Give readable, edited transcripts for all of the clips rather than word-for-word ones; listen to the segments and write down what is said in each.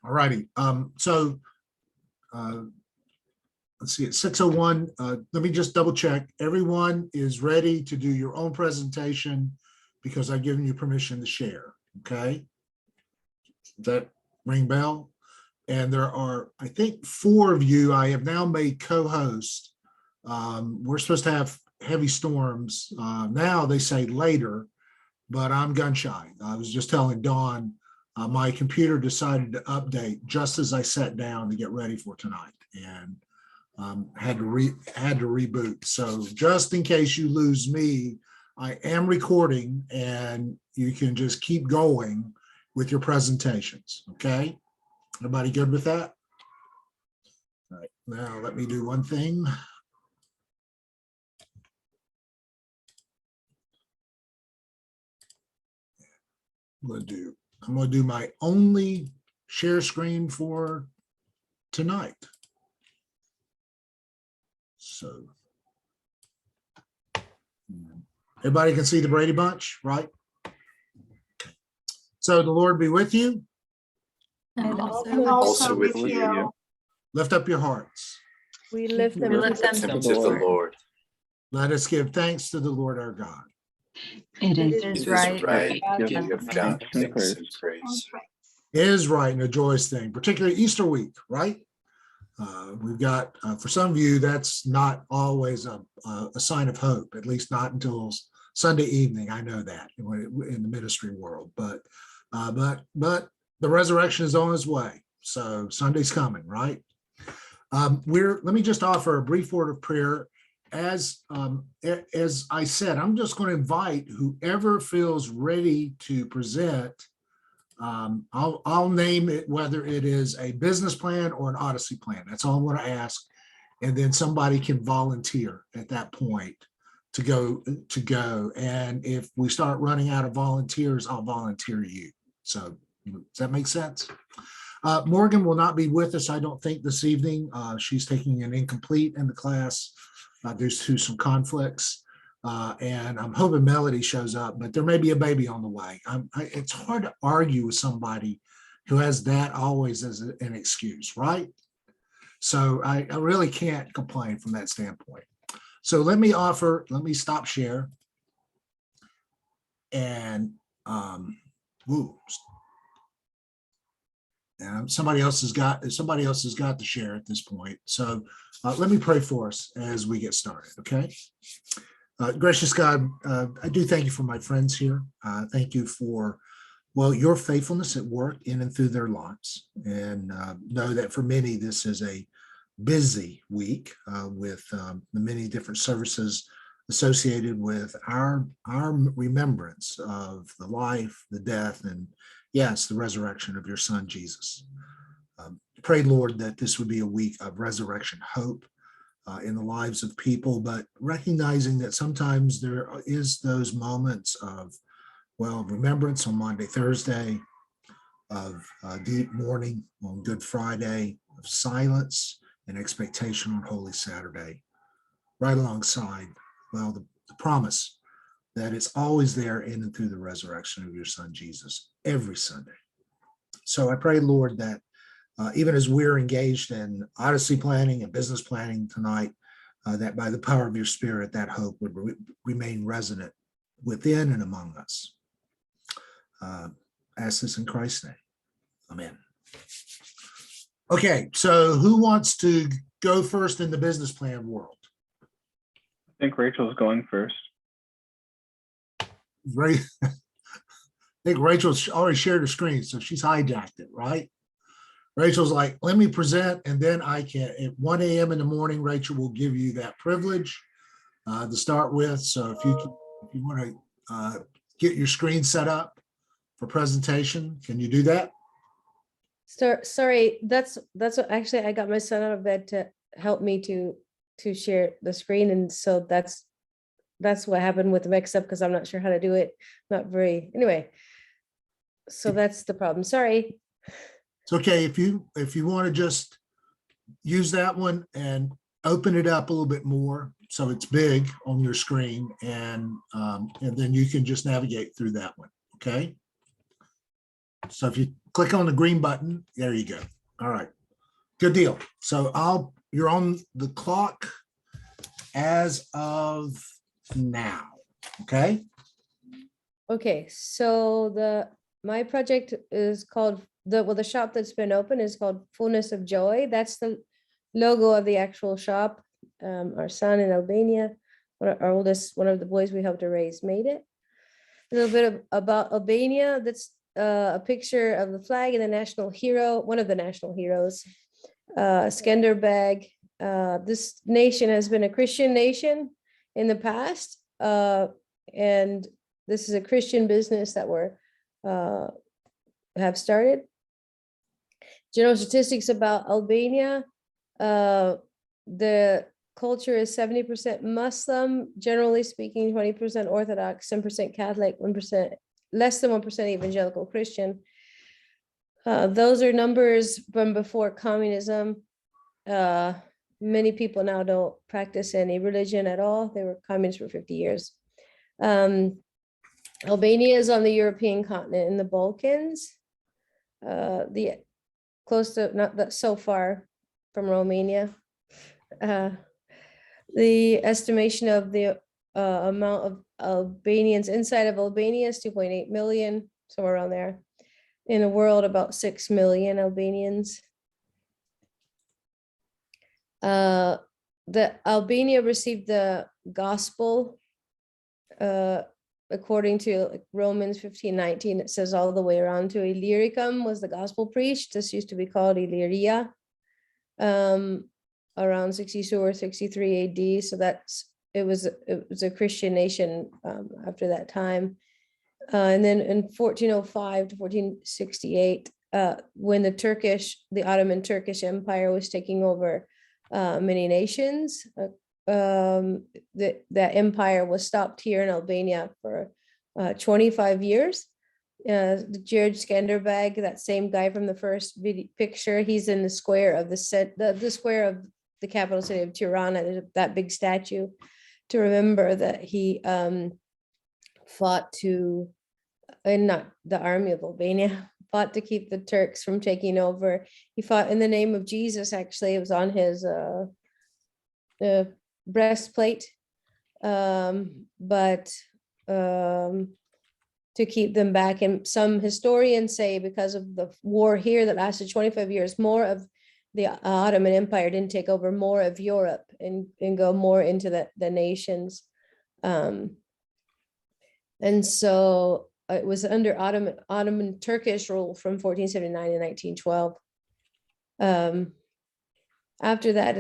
All righty. So let's see, it's 6:01. Let me just double check. Everyone is ready to do your own presentation because I've given you permission to share. Okay. Does that ring bell? And there are, I think, 4 of you I have now made co-host. We're supposed to have heavy storms. Now they say later, but I'm gun shy. I was just telling Dawn, my computer decided to update just as I sat down to get ready for tonight, and had to reboot. So just in case you lose me, I am recording, and you can just keep going with your presentations. Okay, everybody good with that? All right, now let me do one thing. I'm gonna do my only share screen for tonight. So everybody can see the Brady Bunch, right? So the Lord be with you. And Also with you. Lift up your hearts. we lift them Lift them to the Lord. Let us give thanks to the Lord our God. It is right to to give God thanks and praise. It is right and a joyous thing, particularly Easter week, right? We've got, for some of you, that's not always a sign of hope, at least not until Sunday evening. I know that in the ministry world, but the resurrection is on its way. So Sunday's coming, right? Let me just offer a brief word of prayer. As I said, I'm just going to invite whoever feels ready to present. I'll name it, whether it is a business plan or an Odyssey plan. That's all I'm going to ask. And then somebody can volunteer at that point to go. And if we start running out of volunteers, I'll volunteer you. So does that make sense? Morgan will not be with us, I don't think, this evening. She's taking an incomplete in the class due to some conflicts. And I'm hoping Melody shows up, but there may be a baby on the way. It's hard to argue with somebody who has that always as an excuse, right? So I really can't complain from that standpoint. So let me stop share. And somebody else has got to share at this point. So let me pray for us as we get started, okay? Gracious God, I do thank you for my friends here. Thank you for, your faithfulness at work in and through their lives. And know that for many, this is a busy week with the many different services associated with our remembrance of the life, the death, and yes, the resurrection of your son, Jesus. Pray, Lord, that this would be a week of resurrection hope in the lives of people, but recognizing that sometimes there is those moments of, remembrance on Monday, Thursday, of deep mourning on Good Friday, of silence and expectation on Holy Saturday, right alongside, the promise that it's always there in and through the resurrection of your son, Jesus, every Sunday. So I pray, Lord, that even as we're engaged in Odyssey planning and business planning tonight, that by the power of your Spirit, that hope would remain resonant within and among us. Ask this in Christ's name. Amen. Okay, so who wants to go first in the business plan world? I think Rachel's going first. Right. I think Rachel's already shared her screen, so she's hijacked it, right? Rachel's like, let me present, and then I can, at 1 a.m. in the morning, Rachel will give you that privilege to start with. So if you want to get your screen set up for presentation, can you do that? Sorry, that's what, actually, I got my son out of bed to help me to share the screen, and so that's what happened with the mix up, because I'm not sure how to do it. Anyway, so that's the problem. Sorry. It's okay if you want to just use that one and open it up a little bit more so it's big on your screen, and then you can just navigate through that one. Okay. So if you click on the green button, there you go. All right, good deal. So you're on the clock as of now, okay? Okay, so my project is called, the shop that's been open is called Fullness of Joy. That's the logo of the actual shop. Our son in Albania, our oldest, one of the boys we helped to raise, made it. A little bit about Albania. That's a picture of the flag and the national hero, one of the national heroes, Skanderbeg. This nation has been a Christian nation in the past, and this is a Christian business that have started. General statistics about Albania. The culture is 70% Muslim, generally speaking, 20% Orthodox, 10% Catholic, 1%, less than 1% evangelical Christian. Those are numbers from before communism. Many people now don't practice any religion at all. They were communists for 50 years. Albania is on the European continent in the Balkans. Close to, not that so far from Romania. The estimation of the amount of Albanians inside of Albania is 2.8 million, somewhere around there. In the world, about 6 million Albanians. The Albania received the gospel according to Romans 15:19. It says all the way around to Illyricum was the gospel preached. This used to be called Illyria. Around 62 or 63 AD. So it was a Christian nation after that time. And then in 1405 to 1468, when the Ottoman Turkish Empire was taking over many nations, that empire was stopped here in Albania for 25 years. George Skanderbeg, that same guy from the first picture, he's in the square of the square of the capital city of Tirana. There's that big statue to remember that he fought to, and not the army of Albania, fought to keep the Turks from taking over. He fought in the name of Jesus, actually. It was on his breastplate, but to keep them back. And some historians say because of the war here that lasted 25 years, more of the Ottoman Empire didn't take over more of Europe and go more into the nations. And so it was under Ottoman Turkish rule from 1479 to 1912. After that,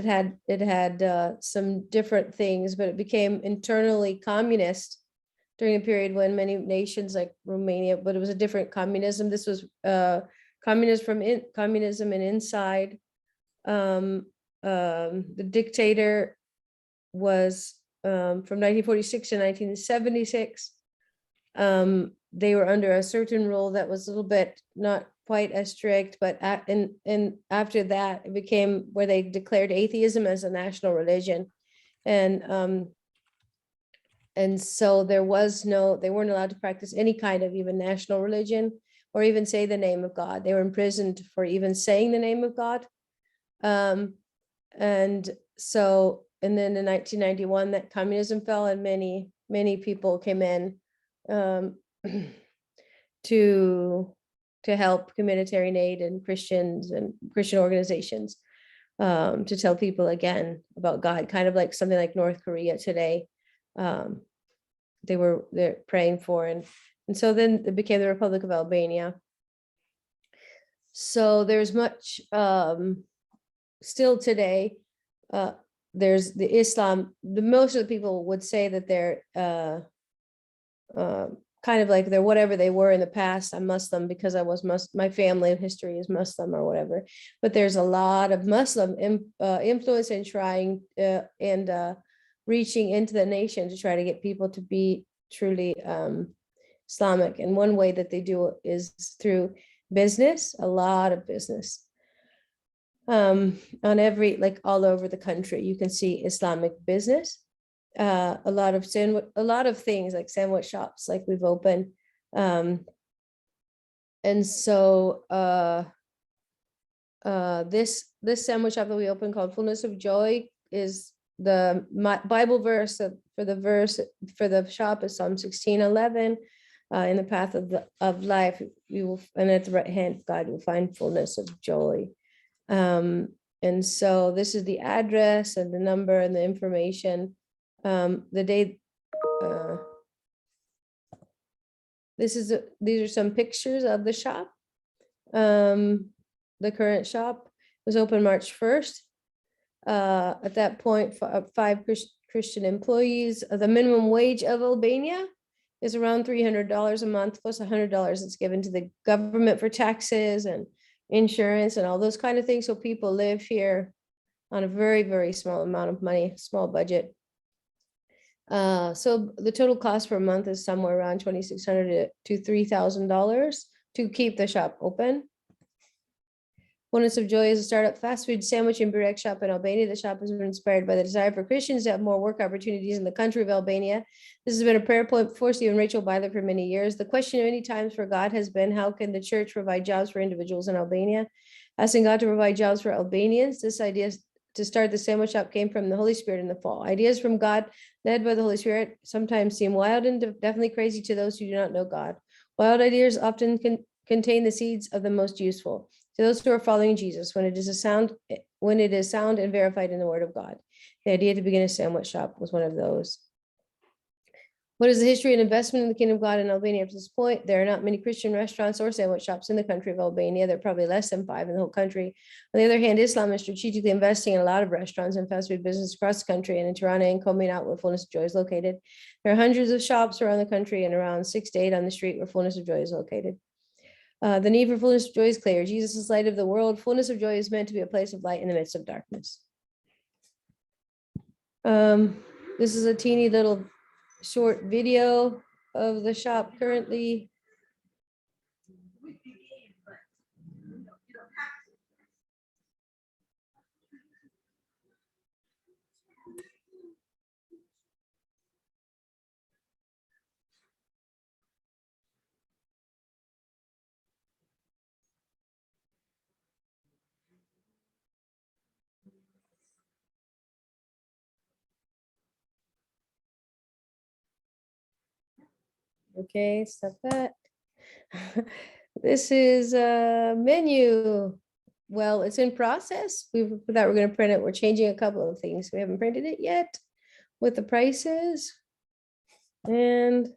it had some different things, but it became internally communist during a period when many nations like Romania, but it was a different communism. This was communism and inside. The dictator was from 1946 to 1976. They were under a certain rule that was a little bit not quite as strict, but and after that, it became where they declared atheism as a national religion. And so they weren't allowed to practice any kind of even national religion or even say the name of God. They were imprisoned for even saying the name of God. And then in 1991, that communism fell and many people came in to help humanitarian aid and Christians and Christian organizations to tell people again about God, kind of like something like North Korea today. They're praying for, and so then it became the Republic of Albania. So there's much still today. There's the Islam. Most of the people would say that they're kind of like they're whatever they were in the past. I'm Muslim because my family history is Muslim or whatever. But there's a lot of Muslim influence in trying and reaching into the nation to try to get people to be truly Islamic. And one way that they do it is through business, a lot of business. On all over the country, you can see Islamic business. A lot of things like sandwich shops, like we've opened. And so this sandwich shop that we opened called Fullness of Joy is the Bible verse for the shop is Psalm 16:11. In the path of life, you will, and at the right hand of God, you'll find fullness of joy. And so this is the address and the number and the information. The day, these are some pictures of the shop. The current shop was open March 1st. At that point, 5 Christian employees. The minimum wage of Albania is around $300 a month, plus $100 that's given to the government for taxes and insurance and all those kind of things. So people live here on a very, very small amount of money, small budget. So the total cost per month is somewhere around $2,600 to $3,000 to keep the shop open. Fullness of Joy is a startup fast food sandwich and burek shop in Albania. The shop has been inspired by the desire for Christians to have more work opportunities in the country of Albania. This has been a prayer point for Steve and Rachel Byler for many years. The question many times for God has been, how can the church provide jobs for individuals in Albania? Asking God to provide jobs for Albanians, this idea to start the sandwich shop came from the Holy Spirit in the fall. Ideas from God, led by the Holy Spirit, sometimes seem wild and definitely crazy to those who do not know God. Wild ideas often contain the seeds of the most useful to those who are following Jesus when it is sound and verified in the Word of God. The idea to begin a sandwich shop was one of those. What is the history and investment in the kingdom of God in Albania up to this point? There are not many Christian restaurants or sandwich shops in the country of Albania. There are probably less than 5 in the whole country. On the other hand, Islam is strategically investing in a lot of restaurants and fast food business across the country, and in Tirana and Kominat, where Fullness of Joy is located. There are hundreds of shops around the country and around 6 to 8 on the street where Fullness of Joy is located. The need for fullness of joy is clear. Jesus is light of the world. Fullness of joy is meant to be a place of light in the midst of darkness. This is a teeny little short video of the shop currently. Okay, stop that. This is a menu. Well, it's in process. We thought we're going to print it. We're changing a couple of things. We haven't printed it yet with the prices. And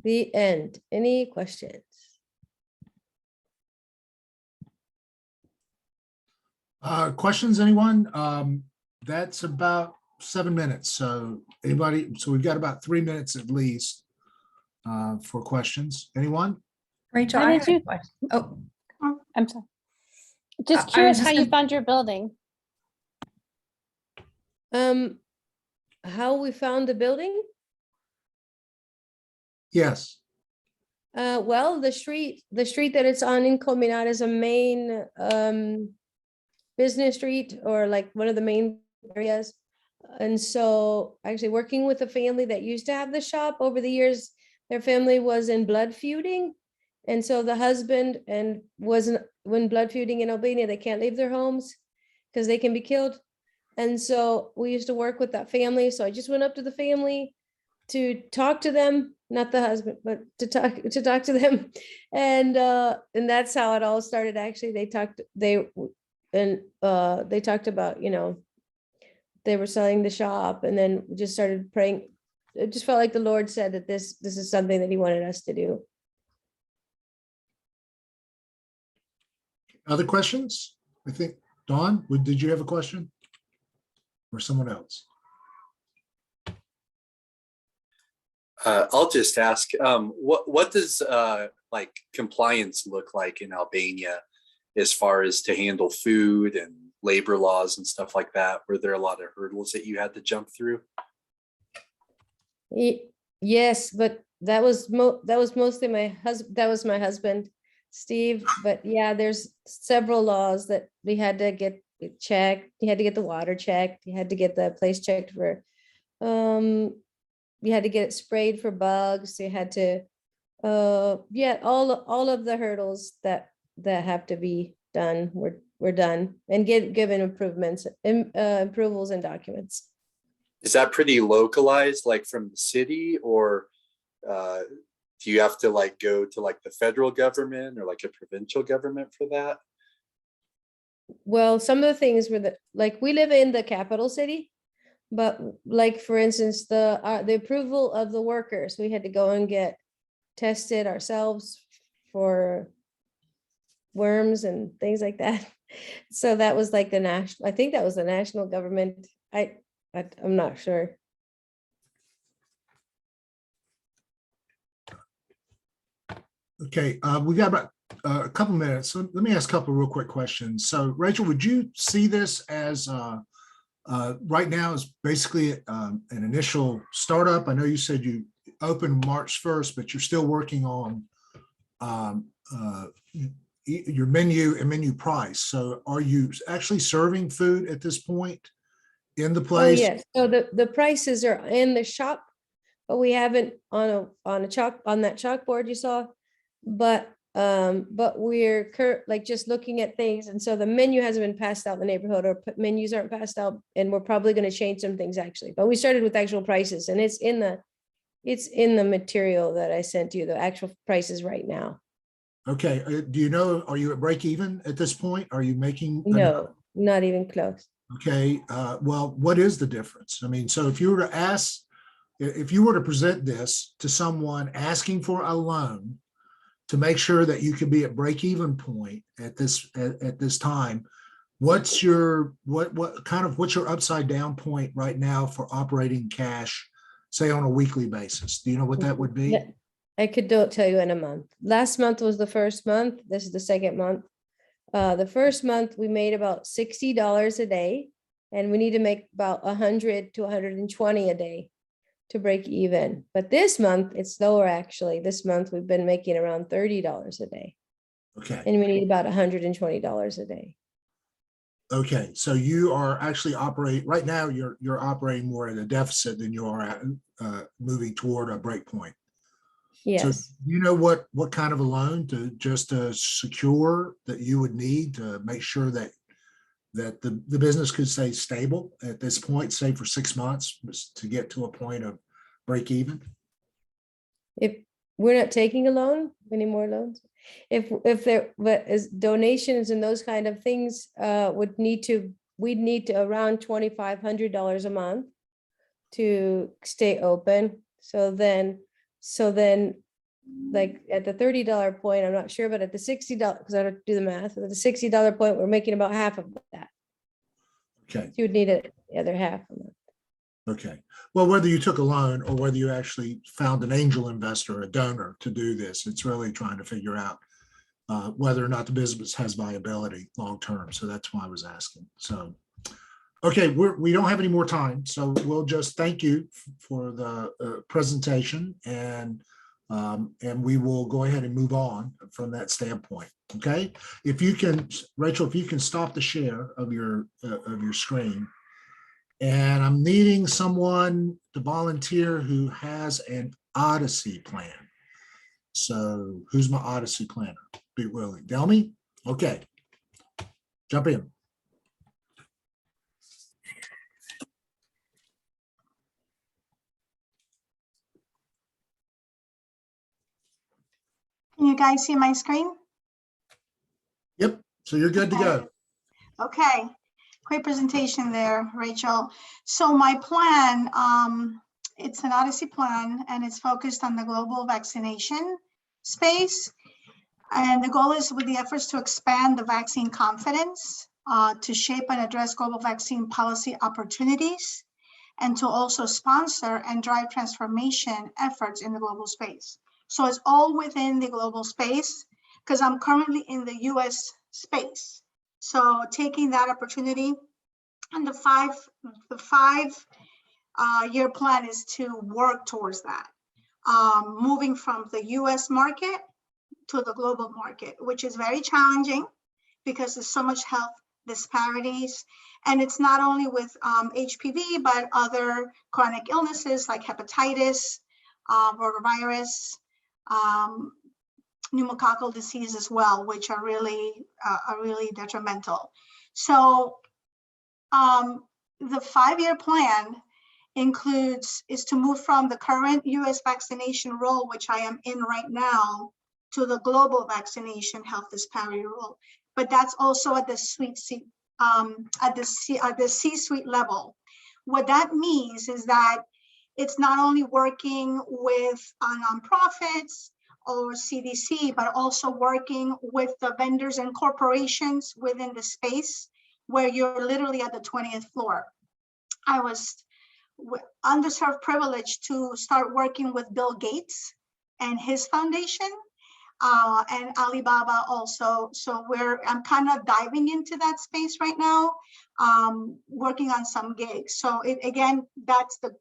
the end. Any questions? Questions, anyone? That's about 7 minutes. So anybody, so we've got about 3 minutes at least for questions. Anyone? Rachel, How I did have a you- question. Oh, I'm sorry. Just I curious was how just you gonna- found your building. How we found the building? Yes. Well, the street that it's on in Kominat is a main business street, or like one of the main areas. And so actually working with a family that used to have the shop over the years, their family was in blood feuding. And so the husband when blood feuding in Albania, they can't leave their homes because they can be killed. And so we used to work with that family. So I just went up to the family to talk to them, not the husband, but to talk to them. And that's how it all started. Actually, they talked about, they were selling the shop, and then we just started praying. It just felt like the Lord said that this is something that he wanted us to do. Other questions? I think, Dawn, did you have a question? Or someone else? I'll just ask, what does like compliance look like in Albania as far as to handle food and labor laws and stuff like that? Were there a lot of hurdles that you had to jump through? Yes, but that was mostly my husband, Steve. But yeah, there's several laws that we had to get checked. You had to get the water checked. You had to get the place checked for, you had to get it sprayed for bugs. You had to Yeah, all of the hurdles that have to be done, we're done, and given improvements, approvals and documents. Is that pretty localized, like from the city, or do you have to like go to like the federal government or like a provincial government for that? Well, some of the things were like, we live in the capital city, but like, for instance, the approval of the workers, we had to go and get tested ourselves for worms and things like that. So that was like the national, I think that was the national government. I'm not sure. Okay, we got about a couple minutes. So let me ask a couple of real quick questions. So Rachel, would you see this as right now is basically an initial startup? I know you said you opened March 1st, but you're still working on your menu and menu price. So are you actually serving food at this point in the Oh, place? yes. So the prices are in the shop, but we haven't on that chalkboard you saw. But we're like just looking at things, and so the menu hasn't been passed out in the neighborhood, or menus aren't passed out, and we're probably going to change some things actually. But we started with actual prices, and it's in the material that I sent you, the actual prices right now. Okay, do you know, are you at break even at this point? Are you making? No, not even close. Okay, well, what is the difference? I mean, so if you were to present this to someone asking for a loan to make sure that you can be at break even point at this time, what's your upside down point right now for operating cash, say on a weekly basis? Do you know what that would be? Yeah, I don't tell you in a month. Last month was the first month. This is the second month. The first month we made about $60 a day, and we need to make about 100 to 120 a day to break even. But this month it's lower actually. This month we've been making around $30 a day. Okay. And we need about $120 a day. Okay, so you are actually right now, you're operating more at a deficit than you are at moving toward a break point. Yes. So you know what kind of a loan to secure that you would need to make sure that the business could stay stable at this point, say for 6 months to get to a point of break even? If we're not taking a loan, any more loans, if there is donations and those kind of things, we'd need to around $2,500 a month to stay open. So then like at the $30 point, I'm not sure, but at the $60, because I don't do the math, at the $60 point, we're making about half of that. Okay. You would need the other half a month. Okay. Well, whether you took a loan or whether you actually found an angel investor, a donor to do this, it's really trying to figure out whether or not the business has viability long term. So that's why I was asking. So, okay, we don't have any more time, so we'll just thank you for the presentation, and we will go ahead and move on from that standpoint. Okay, if you can, Rachel, if you can stop the share of your screen. And I'm needing someone to volunteer who has an Odyssey plan. So who's my Odyssey planner? Be willing. Delmy? Okay. Jump in. Can you guys see my screen? Yep. So you're good to go. Okay. Great presentation there, Rachel. So my plan, it's an Odyssey plan, and it's focused on the global vaccination space. And the goal is with the efforts to expand the vaccine confidence, to shape and address global vaccine policy opportunities, and to also sponsor and drive transformation efforts in the global space. So it's all within the global space, because I'm currently in the US space. So taking that opportunity, and the five year plan is to work towards that, moving from the US market to the global market, which is very challenging because there's so much health disparities. And it's not only with HPV, but other chronic illnesses like hepatitis, rotavirus, pneumococcal disease as well, which are really detrimental. So the 5-year plan is to move from the current US vaccination role, which I am in right now, to the global vaccination health disparity role. But that's also at the C-suite level. What that means is that it's not only working with nonprofits or CDC, but also working with the vendors and corporations within the space where you're literally at the 20th floor. I was underserved privileged to start working with Bill Gates and his foundation, and Alibaba also. So I'm kind of diving into that space right now, working on some gigs. So again, that's the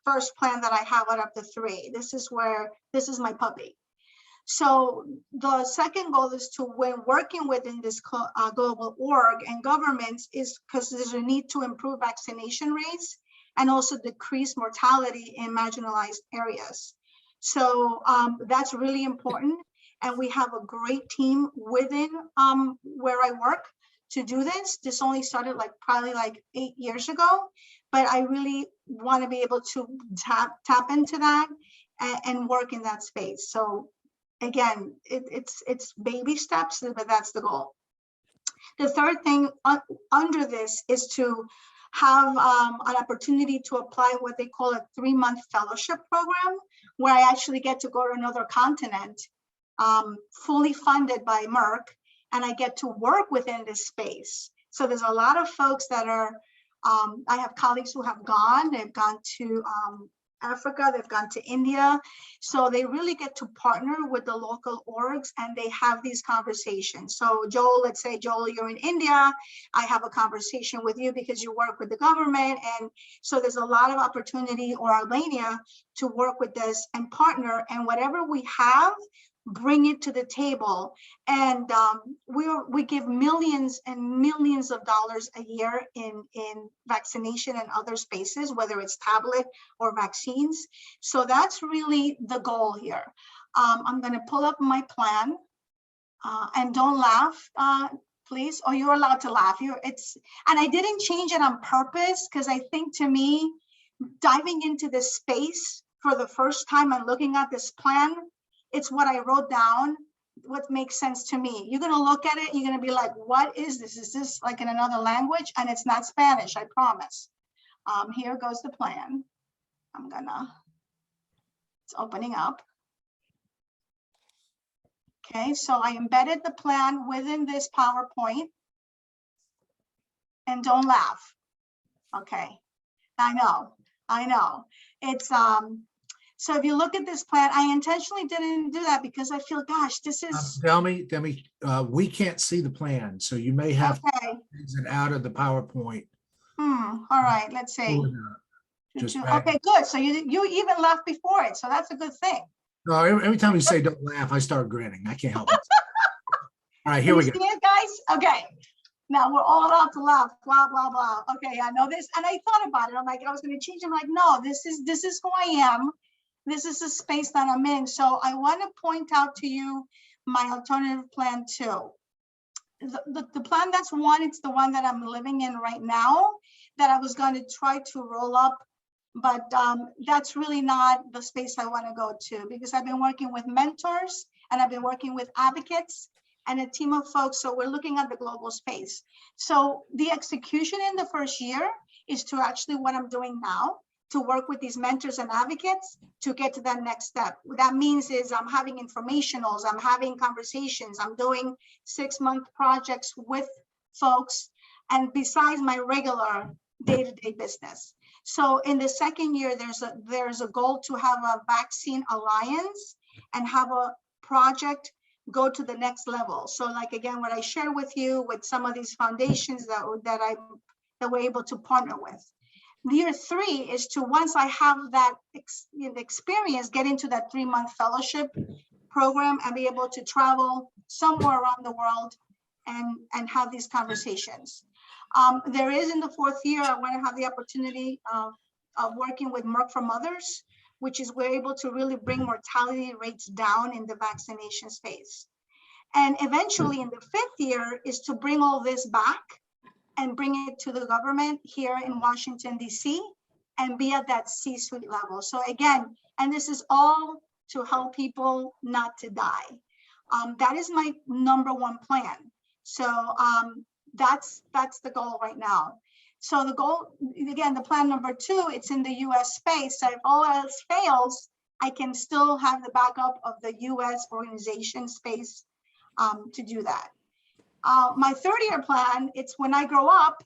first plan that I have out of the 3. This is my puppy. So the second goal is to, when working within this global org and governments, is because there's a need to improve vaccination rates and also decrease mortality in marginalized areas. So that's really important. And we have a great team within where I work to do this. This only started probably 8 years ago, but I really want to be able to tap into that and work in that space. So again, it's baby steps, but that's the goal. The third thing under this is to have an opportunity to apply what they call a 3-month fellowship program, where I actually get to go to another continent, fully funded by Merck, and I get to work within this space. So there's a lot of folks that are, I have colleagues who have gone, they've gone to Africa, they've gone to India. So they really get to partner with the local orgs and they have these conversations. So Joel, let's say, Joel, you're in India. I have a conversation with you because you work with the government. And so there's a lot of opportunity, or Albania, to work with this and partner, and whatever we have, bring it to the table. And we give millions and millions of dollars a year in vaccination and other spaces, whether it's tablet or vaccines. So that's really the goal here. I'm going to pull up my plan, and don't laugh, please. Or you're allowed to laugh. And I didn't change it on purpose, because I think, to me, diving into this space for the first time and looking at this plan, it's what I wrote down, what makes sense to me. You're going to look at it, you're going to be like, what is this? Is this like in another language? And it's not Spanish, I promise. Here goes the plan. It's opening up. Okay, so I embedded the plan within this PowerPoint. And don't laugh. Okay, I know. It's, so if you look at this plan, I intentionally didn't do that because I feel, gosh, this is. Demi, we can't see the plan, so you may have to exit out of the PowerPoint. All right, let's see. Just okay, good. So you even laughed before it, so that's a good thing. No, every time you say don't laugh, I start grinning. I can't help it. All right, here we go. See it, guys? Okay. Now we're all allowed to laugh, blah, blah, blah. Okay, I know this. And I thought about it. I'm like, I was going to change. I'm like, no, this is who I am. This is the space that I'm in. So I want to point out to you my alternative plan too. The plan that's one, it's the one that I'm living in right now, that I was going to try to roll up, but that's really not the space I want to go to, because I've been working with mentors and I've been working with advocates and a team of folks. So we're looking at the global space. So the execution in the first year is to actually what I'm doing now, to work with these mentors and advocates to get to that next step. What that means is I'm having informationals, I'm having conversations, I'm doing 6-month projects with folks, and besides my regular day-to-day business. So in the second year, there's a goal to have a vaccine alliance and have a project go to the next level. So like, again, what I share with you with some of these foundations that we're able to partner with. Year 3 is to, once I have that experience, get into that 3-month fellowship program and be able to travel somewhere around the world and have these conversations. There is, in the 4th year, I want to have the opportunity of working with Merck for Mothers, which is we're able to really bring mortality rates down in the vaccination space. And eventually in the 5th year is to bring all this back and bring it to the government here in Washington, DC, and be at that C-suite level. So again, and this is all to help people not to die. That is my #1 plan. So that's the goal right now. So the goal, again, the plan #2, it's in the US space. So if all else fails, I can still have the backup of the US organization space to do that. My 3rd-year plan, it's when I grow up,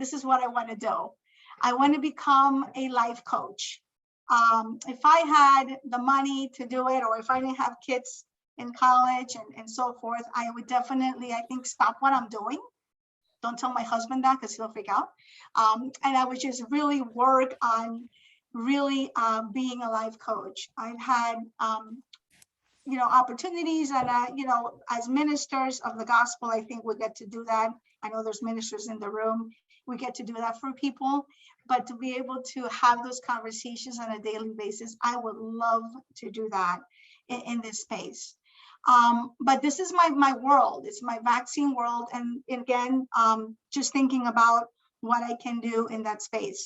this is what I want to do. I want to become a life coach. If I had the money to do it, or if I didn't have kids in college and so forth, I would definitely, I think, stop what I'm doing. Don't tell my husband that because he'll freak out. And I would just really work on really being a life coach. I've had opportunities, and as ministers of the gospel, I think we get to do that. I know there's ministers in the room. We get to do that for people, but to be able to have those conversations on a daily basis, I would love to do that in this space. But this is my world. It's my vaccine world. And again, just thinking about what I can do in that space.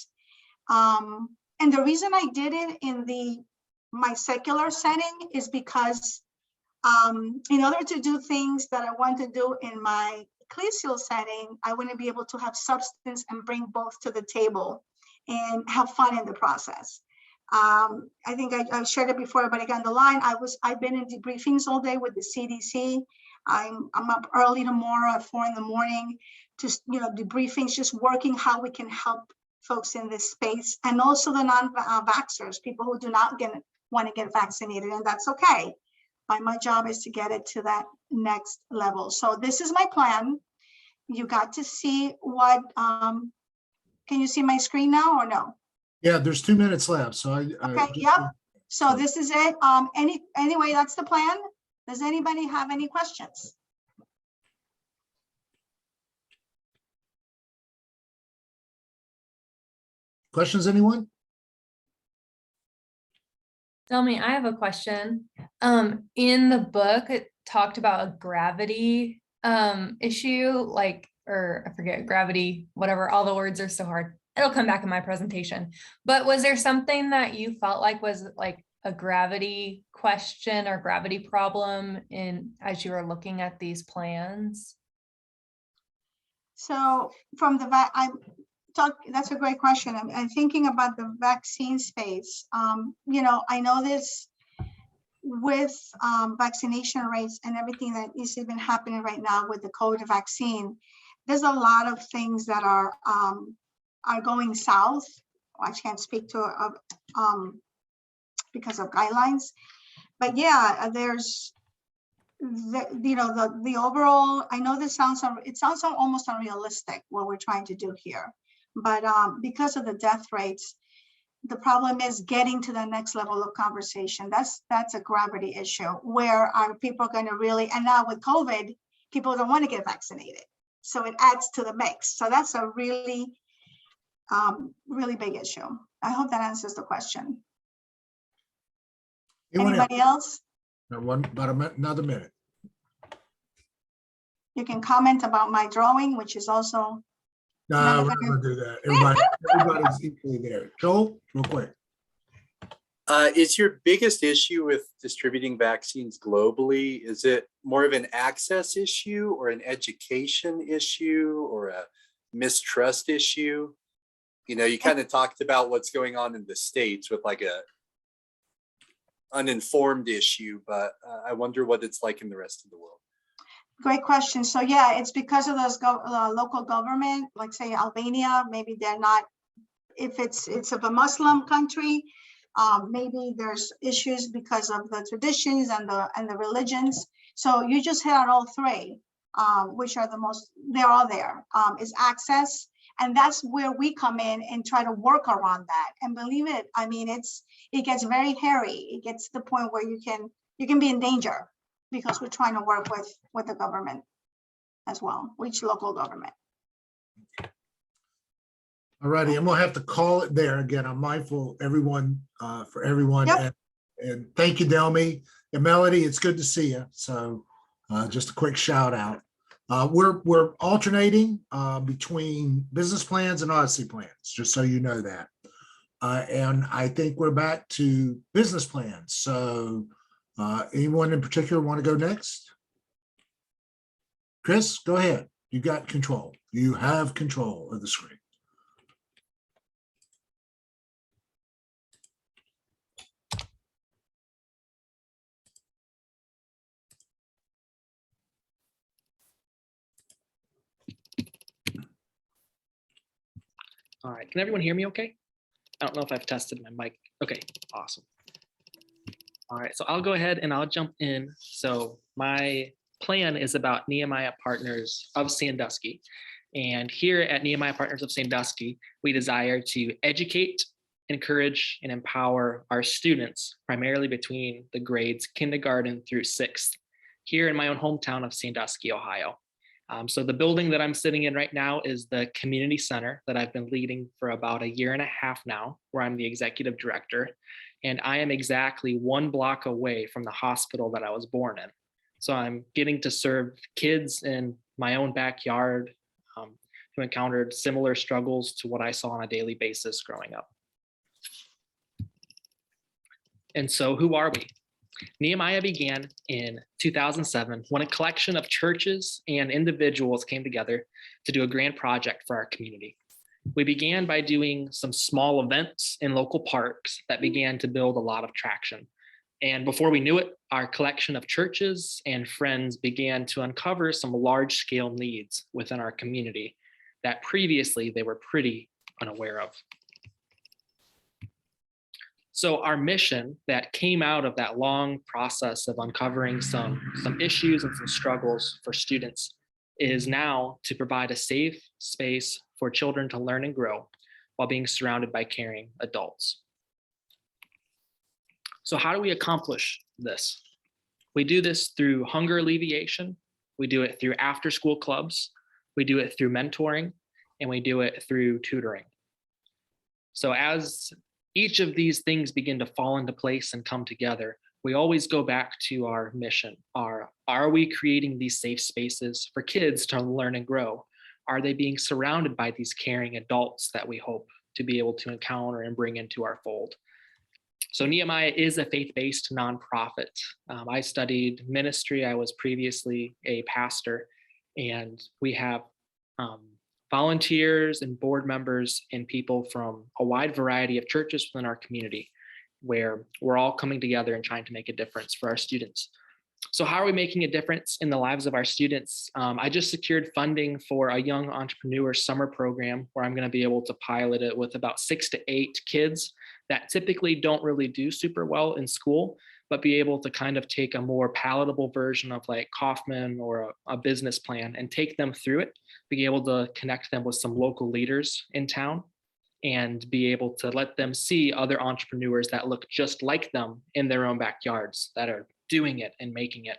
And the reason I did it in my secular setting is because in order to do things that I want to do in my ecclesial setting, I want to be able to have substance and bring both to the table and have fun in the process. I think I shared it before, but again, I've been in debriefings all day with the CDC. I'm up early tomorrow at 4 in the morning, just debriefings, just working how we can help folks in this space, and also the non-vaxxers, people who do not want to get vaccinated, and that's okay. My job is to get it to that next level. So this is my plan. You got to see what, can you see my screen now or no? Yeah, there's 2 minutes left, so Okay, yep. So this is it. Anyway, that's the plan. Does anybody have any questions? Questions, anyone? Tell me, I have a question. In the book, it talked about a gravity issue, or I forget, gravity, whatever, all the words are so hard. It'll come back in my presentation. But was there something that you felt like was like a gravity question or gravity problem as you were looking at these plans? So from that's a great question. I'm thinking about the vaccine space. I know this with vaccination rates and everything that is even happening right now with the COVID vaccine. There's a lot of things that are going south. I can't speak to because of guidelines, but yeah, there's the overall. I know this sounds almost unrealistic what we're trying to do here, but because of the death rates, the problem is getting to the next level of conversation. That's a gravity issue. Where are people going to really? And now with COVID, people don't want to get vaccinated, so it adds to the mix. So that's a really really big issue. I hope that answers the question. Anybody else? Another minute. You can comment about my drawing, which is also. No, we're not gonna do that. Everybody's equally there. Joel, real quick. Is your biggest issue with distributing vaccines globally, is it more of an access issue or an education issue or a mistrust issue? You kind of talked about what's going on in the States with like a uninformed issue, but I wonder what it's like in the rest of the world. Great question. So yeah, it's because of those local government, like say Albania, maybe they're not, if it's of a Muslim country, maybe there's issues because of the traditions and the religions. So you just hit on all three, which are the most, they're all there, is access. And that's where we come in and try to work around that. And believe it, I mean, it gets very hairy. It gets to the point where you can be in danger because we're trying to work with the government as well, each local government. All righty, and we'll have to call it there. Again, I'm mindful, everyone, for everyone. Yep. And thank you, Delmy. And Melody, it's good to see you. So just a quick shout out. We're alternating between business plans and Odyssey plans, just so you know that. And I think we're back to business plans. So anyone in particular want to go next? Chris, go ahead. You got control. You have control of the screen. All right, can everyone hear me okay? I don't know if I've tested my mic. Okay, awesome. All right, so I'll go ahead and I'll jump in. So my plan is about Nehemiah Partners of Sandusky. And here at Nehemiah Partners of Sandusky, we desire to educate, encourage, and empower our students, primarily between the grades kindergarten through 6th, here in my own hometown of Sandusky, Ohio. So the building that I'm sitting in right now is the community center that I've been leading for about 1.5 years now, where I'm the executive director. And I am exactly 1 block away from the hospital that I was born in. So I'm getting to serve kids in my own backyard who encountered similar struggles to what I saw on a daily basis growing up. And so who are we? Nehemiah began in 2007 when a collection of churches and individuals came together to do a grand project for our community. We began by doing some small events in local parks that began to build a lot of traction. And before we knew it, our collection of churches and friends began to uncover some large-scale needs within our community that previously they were pretty unaware of. So our mission that came out of that long process of uncovering some issues and some struggles for students is now to provide a safe space for children to learn and grow while being surrounded by caring adults. So how do we accomplish this? We do this through hunger alleviation. We do it through after-school clubs. We do it through mentoring, and we do it through tutoring. So as each of these things begin to fall into place and come together, we always go back to our mission. Are we creating these safe spaces for kids to learn and grow? Are they being surrounded by these caring adults that we hope to be able to encounter and bring into our fold? So Nehemiah is a faith-based nonprofit. I studied ministry. I was previously a pastor, and we have volunteers and board members and people from a wide variety of churches within our community, where we're all coming together and trying to make a difference for our students. So how are we making a difference in the lives of our students? I just secured funding for a young entrepreneur summer program where I'm going to be able to pilot it with about 6 to 8 kids that typically don't really do super well in school, but be able to kind of take a more palatable version of like Kaufman or a business plan and take them through it, be able to connect them with some local leaders in town, and be able to let them see other entrepreneurs that look just like them in their own backyards that are doing it and making it.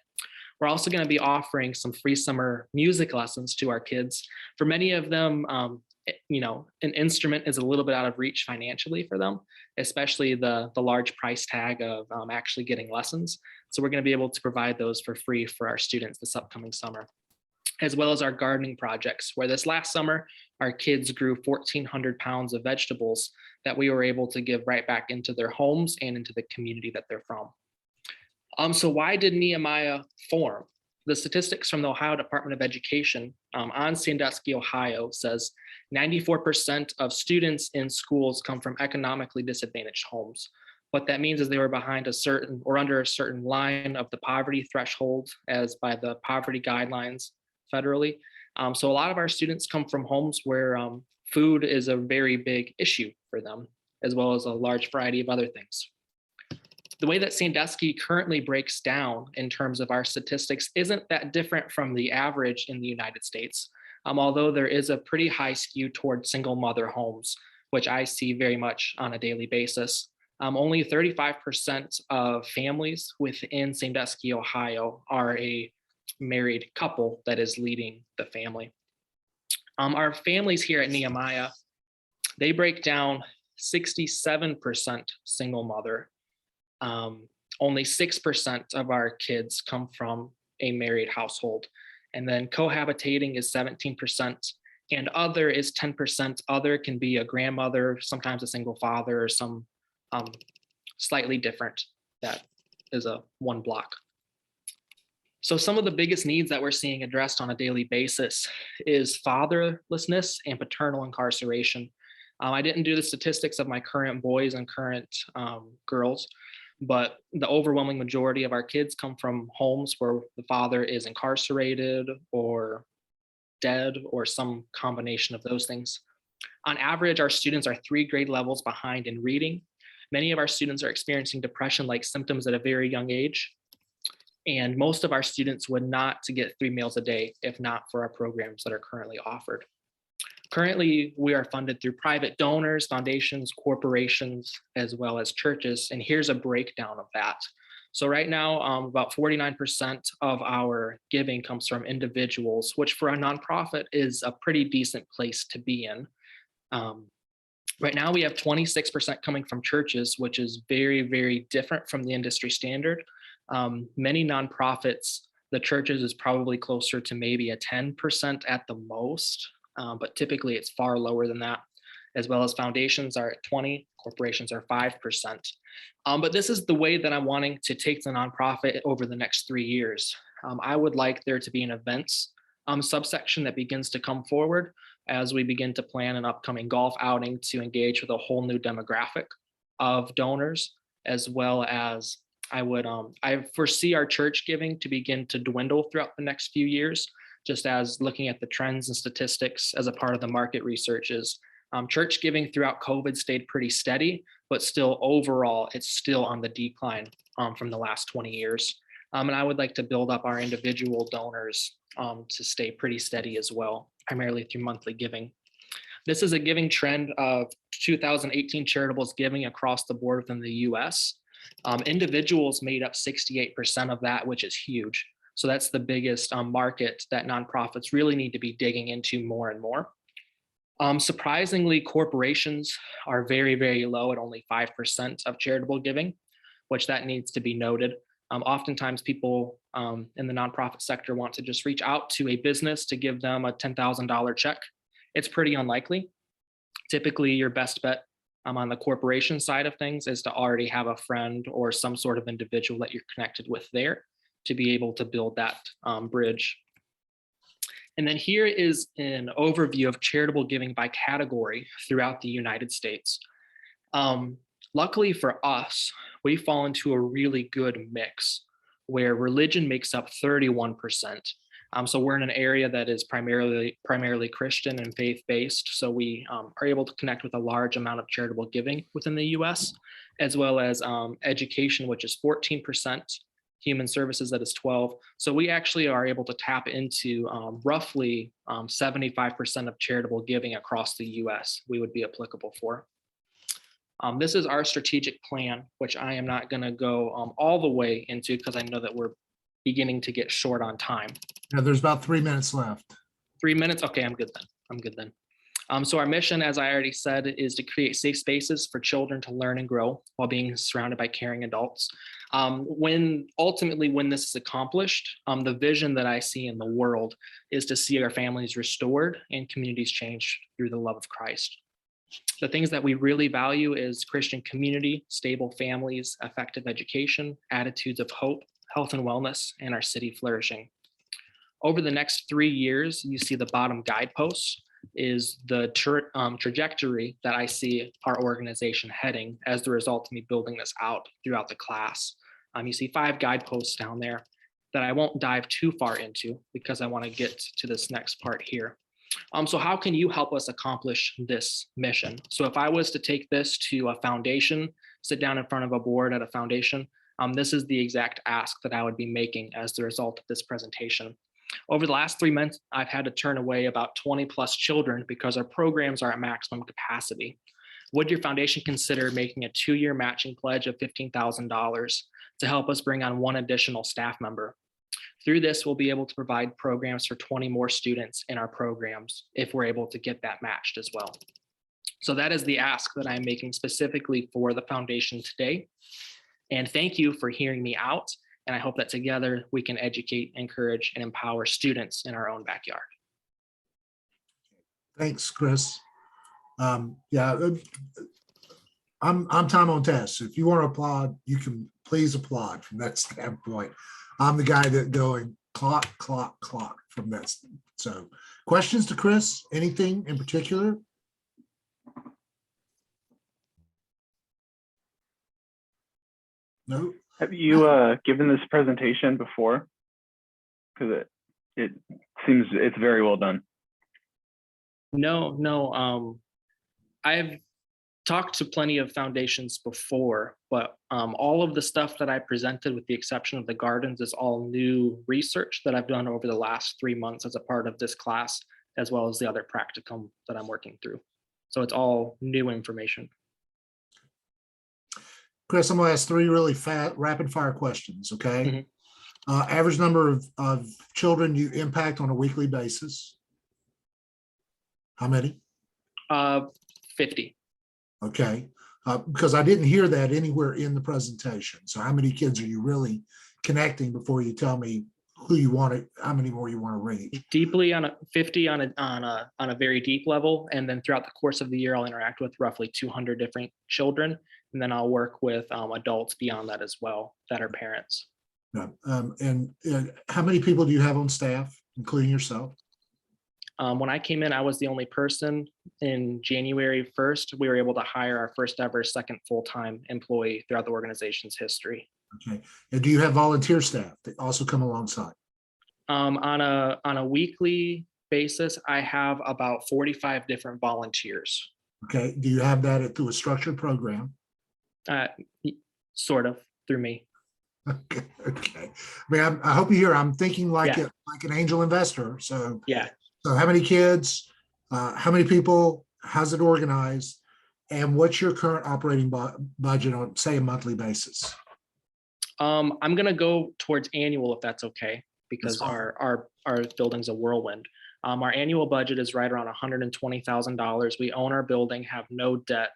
We're also going to be offering some free summer music lessons to our kids. For many of them, an instrument is a little bit out of reach financially for them, especially the large price tag of actually getting lessons. So we're going to be able to provide those for free for our students this upcoming summer, as well as our gardening projects, where this last summer, our kids grew 1,400 pounds of vegetables that we were able to give right back into their homes and into the community that they're from. So why did Nehemiah form? The statistics from the Ohio Department of Education on Sandusky, Ohio says 94% of students in schools come from economically disadvantaged homes. What that means is they were behind a certain or under a certain line of the poverty threshold as by the poverty guidelines federally. So a lot of our students come from homes where food is a very big issue for them, as well as a large variety of other things. The way that Sandusky currently breaks down in terms of our statistics isn't that different from the average in the United States, although there is a pretty high skew toward single mother homes, which I see very much on a daily basis. Only 35% of families within Sandusky, Ohio are a married couple that is leading the family. Our families here at Nehemiah, They break down 67% single mother. Only 6% of our kids come from a married household. And then cohabitating is 17%, and other is 10%. Other can be a grandmother, sometimes a single father, or some slightly different. That is a one block. So some of the biggest needs that we're seeing addressed on a daily basis is fatherlessness and paternal incarceration. I didn't do the statistics of my current boys and current girls, but the overwhelming majority of our kids come from homes where the father is incarcerated or dead or some combination of those things. On average, our students are 3 grade levels behind in reading. Many of our students are experiencing depression-like symptoms at a very young age. And most of our students would not get 3 meals a day if not for our programs that are currently offered. Currently, we are funded through private donors, foundations, corporations, as well as churches. And here's a breakdown of that. So right now, about 49% of our giving comes from individuals, which for a nonprofit is a pretty decent place to be in. Right now, we have 26% coming from churches, which is very, very different from the industry standard. Many nonprofits, the churches is probably closer to maybe a 10% at the most, but typically it's far lower than that, as well as foundations are at 20, corporations are 5%. But this is the way that I'm wanting to take the nonprofit over the next 3 years. I would like there to be an events subsection that begins to come forward as we begin to plan an upcoming golf outing to engage with a whole new demographic of donors, as well as I foresee our church giving to begin to dwindle throughout the next few years, just as looking at the trends and statistics as a part of the market research is church giving throughout COVID stayed pretty steady, but still overall, it's still on the decline from the last 20 years. And I would like to build up our individual donors to stay pretty steady as well, primarily through monthly giving. This is a giving trend of 2018 charitables giving across the board within the US. Individuals made up 68% of that, which is huge. So that's the biggest market that nonprofits really need to be digging into more and more. Surprisingly, corporations are very, very low at only 5% of charitable giving, which that needs to be noted. Oftentimes people in the nonprofit sector want to just reach out to a business to give them a $10,000 check. It's pretty unlikely. Typically, your best bet on the corporation side of things is to already have a friend or some sort of individual that you're connected with there to be able to build that bridge. And then here is an overview of charitable giving by category throughout the United States. Luckily for us, we fall into a really good mix where religion makes up 31%. So we're in an area that is primarily Christian and faith-based. So we are able to connect with a large amount of charitable giving within the US, as well as education, which is 14%, human services that is 12. So we actually are able to tap into roughly 75% of charitable giving across the US we would be applicable for. This is our strategic plan, which I am not going to go all the way into because I know that we're beginning to get short on time. Now there's about 3 minutes left. 3 minutes? Okay, I'm good then. I'm good then. So our mission, as I already said, is to create safe spaces for children to learn and grow while being surrounded by caring adults. When this is accomplished, the vision that I see in the world is to see our families restored and communities changed through the love of Christ. The things that we really value is Christian community, stable families, effective education, attitudes of hope, health and wellness, and our city flourishing. Over the next 3 years, you see the bottom guideposts is the trajectory that I see our organization heading as the result of me building this out throughout the class. You see 5 guideposts down there that I won't dive too far into because I want to get to this next part here. So how can you help us accomplish this mission? So if I was to take this to a foundation, sit down in front of a board at a foundation, this is the exact ask that I would be making as the result of this presentation. Over the last 3 months, I've had to turn away about 20 plus children because our programs are at maximum capacity. Would your foundation consider making a 2-year matching pledge of $15,000 to help us bring on 1 additional staff member? Through this, we'll be able to provide programs for 20 more students in our programs if we're able to get that matched as well. So that is the ask that I'm making specifically for the foundation today. And thank you for hearing me out. And I hope that together we can educate, encourage, and empower students in our own backyard. Thanks, Chris. Yeah, I'm time on task. So if you want to applaud, you can please applaud from that standpoint. I'm the guy that going clock, clock, clock from that. So questions to Chris? Anything in particular? No? Have you given this presentation before? Because it seems it's very well done. No. I've talked to plenty of foundations before, but all of the stuff that I presented, with the exception of the gardens, is all new research that I've done over the last 3 months as a part of this class, as well as the other practicum that I'm working through. So it's all new information. Chris, I'm gonna ask 3 really fast, rapid fire questions, okay? Mhm. Average number of children you impact on a weekly basis? How many? 50. Okay, because I didn't hear that anywhere in the presentation. So how many kids are you really connecting before you tell me who you want to, how many more you want to reach? Deeply on a 50 on a very deep level, and then throughout the course of the year, I'll interact with roughly 200 different children, and then I'll work with adults beyond that as well that are parents. No. And how many people do you have on staff, including yourself? When I came in, I was the only person. In January 1st, we were able to hire our first ever second full-time employee throughout the organization's history. Okay, and do you have volunteer staff that also come alongside? On a weekly basis, I have about 45 different volunteers. Okay, do you have that through a structured program? Sort of through me. Okay, okay. I mean, I hope you hear, I'm thinking like Yeah. like an angel investor. So Yeah. So how many kids, how many people, how's it organized? And what's your current operating budget on, say, a monthly basis? I'm gonna go towards annual if that's okay, because fine. our building's a whirlwind. Our annual budget is right around $120,000. We own our building, have no debt.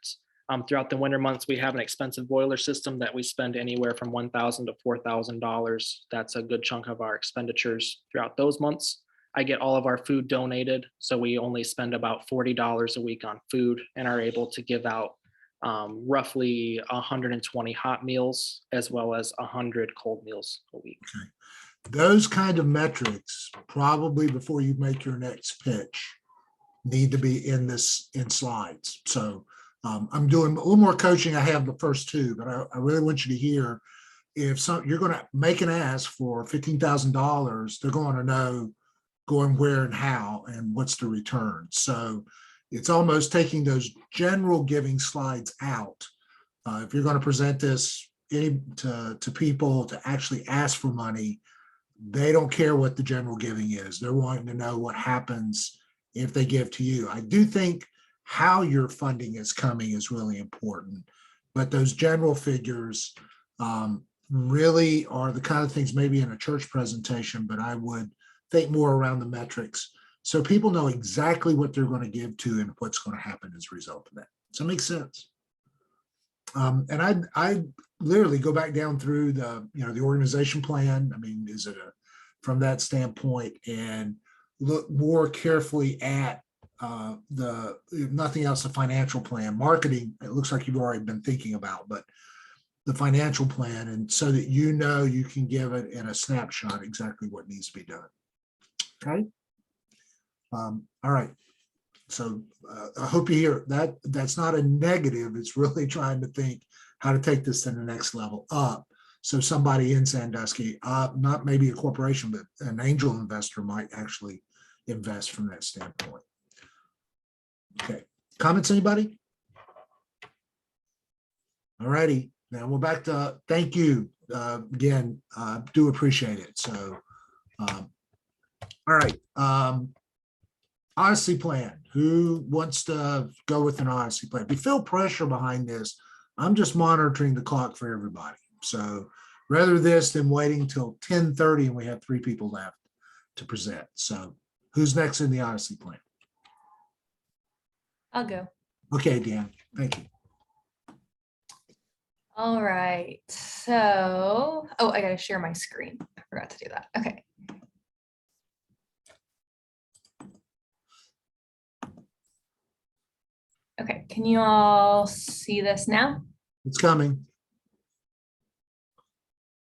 Throughout the winter months, we have an expensive boiler system that we spend anywhere from $1,000 to $4,000. That's a good chunk of our expenditures throughout those months. I get all of our food donated, so we only spend about $40 a week on food and are able to give out roughly 120 hot meals as well as 100 cold meals a week. Okay. Those kind of metrics, probably before you make your next pitch, need to be in slides. So I'm doing a little more coaching. I have the first 2, but I really want you to hear, if you're going to make an ask for $15,000, they're going to know going where and how and what's the return. So it's almost taking those general giving slides out. If you're going to present this to people to actually ask for money, they don't care what the general giving is. They're wanting to know what happens if they give to you. I do think how your funding is coming is really important, but those general figures really are the kind of things maybe in a church presentation, but I would think more around the metrics so people know exactly what they're going to give to and what's going to happen as a result of that. Does that make sense? And I literally go back down through the organization plan. I mean, is it from that standpoint, and look more carefully at the, if nothing else, the financial plan. Marketing, it looks like you've already been thinking about, but the financial plan, and so that you can give it in a snapshot exactly what needs to be done. Okay. All right. So I hope you hear that. That's not a negative. It's really trying to think how to take this to the next level up. So somebody in Sandusky, not maybe a corporation, but an angel investor might actually invest from that standpoint. Okay. Comments, anybody? All righty. Now we're back to thank you again. Do appreciate it. So, all right. Odyssey plan. Who wants to go with an Odyssey plan? If you feel pressure behind this, I'm just monitoring the clock for everybody. So rather this than waiting till 10:30 and we have 3 people left to present. So who's next in the Odyssey plan? I'll go. Okay, Dan, thank you. All right, so, oh, I gotta share my screen. I forgot to do that. Okay. Okay, can you all see this now? It's coming.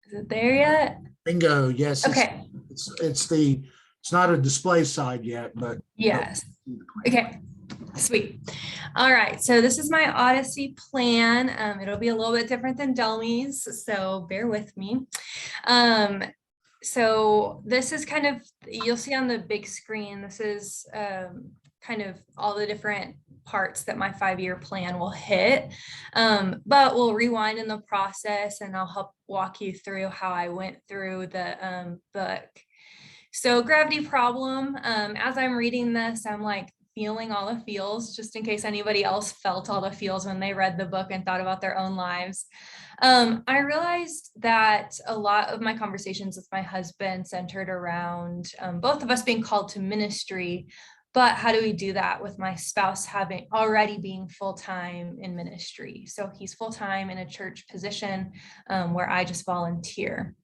Is it there yet? Bingo, yes. Okay, It's not a display side yet, but. yes. Okay, sweet. All right, so this is my Odyssey plan. It'll be a little bit different than Delmi's, so bear with me. So this is kind of, you'll see on the big screen, this is kind of all the different parts that my 5-year plan will hit. But we'll rewind in the process and I'll help walk you through how I went through the book. So gravity problem, as I'm reading this, I'm like feeling all the feels, just in case anybody else felt all the feels when they read the book and thought about their own lives. I realized that a lot of my conversations with my husband centered around both of us being called to ministry, but how do we do that with my spouse having already being full-time in ministry? So he's full-time in a church position where I just volunteer.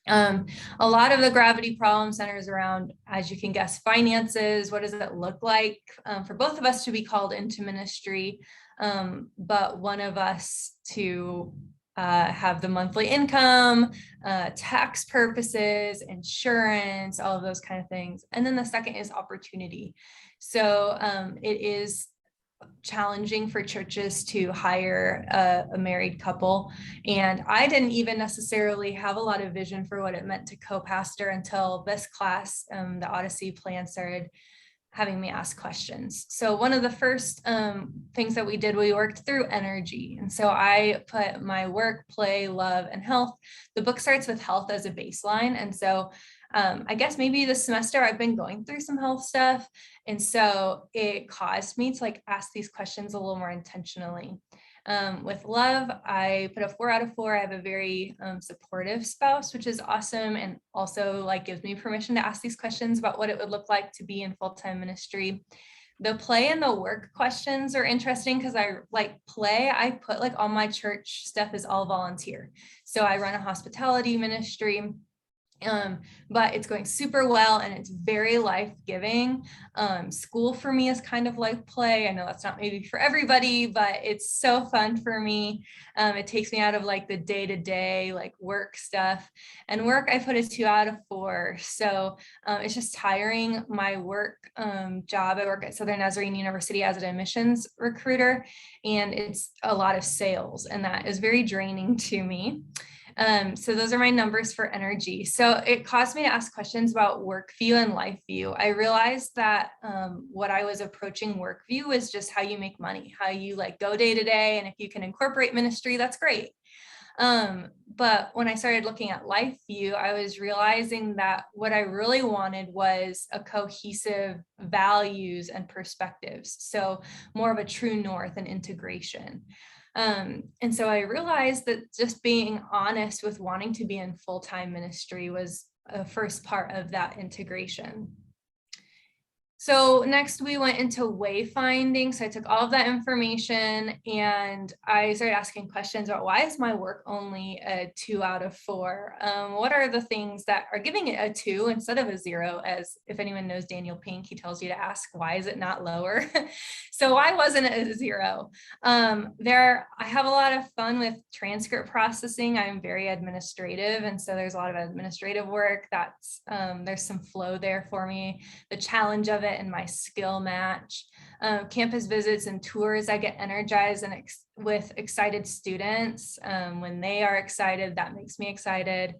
A lot of the gravity problem centers around, as you can guess, finances. What does it look like for both of us to be called into ministry, but one of us to have the monthly income, tax purposes, insurance, all of those kind of things. And then the second is opportunity. So it is challenging for churches to hire a married couple. And I didn't even necessarily have a lot of vision for what it meant to co-pastor until this class, the Odyssey plan, started having me ask questions. So one of the first things that we did, we worked through energy. And so I put my work, play, love, and health. The book starts with health as a baseline. And so I guess maybe this semester I've been going through some health stuff. And so it caused me to like ask these questions a little more intentionally. With love, I put a 4 out of 4. I have a very supportive spouse, which is awesome. And also like gives me permission to ask these questions about what it would look like to be in full-time ministry. The play and the work questions are interesting because I like play. I put like all my church stuff is all volunteer. So I run a hospitality ministry. But it's going super well and it's very life-giving. School for me is kind of like play. I know that's not maybe for everybody, but it's so fun for me. It takes me out of like the day-to-day like work stuff, and work I put a 2 out of 4. So it's just tiring. My work job, I work at Southern Nazarene University as an admissions recruiter, and it's a lot of sales, and that is very draining to me. So those are my numbers for energy. So it caused me to ask questions about work view and life view. I realized that what I was approaching work view is just how you make money, how you like go day to day. And if you can incorporate ministry, that's great. But when I started looking at life view, I was realizing that what I really wanted was a cohesive values and perspectives. So more of a true north and integration. And so I realized that just being honest with wanting to be in full-time ministry was a first part of that integration. So next we went into wayfinding. So I took all of that information and I started asking questions about why is my work only a 2 out of 4? What are the things that are giving it a 2 instead of a 0? As if anyone knows Daniel Pink, he tells you to ask, why is it not lower? So why wasn't it a 0? I have a lot of fun with transcript processing. I'm very administrative. And so there's a lot of administrative work that's, there's some flow there for me. The challenge of it and my skill match. Campus visits and tours, I get energized and with excited students. When they are excited, that makes me excited.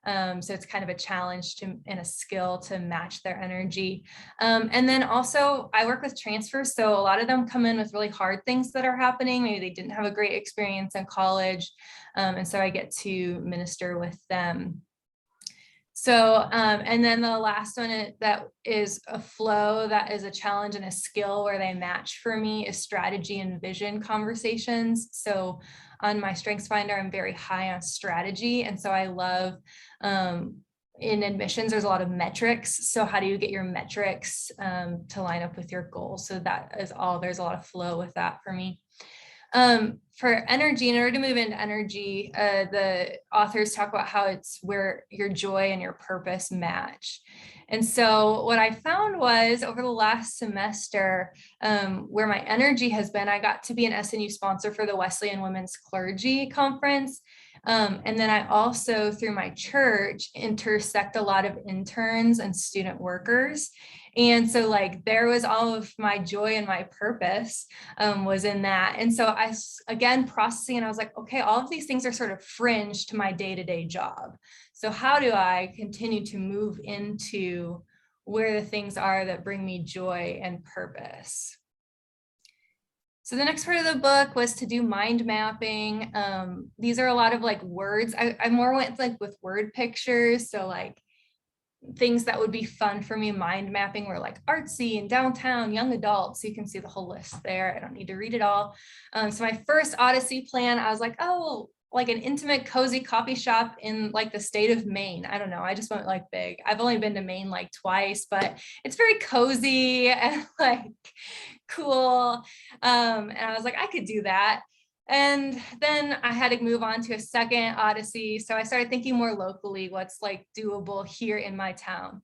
So it's kind of a challenge and a skill to match their energy. And then also I work with transfers. So a lot of them come in with really hard things that are happening. Maybe they didn't have a great experience in college. And so I get to minister with them. So, and then the last one that is a flow, that is a challenge and a skill where they match for me is strategy and vision conversations. So on my Strengths Finder, I'm very high on strategy. And so I love in admissions, there's a lot of metrics. So how do you get your metrics to line up with your goals? So that is all, there's a lot of flow with that for me. For energy, in order to move into energy, the authors talk about how it's where your joy and your purpose match. And so what I found was over the last semester, where my energy has been, I got to be an SNU sponsor for the Wesleyan Women's Clergy Conference. And then I also, through my church, intersect a lot of interns and student workers. And so like there was all of my joy and my purpose was in that. And so I, again, processing, and I was like, okay, all of these things are sort of fringe to my day-to-day job. So how do I continue to move into where the things are that bring me joy and purpose? So the next part of the book was to do mind mapping. These are a lot of like words. I more went like with word pictures. So like things that would be fun for me mind mapping were like artsy and downtown, young adults. So you can see the whole list there. I don't need to read it all. So my first Odyssey plan, I was like, oh, like an intimate, cozy coffee shop in like the state of Maine. I don't know. I just went like big. I've only been to Maine like twice, but it's very cozy and like cool. And I was like, I could do that. And then I had to move on to a second Odyssey. So I started thinking more locally, what's like doable here in my town?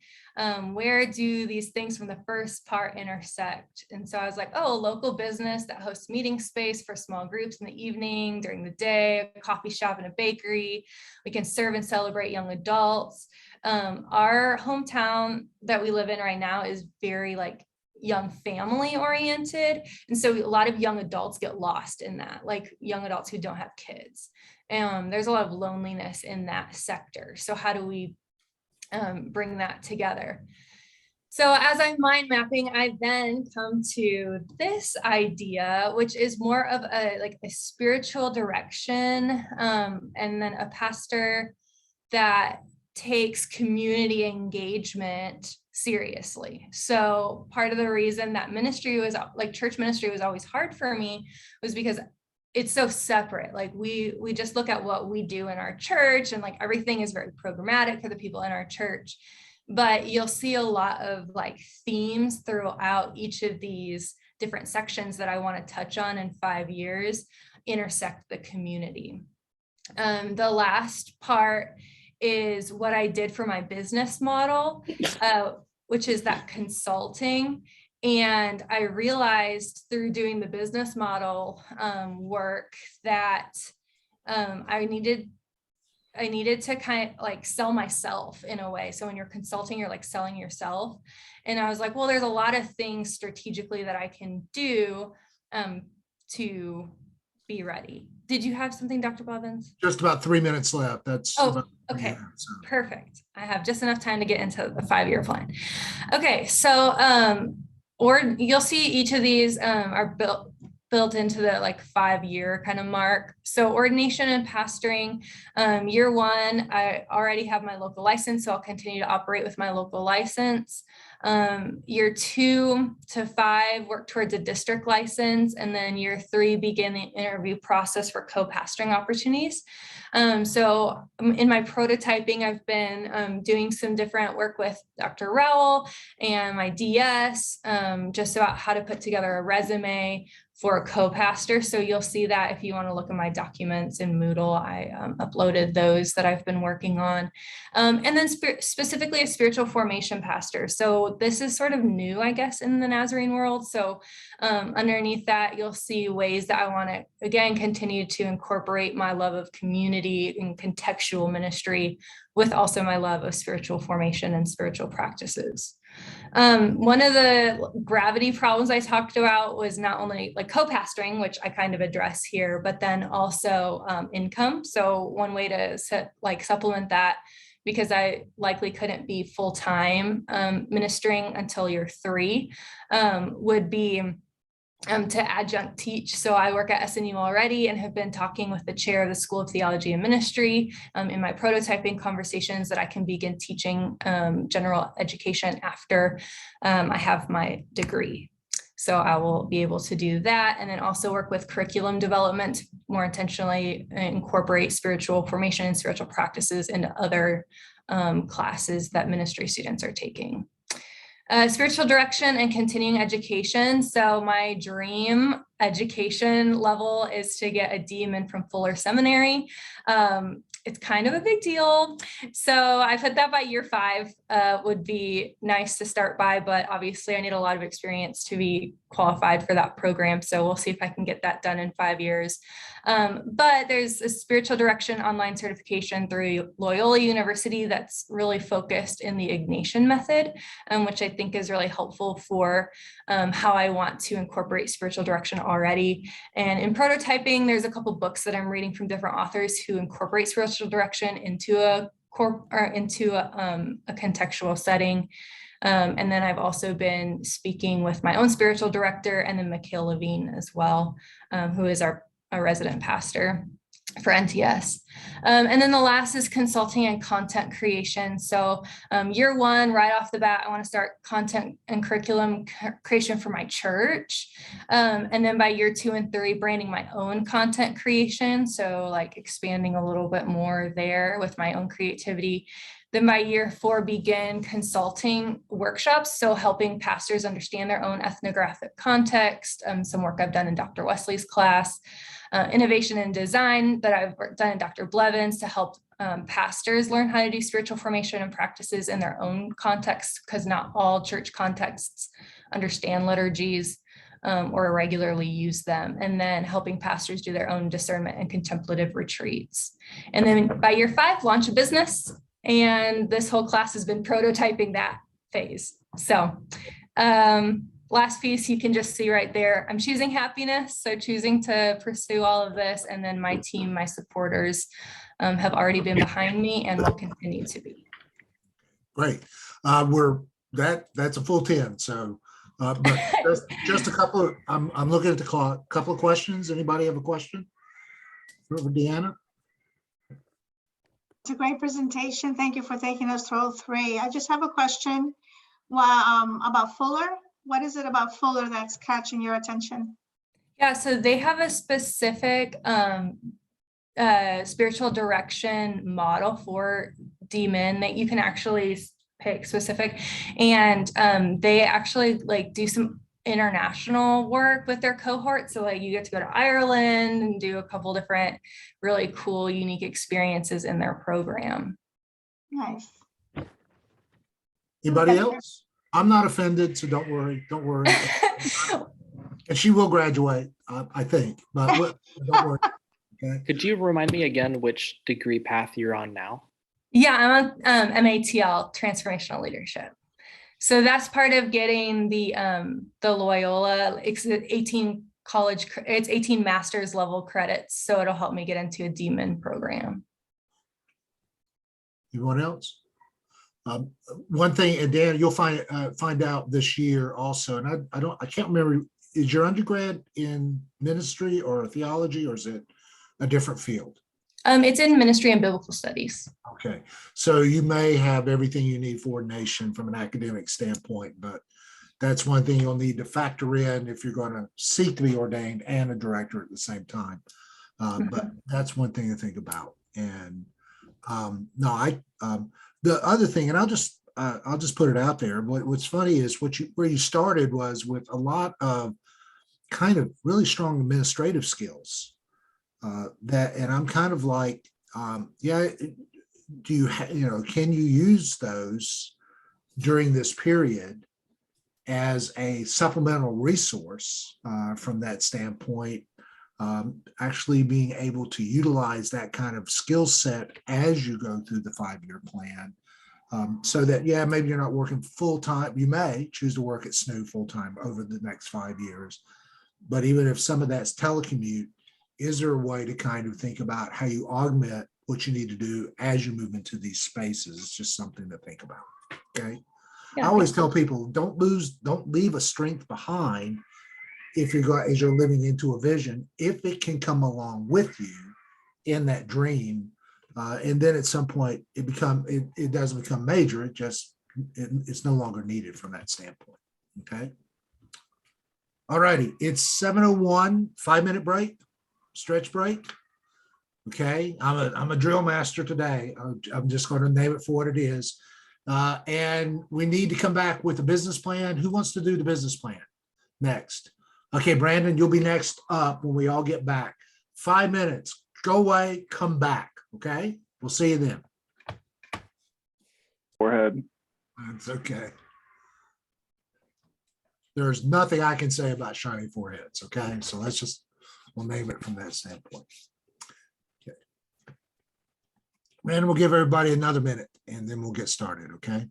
Where do these things from the first part intersect? And so I was like, oh, a local business that hosts meeting space for small groups in the evening, during the day, a coffee shop and a bakery. We can serve and celebrate young adults. Our hometown that we live in right now is very like young family oriented. And so a lot of young adults get lost in that, like young adults who don't have kids. There's a lot of loneliness in that sector. So how do we bring that together? So as I'm mind mapping, I then come to this idea, which is more of a like a spiritual direction, and then a pastor that takes community engagement seriously. So part of the reason that ministry was like church ministry was always hard for me was because it's so separate. Like we just look at what we do in our church and like everything is very programmatic for the people in our church. But you'll see a lot of like themes throughout each of these different sections that I want to touch on in 5 years intersect the community. The last part is what I did for my business model, which is that consulting. And I realized through doing the business model work that I needed to kind of like sell myself in a way. So when you're consulting, you're like selling yourself. And I was like, well, there's a lot of things strategically that I can do to be ready. Did you have something, Dr. Bobbins? Just about 3 minutes left. That's okay, yeah, so. Perfect. I have just enough time to get into the 5-year plan. Okay, so or you'll see each of these are built into the like 5-year kind of mark. So ordination and pastoring, year 1, I already have my local license, so I'll continue to operate with my local license. Year 2 to 5, work towards a district license, and then year 3, begin the interview process for co-pastoring opportunities. So in my prototyping, I've been doing some different work with Dr. Rowell and my DS, just about how to put together a resume for a co-pastor. So you'll see that if you want to look at my documents in Moodle, I uploaded those that I've been working on. And then specifically a spiritual formation pastor. So this is sort of new, I guess, in the Nazarene world. So underneath that, you'll see ways that I want to, again, continue to incorporate my love of community and contextual ministry with also my love of spiritual formation and spiritual practices. One of the gravity problems I talked about was not only like co-pastoring, which I kind of address here, but then also income. So one way to supplement that, because I likely couldn't be full-time ministering until year 3, would be to adjunct teach. So I work at SNU already and have been talking with the chair of the School of Theology and Ministry in my prototyping conversations that I can begin teaching general education after I have my degree. So I will be able to do that, and then also work with curriculum development, more intentionally incorporate spiritual formation and spiritual practices into other classes that ministry students are taking. Spiritual direction and continuing education. So my dream education level is to get a DMin from Fuller Seminary. It's kind of a big deal. So I put that by year 5 would be nice to start by, but obviously I need a lot of experience to be qualified for that program. So we'll see if I can get that done in 5 years. But there's a spiritual direction online certification through Loyola University that's really focused in the Ignatian method, which I think is really helpful for how I want to incorporate spiritual direction already. And in prototyping, there's a couple books that I'm reading from different authors who incorporate spiritual direction into a contextual setting. And then I've also been speaking with my own spiritual director, and then Mikhail Levine as well, who is our resident pastor for NTS. And then the last is consulting and content creation. So year 1, right off the bat, I want to start content and curriculum creation for my church. And then by year 2 and 3, branding my own content creation. So like expanding a little bit more there with my own creativity. Then by year 4, begin consulting workshops. So helping pastors understand their own ethnographic context, some work I've done in Dr. Wesley's class, innovation and design that I've done in Dr. Blevins to help pastors learn how to do spiritual formation and practices in their own context, because not all church contexts understand liturgies or regularly use them. And then helping pastors do their own discernment and contemplative retreats. And then by year 5, launch a business. And this whole class has been prototyping that phase. So last piece you can just see right there. I'm choosing happiness. So choosing to pursue all of this. And then my team, my supporters have already been behind me and will continue to be. Great. That's a full 10. So, but just a couple of, I'm looking at the clock, a couple of questions. Anybody have a question for Deanna? It's a great presentation. Thank you for taking us through all 3. I just have a question about Fuller. What is it about Fuller that's catching your attention? Yeah, so they have a specific spiritual direction model for DMin that you can actually pick specific. And they actually like do some international work with their cohort. So like you get to go to Ireland and do a couple different really cool, unique experiences in their program. Nice. Anybody else? I'm not offended, so don't worry. And she will graduate, I think, but don't worry. Okay. Could you remind me again which degree path you're on now? Yeah, I'm on MATL, Transformational Leadership. So that's part of getting the Loyola. It's 18 master's level credits. So it'll help me get into a DMin program. Anyone else? One thing, and Dan, you'll find out this year also. And I can't remember. Is your undergrad in ministry or theology, or is it a different field? It's in ministry and biblical studies. Okay, so you may have everything you need for ordination from an academic standpoint, but that's one thing you'll need to factor in if you're going to seek to be ordained and a director at the same time. But that's one thing to think about. And the other thing, and I'll just put it out there. What's funny is where you started was with a lot of kind of really strong administrative skills. And I'm kind of like, do you can you use those during this period as a supplemental resource from that standpoint, actually being able to utilize that kind of skill set as you go through the 5-year plan, so that, maybe you're not working full time. You may choose to work at SNU full time over the next 5 years. But even if some of that's telecommute, is there a way to kind of think about how you augment what you need to do as you move into these spaces? It's just something to think about. Okay. Yeah. I always tell people, don't leave a strength behind as you're living into a vision, if it can come along with you in that dream. And then at some point it doesn't become major. It's no longer needed from that standpoint. Okay. All righty, it's 7:01, 5-minute break, stretch break. Okay, I'm a drill master today. I'm just going to name it for what it is. And we need to come back with a business plan. Who wants to do the business plan next? Okay, Brandon, you'll be next up when we all get back. 5 minutes, go away, come back. Okay, we'll see you then. Forehead. That's okay. There's nothing I can say about shiny foreheads. Okay, so we'll name it from that standpoint. Okay. Brandon, we'll give everybody another minute and then we'll get started. Okay.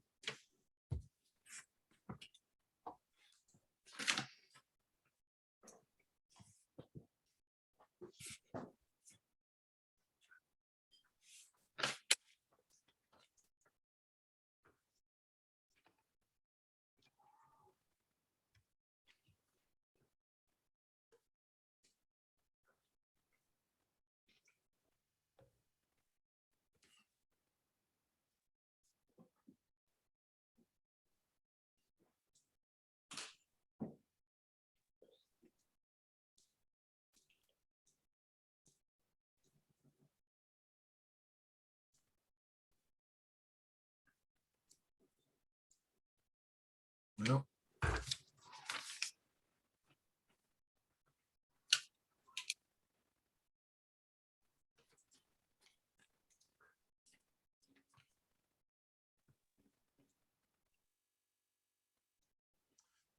Well,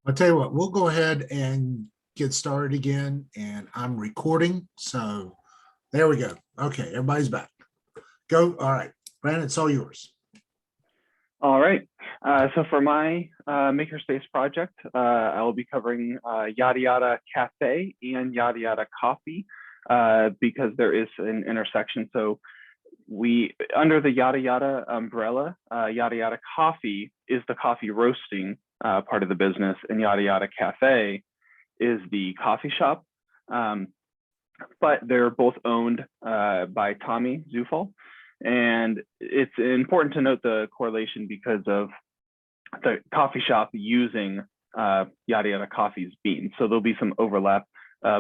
I'll tell you what, we'll go ahead and get started again, and I'm recording. So there we go. Okay, everybody's back. Go. All right, Brandon, it's all yours. All right. So for my Makerspace project, I will be covering Yada Yada Cafe and Yada Yada Coffee because there is an intersection. So under the Yada Yada umbrella, Yada Yada Coffee is the coffee roasting part of the business, and Yada Yada Cafe is the coffee shop. But they're both owned by Tommy Zufall. And it's important to note the correlation because of the coffee shop using Yada Yada Coffee's beans. So there'll be some overlap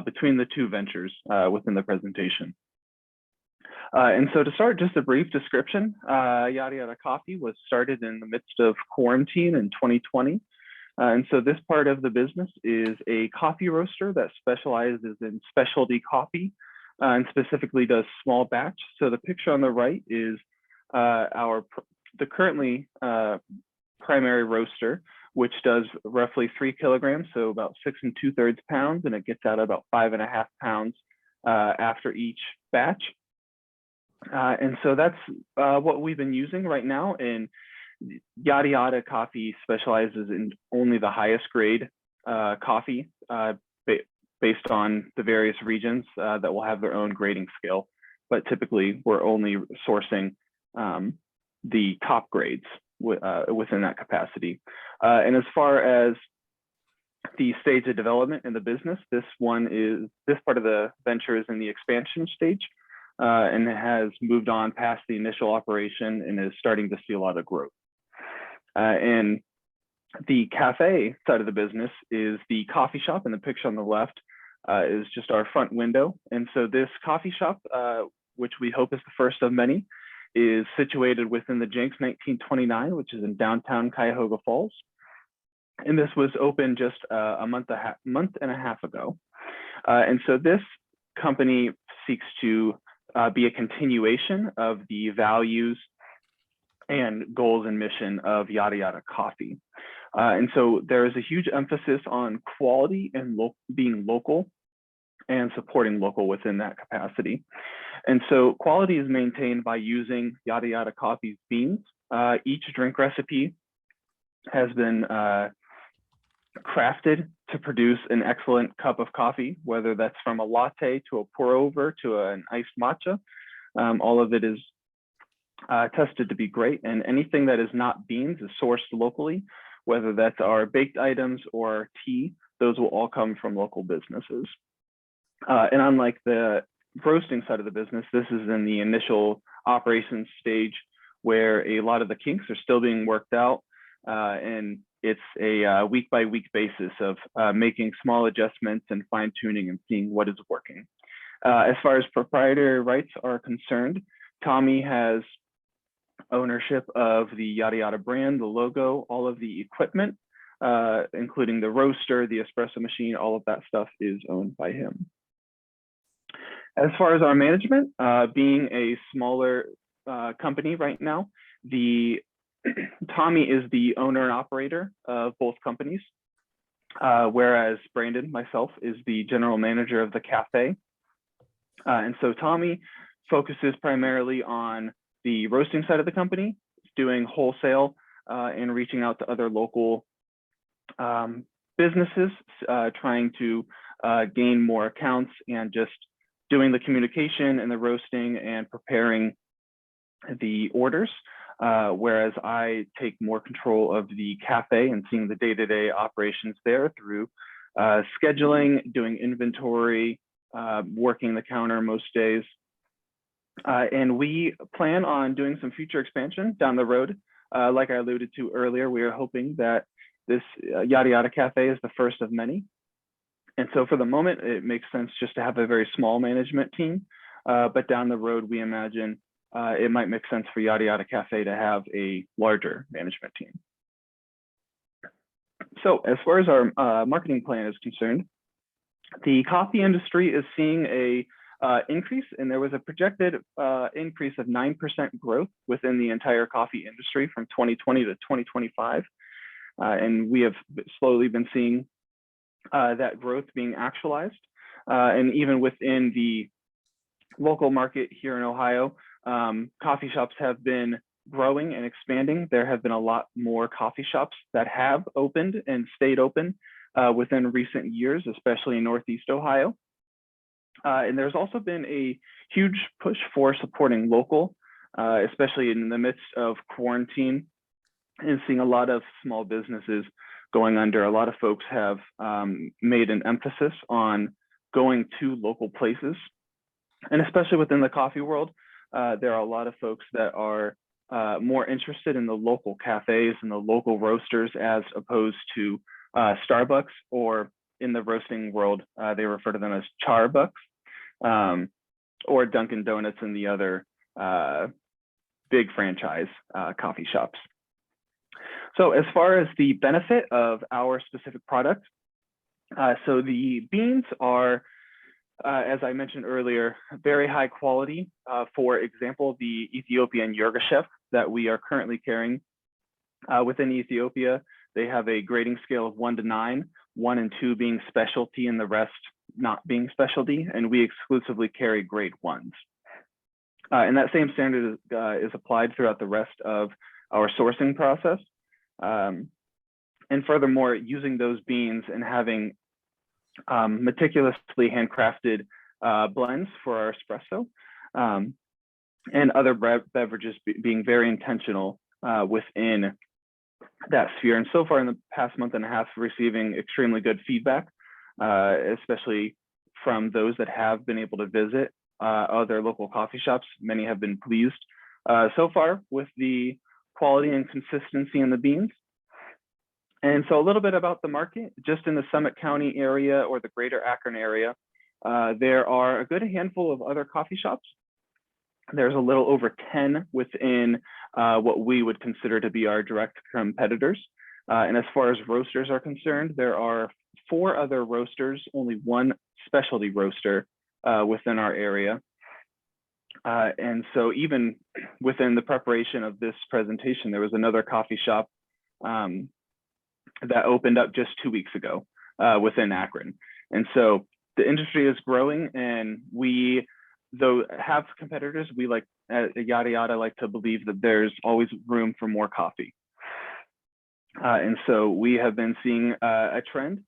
between the two ventures within the presentation. And so to start, just a brief description, Yada Yada Coffee was started in the midst of quarantine in 2020. And so this part of the business is a coffee roaster that specializes in specialty coffee and specifically does small batch. So the picture on the right is the currently primary roaster, which does roughly 3 kilograms, so about 6 2/3 pounds, and it gets out about 5.5 pounds after each batch. And so that's what we've been using right now. And Yada Yada Coffee specializes in only the highest grade coffee based on the various regions that will have their own grading scale. But typically, we're only sourcing the top grades within that capacity. And as far as the stage of development in the business, this part of the venture is in the expansion stage. And it has moved on past the initial operation and is starting to see a lot of growth. And the cafe side of the business is the coffee shop, and the picture on the left is just our front window. And so this coffee shop, which we hope is the first of many, is situated within the Jenks 1929, which is in downtown Cuyahoga Falls. And this was opened just a month and a half ago. And so this company seeks to be a continuation of the values and goals and mission of Yada Yada Coffee. And so there is a huge emphasis on quality and being local and supporting local within that capacity. And so quality is maintained by using Yada Yada Coffee's beans. Each drink recipe has been crafted to produce an excellent cup of coffee, whether that's from a latte to a pour over to an iced matcha. All of it is tested to be great, and anything that is not beans is sourced locally, whether that's our baked items or tea. Those will all come from local businesses. And unlike the roasting side of the business, this is in the initial operations stage where a lot of the kinks are still being worked out, and it's a week by week basis of making small adjustments and fine tuning and seeing what is working. As far as proprietary rights are concerned, Tommy has ownership of the Yada Yada brand, the logo, all of the equipment, including the roaster, the espresso machine, all of that stuff is owned by him. As far as our management, being a smaller company right now, Tommy is the owner and operator of both companies, whereas Brandon, myself, is the general manager of the cafe. And so Tommy focuses primarily on the roasting side of the company, doing wholesale and reaching out to other local businesses, trying to gain more accounts and just doing the communication and the roasting and preparing the orders. Whereas I take more control of the cafe and seeing the day-to-day operations there through scheduling, doing inventory, working the counter most days. And we plan on doing some future expansion down the road. Like I alluded to earlier, we are hoping that this Yada Yada Cafe is the first of many. And so for the moment, it makes sense just to have a very small management team. But down the road, we imagine it might make sense for Yada Yada Cafe to have a larger management team. So as far as our marketing plan is concerned, the coffee industry is seeing a increase, and there was a projected increase of 9% growth within the entire coffee industry from 2020 to 2025. And we have slowly been seeing that growth being actualized. And even within the local market here in Ohio, coffee shops have been growing and expanding. There have been a lot more coffee shops that have opened and stayed open within recent years, especially in Northeast Ohio. And there's also been a huge push for supporting local, especially in the midst of quarantine, and seeing a lot of small businesses going under. A lot of folks have made an emphasis on going to local places. And especially within the coffee world, there are a lot of folks that are more interested in the local cafes and the local roasters as opposed to Starbucks, or in the roasting world, they refer to them as Charbucks, or Dunkin' Donuts and the other big franchise coffee shops. So as far as the benefit of our specific product, so the beans are, as I mentioned earlier, very high quality. For example, the Ethiopian Yirgacheffe that we are currently carrying within Ethiopia, they have a grading scale of 1 to 9, 1 and 2 being specialty and the rest not being specialty, and we exclusively carry grade 1s. And that same standard is applied throughout the rest of our sourcing process. And furthermore, using those beans and having meticulously handcrafted blends for our espresso and other beverages being very intentional within that sphere. And so far in the past month and a half, receiving extremely good feedback, especially from those that have been able to visit other local coffee shops. Many have been pleased so far with the quality and consistency in the beans. And so a little bit about the market, just in the Summit County area or the greater Akron area, there are a good handful of other coffee shops. There's a little over 10 within what we would consider to be our direct competitors. And as far as roasters are concerned, there are 4 other roasters, only 1 specialty roaster within our area. And so even within the preparation of this presentation, there was another coffee shop that opened up just 2 weeks ago within Akron. And so the industry is growing, and we, though have competitors, we like at Yada Yada like to believe that there's always room for more coffee. And so we have been seeing a trend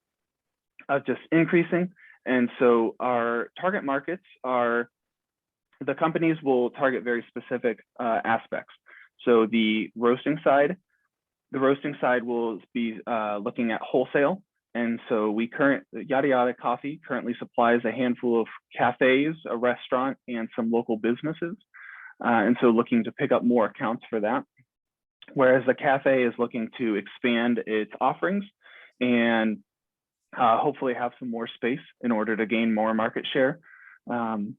of just increasing. And so our target markets are, the companies will target very specific aspects. So the roasting side will be looking at wholesale. And so Yada Yada Coffee currently supplies a handful of cafes, a restaurant, and some local businesses. And so looking to pick up more accounts for that. whereas the cafe is looking to expand its offerings and hopefully have some more space in order to gain more market share. And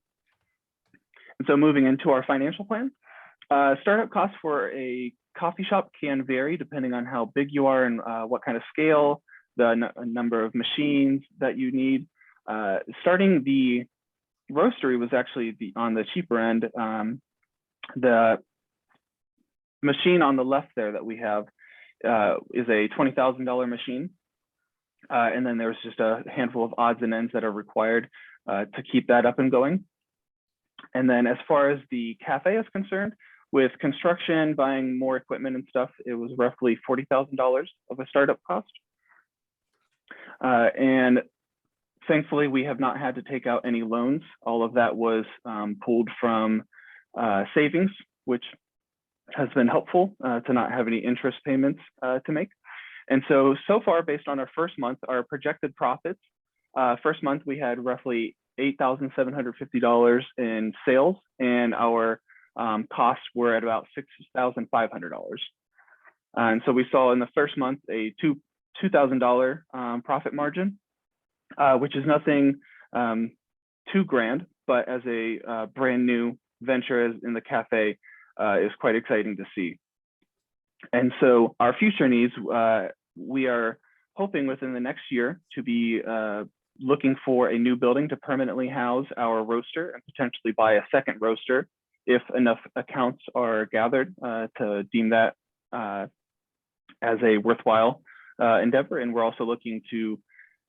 so moving into our financial plan, startup costs for a coffee shop can vary depending on how big you are and what kind of scale, the number of machines that you need. Starting the roastery was actually on the cheaper end. The machine on the left there that we have is a $20,000 machine. And then there's just a handful of odds and ends that are required to keep that up and going. And then as far as the cafe is concerned, with construction, buying more equipment and stuff, it was roughly $40,000 of a startup cost. And thankfully, we have not had to take out any loans. All of that was pulled from savings, which has been helpful to not have any interest payments to make. And so far, based on our first month, our projected profits, first month, we had roughly $8,750 in sales, and our costs were at about $6,500. And so we saw in the first month a $2,000 profit margin, which is nothing too grand, but as a brand new venture as in the cafe is quite exciting to see. And so our future needs, we are hoping within the next year to be looking for a new building to permanently house our roaster and potentially buy a second roaster if enough accounts are gathered to deem that as a worthwhile endeavor. And we're also looking to,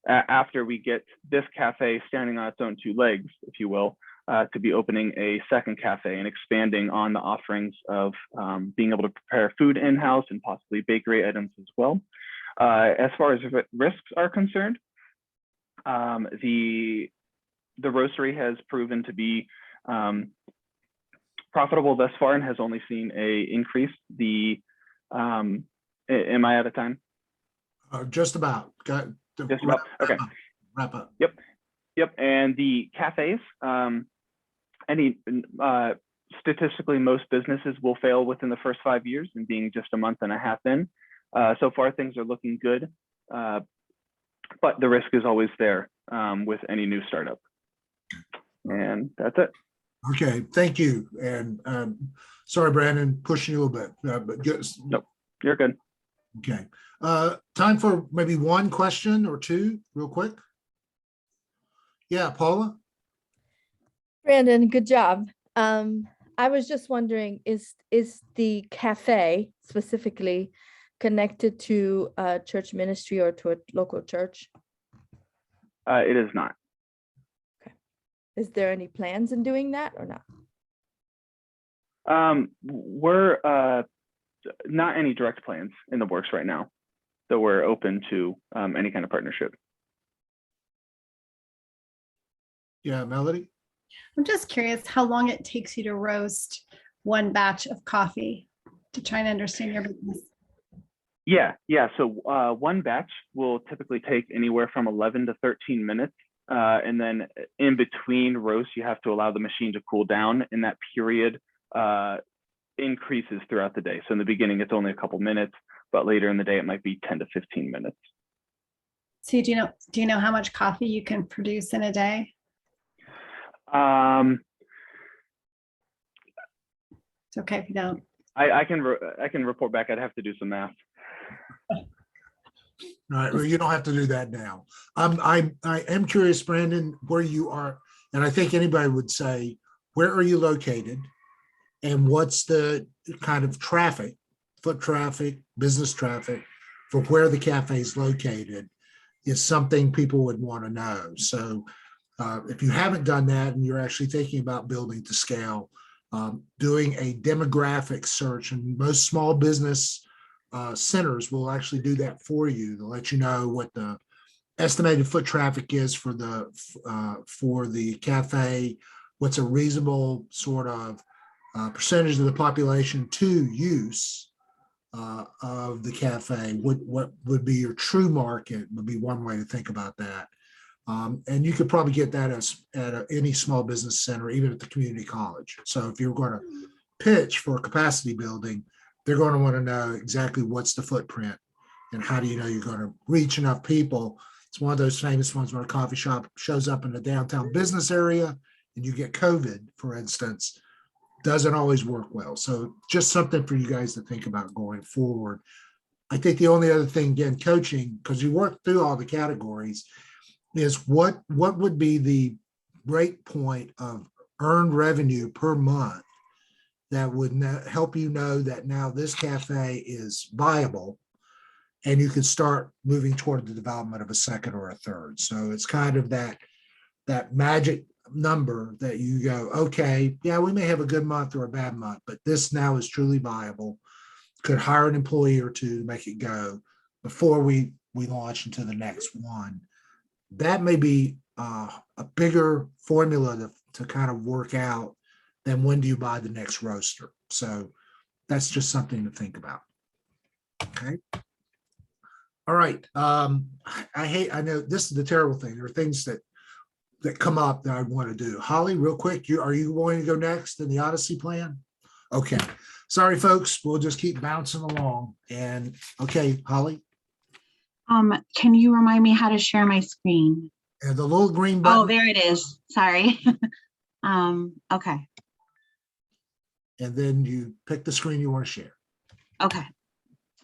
after we get this cafe standing on its own two legs, if you will, to be opening a second cafe and expanding on the offerings of being able to prepare food in-house and possibly bakery items as well. As far as risks are concerned, the roastery has proven to be profitable thus far and has only seen a increase. Am I out of time? Just about. Just about. Okay. Wrap up. Yep. And the cafes, statistically, most businesses will fail within the first 5 years, and being just a month and a half in. So far, things are looking good, but the risk is always there with any new startup. And that's it. Okay, thank you. And sorry, Brandon, pushing you a little bit, but good. Nope, you're good. Okay. Time for maybe one question or two real quick. Yeah, Paula? Brandon, good job. I was just wondering, is the cafe specifically connected to a church ministry or to a local church? It is not. Okay. Is there any plans in doing that or not? We're not any direct plans in the works right now, so we're open to any kind of partnership. Yeah, Melody? I'm just curious how long it takes you to roast one batch of coffee, to try and understand your business. Yeah. So one batch will typically take anywhere from 11 to 13 minutes. And then in between roasts, you have to allow the machine to cool down, and that period increases throughout the day. So in the beginning, it's only a couple minutes, but later in the day, it might be 10 to 15 minutes. So do you know how much coffee you can produce in a day? It's okay if you don't. I can report back. I'd have to do some math. All right, well, you don't have to do that now. I am curious, Brandon, where you are, and I think anybody would say, where are you located? And what's the kind of traffic, foot traffic, business traffic for where the cafe is located is something people would want to know. So if you haven't done that and you're actually thinking about building to scale, doing a demographic search, and most small business centers will actually do that for you to let you know what the estimated foot traffic is for the cafe, what's a reasonable sort of percentage of the population to use of the cafe, what would be your true market would be one way to think about that. And you could probably get that at any small business center, even at the community college. So if you're going to pitch for capacity building, they're going to want to know exactly what's the footprint and how do you know you're going to reach enough people. It's one of those famous ones where a coffee shop shows up in the downtown business area and you get COVID, for instance, doesn't always work well. So just something for you guys to think about going forward. I think the only other thing, again, coaching, because you work through all the categories, is what would be the break point of earned revenue per month that would help you know that now this cafe is viable and you can start moving toward the development of a second or a third. So it's kind of that magic number that you go, okay, yeah, we may have a good month or a bad month, but this now is truly viable. Could hire an employee or two to make it go before we launch into the next one. That may be a bigger formula to kind of work out than when do you buy the next roaster. So that's just something to think about. Okay. All right. I know this is the terrible thing. There are things that come up that I want to do. Holly, real quick, are you going to go next in the Odyssey plan? Okay. Sorry, folks. We'll just keep bouncing along. And okay, Holly. Can you remind me how to share my screen? And the little green button. Oh, there it is. Sorry. Okay. And then you pick the screen you want to share. Okay.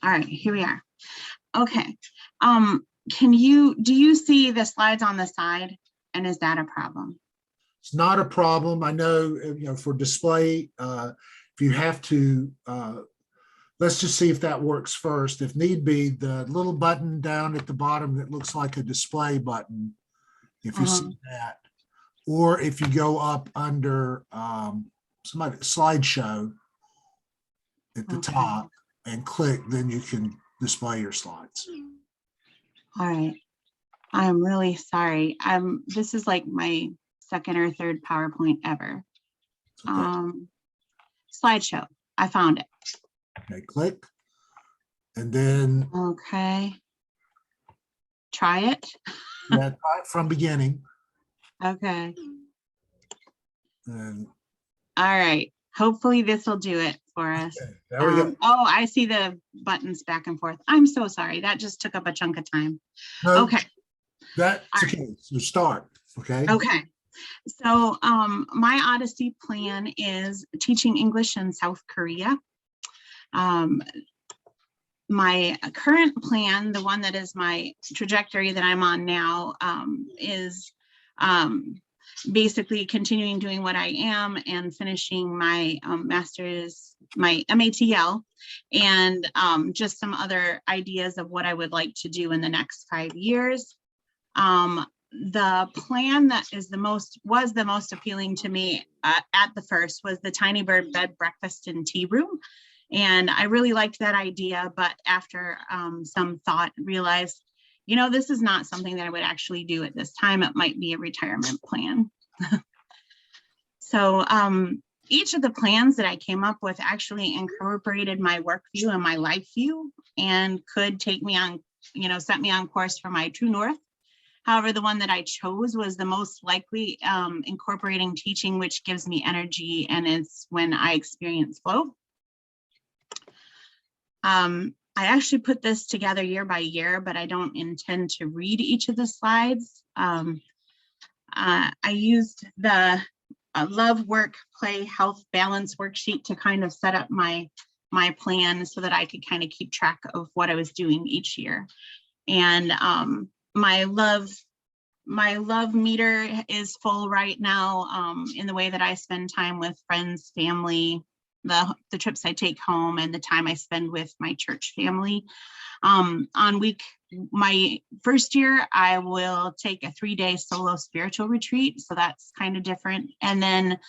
All right, here we are. Okay. Do you see the slides on the side? And is that a problem? It's not a problem. I know, for display, if you have to, let's just see if that works first. If need be, the little button down at the bottom that looks like a display button, if you see that, or if you go up under slideshow at the top and click, then you can display your slides. All right. I'm really sorry. This is like my second or third PowerPoint ever. Okay. Slideshow. I found it. Okay, click. And then Okay. Try it. try it from beginning. Okay. And All right. Hopefully this will do it for us. okay, there we go. Oh, I see the buttons back and forth. I'm so sorry. That just took up a chunk of time. No, Okay. that's okay. So start. Okay. Okay. So my Odyssey plan is teaching English in South Korea. My current plan, the one that is my trajectory that I'm on now, is basically continuing doing what I am and finishing my master's, my MATL, and just some other ideas of what I would like to do in the next 5 years. The plan that was the most appealing to me at the first was the Tiny Bird Bed, Breakfast, and Tea Room. And I really liked that idea, but after some thought, realized, this is not something that I would actually do at this time. It might be a retirement plan. So each of the plans that I came up with actually incorporated my work view and my life view and could take me on, set me on course for my true north. However, the one that I chose was the most likely incorporating teaching, which gives me energy, and it's when I experience flow. I actually put this together year by year, but I don't intend to read each of the slides. I used the love, work, play, health, balance worksheet to kind of set up my plan so that I could kind of keep track of what I was doing each year. And my love meter is full right now in the way that I spend time with friends, family, the trips I take home, and the time I spend with my church family. My first year, I will take a 3-day solo spiritual retreat. So that's kind of different. And then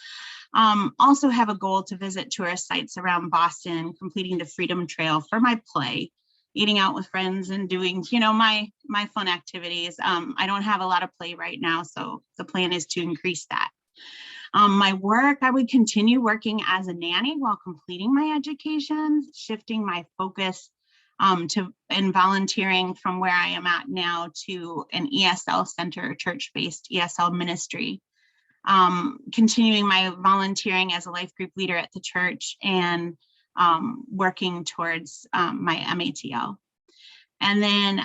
also have a goal to visit tourist sites around Boston, completing the Freedom Trail for my play, eating out with friends, and doing, my fun activities. I don't have a lot of play right now, so the plan is to increase that. My work, I would continue working as a nanny while completing my education, shifting my focus and volunteering from where I am at now to an ESL center, church-based ESL ministry. Continuing my volunteering as a life group leader at the church, and working towards my MATL. And then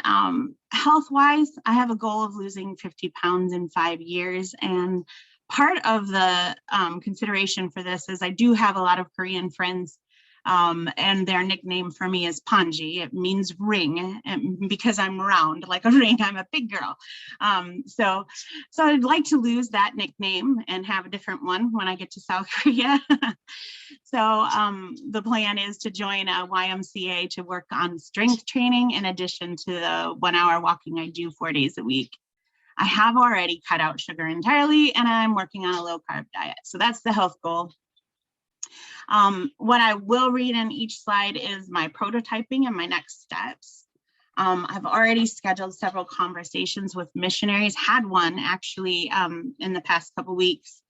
health-wise, I have a goal of losing 50 pounds in 5 years. And part of the consideration for this is I do have a lot of Korean friends, and their nickname for me is Panji. It means ring, and because I'm round like a ring, I'm a big girl. So I'd like to lose that nickname and have a different one when I get to South Korea. So the plan is to join a YMCA to work on strength training in addition to the 1 hour walking I do 4 days a week. I have already cut out sugar entirely, and I'm working on a low carb diet. So that's the health goal. What I will read in each slide is my prototyping and my next steps. I've already scheduled several conversations with missionaries, had one actually in the past couple weeks.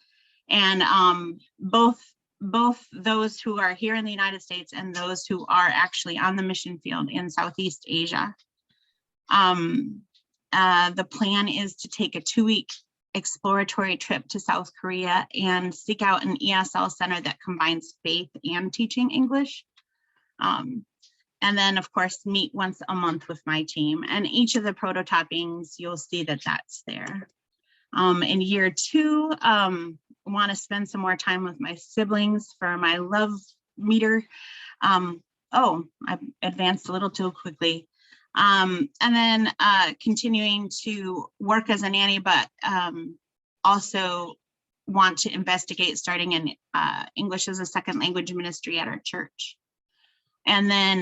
And both those who are here in the United States and those who are actually on the mission field in Southeast Asia. The plan is to take a 2-week exploratory trip to South Korea and seek out an ESL center that combines faith and teaching English. And then of course, meet once a month with my team, and each of the prototypings, you'll see that that's there. In year 2, want to spend some more time with my siblings for my love meter. Oh, I advanced a little too quickly. And then continuing to work as a nanny, but also want to investigate starting an English as a second language ministry at our church. And then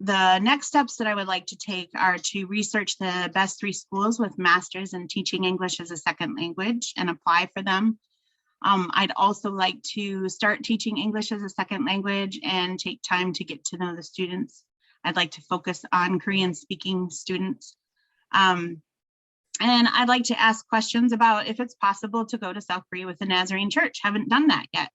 the next steps that I would like to take are to research the best 3 schools with masters in teaching English as a second language and apply for them. I'd also like to start teaching English as a second language and take time to get to know the students. I'd like to focus on Korean speaking students. And I'd like to ask questions about if it's possible to go to South Korea with the Nazarene Church. Haven't done that yet.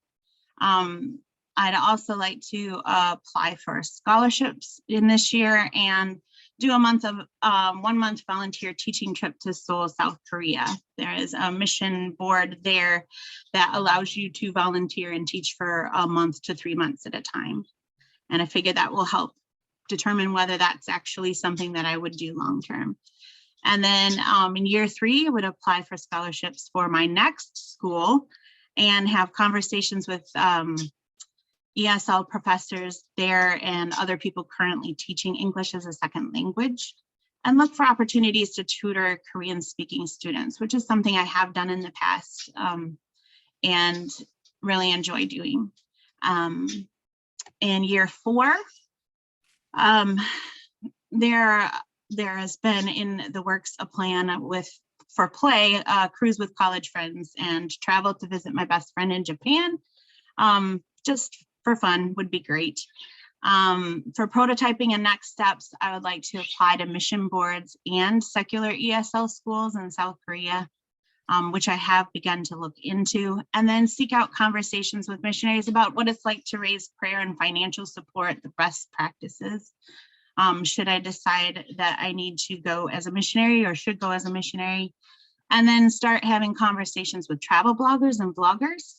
I'd also like to apply for scholarships in this year and do a 1 month volunteer teaching trip to Seoul, South Korea. There is a mission board there that allows you to volunteer and teach for a month to 3 months at a time. And I figure that will help determine whether that's actually something that I would do long term. And then in year 3, I would apply for scholarships for my next school and have conversations with ESL professors there and other people currently teaching English as a second language, and look for opportunities to tutor Korean speaking students, which is something I have done in the past and really enjoy doing. In year 4, there has been in the works a plan for play, cruise with college friends and travel to visit my best friend in Japan. Just for fun would be great. For prototyping and next steps, I would like to apply to mission boards and secular ESL schools in South Korea, which I have begun to look into, and then seek out conversations with missionaries about what it's like to raise prayer and financial support, the best practices. Should I decide that I need to go as a missionary or should go as a missionary, and then start having conversations with travel bloggers and vloggers,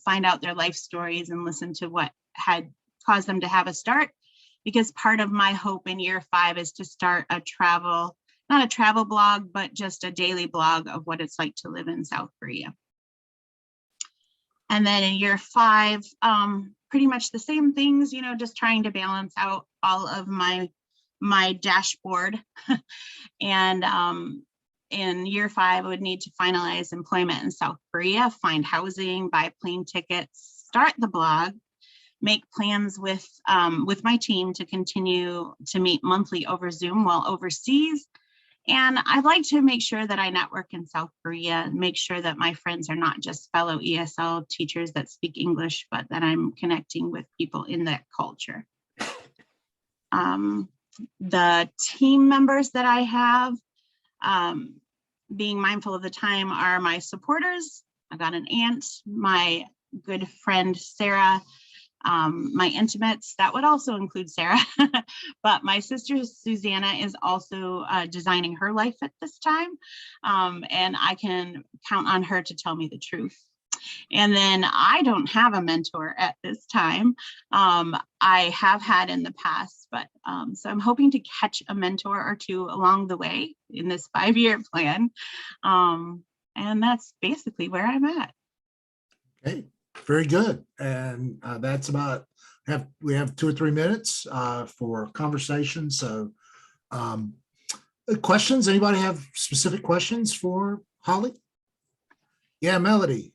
find out their life stories and listen to what had caused them to have a start, because part of my hope in year 5 is to start a travel, not a travel blog, but just a daily blog of what it's like to live in South Korea. And then in year 5, pretty much the same things, you know, just trying to balance out all of my dashboard. And in year 5, I would need to finalize employment in South Korea, find housing, buy plane tickets, start the blog, make plans with my team to continue to meet monthly over Zoom while overseas. And I'd like to make sure that I network in South Korea and make sure that my friends are not just fellow ESL teachers that speak English, but that I'm connecting with people in that culture. The team members that I have, being mindful of the time, are my supporters. I got an aunt, my good friend Sarah, my intimates, that would also include Sarah, but my sister Susanna is also designing her life at this time, and I can count on her to tell me the truth. And then I don't have a mentor at this time. I have had in the past, but so I'm hoping to catch a mentor or two along the way in this 5-year plan. And that's basically where I'm at. Okay, very good. And that's about, we have 2 or 3 minutes for conversation. So questions, anybody have specific questions for Holly? Yeah, Melody.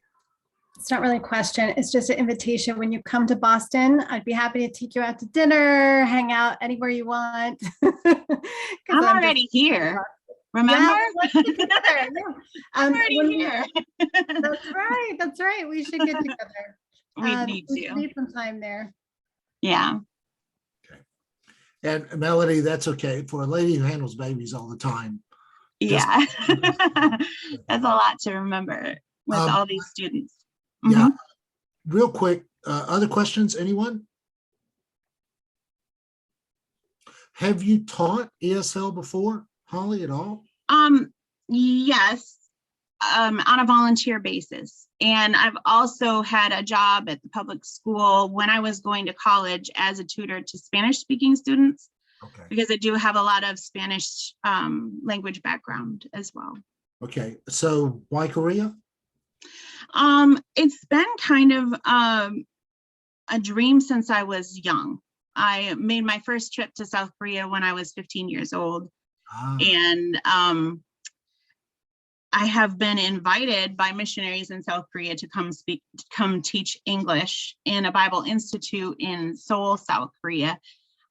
It's not really a question. It's just an invitation. When you come to Boston, I'd be happy to take you out to dinner, hang out anywhere you want. I'm already here. Remember? Yeah, let's get together. Yeah. I'm already here. That's right. That's right. We should get together. We need We to. need some time there. Yeah. Okay. And Melody, that's okay. For a lady who handles babies all the time. Yeah. That's a lot to remember with all these students. Yeah. Real quick, other questions, anyone? Have you taught ESL before, Holly, at all? Yes, on a volunteer basis. And I've also had a job at the public school when I was going to college as a tutor to Spanish speaking students. Okay. Because I do have a lot of Spanish language background as well. Okay, so why Korea? It's been kind of a dream since I was young. I made my first trip to South Korea when I was 15 years old. And I have been invited by missionaries in South Korea to come teach English in a Bible Institute in Seoul, South Korea.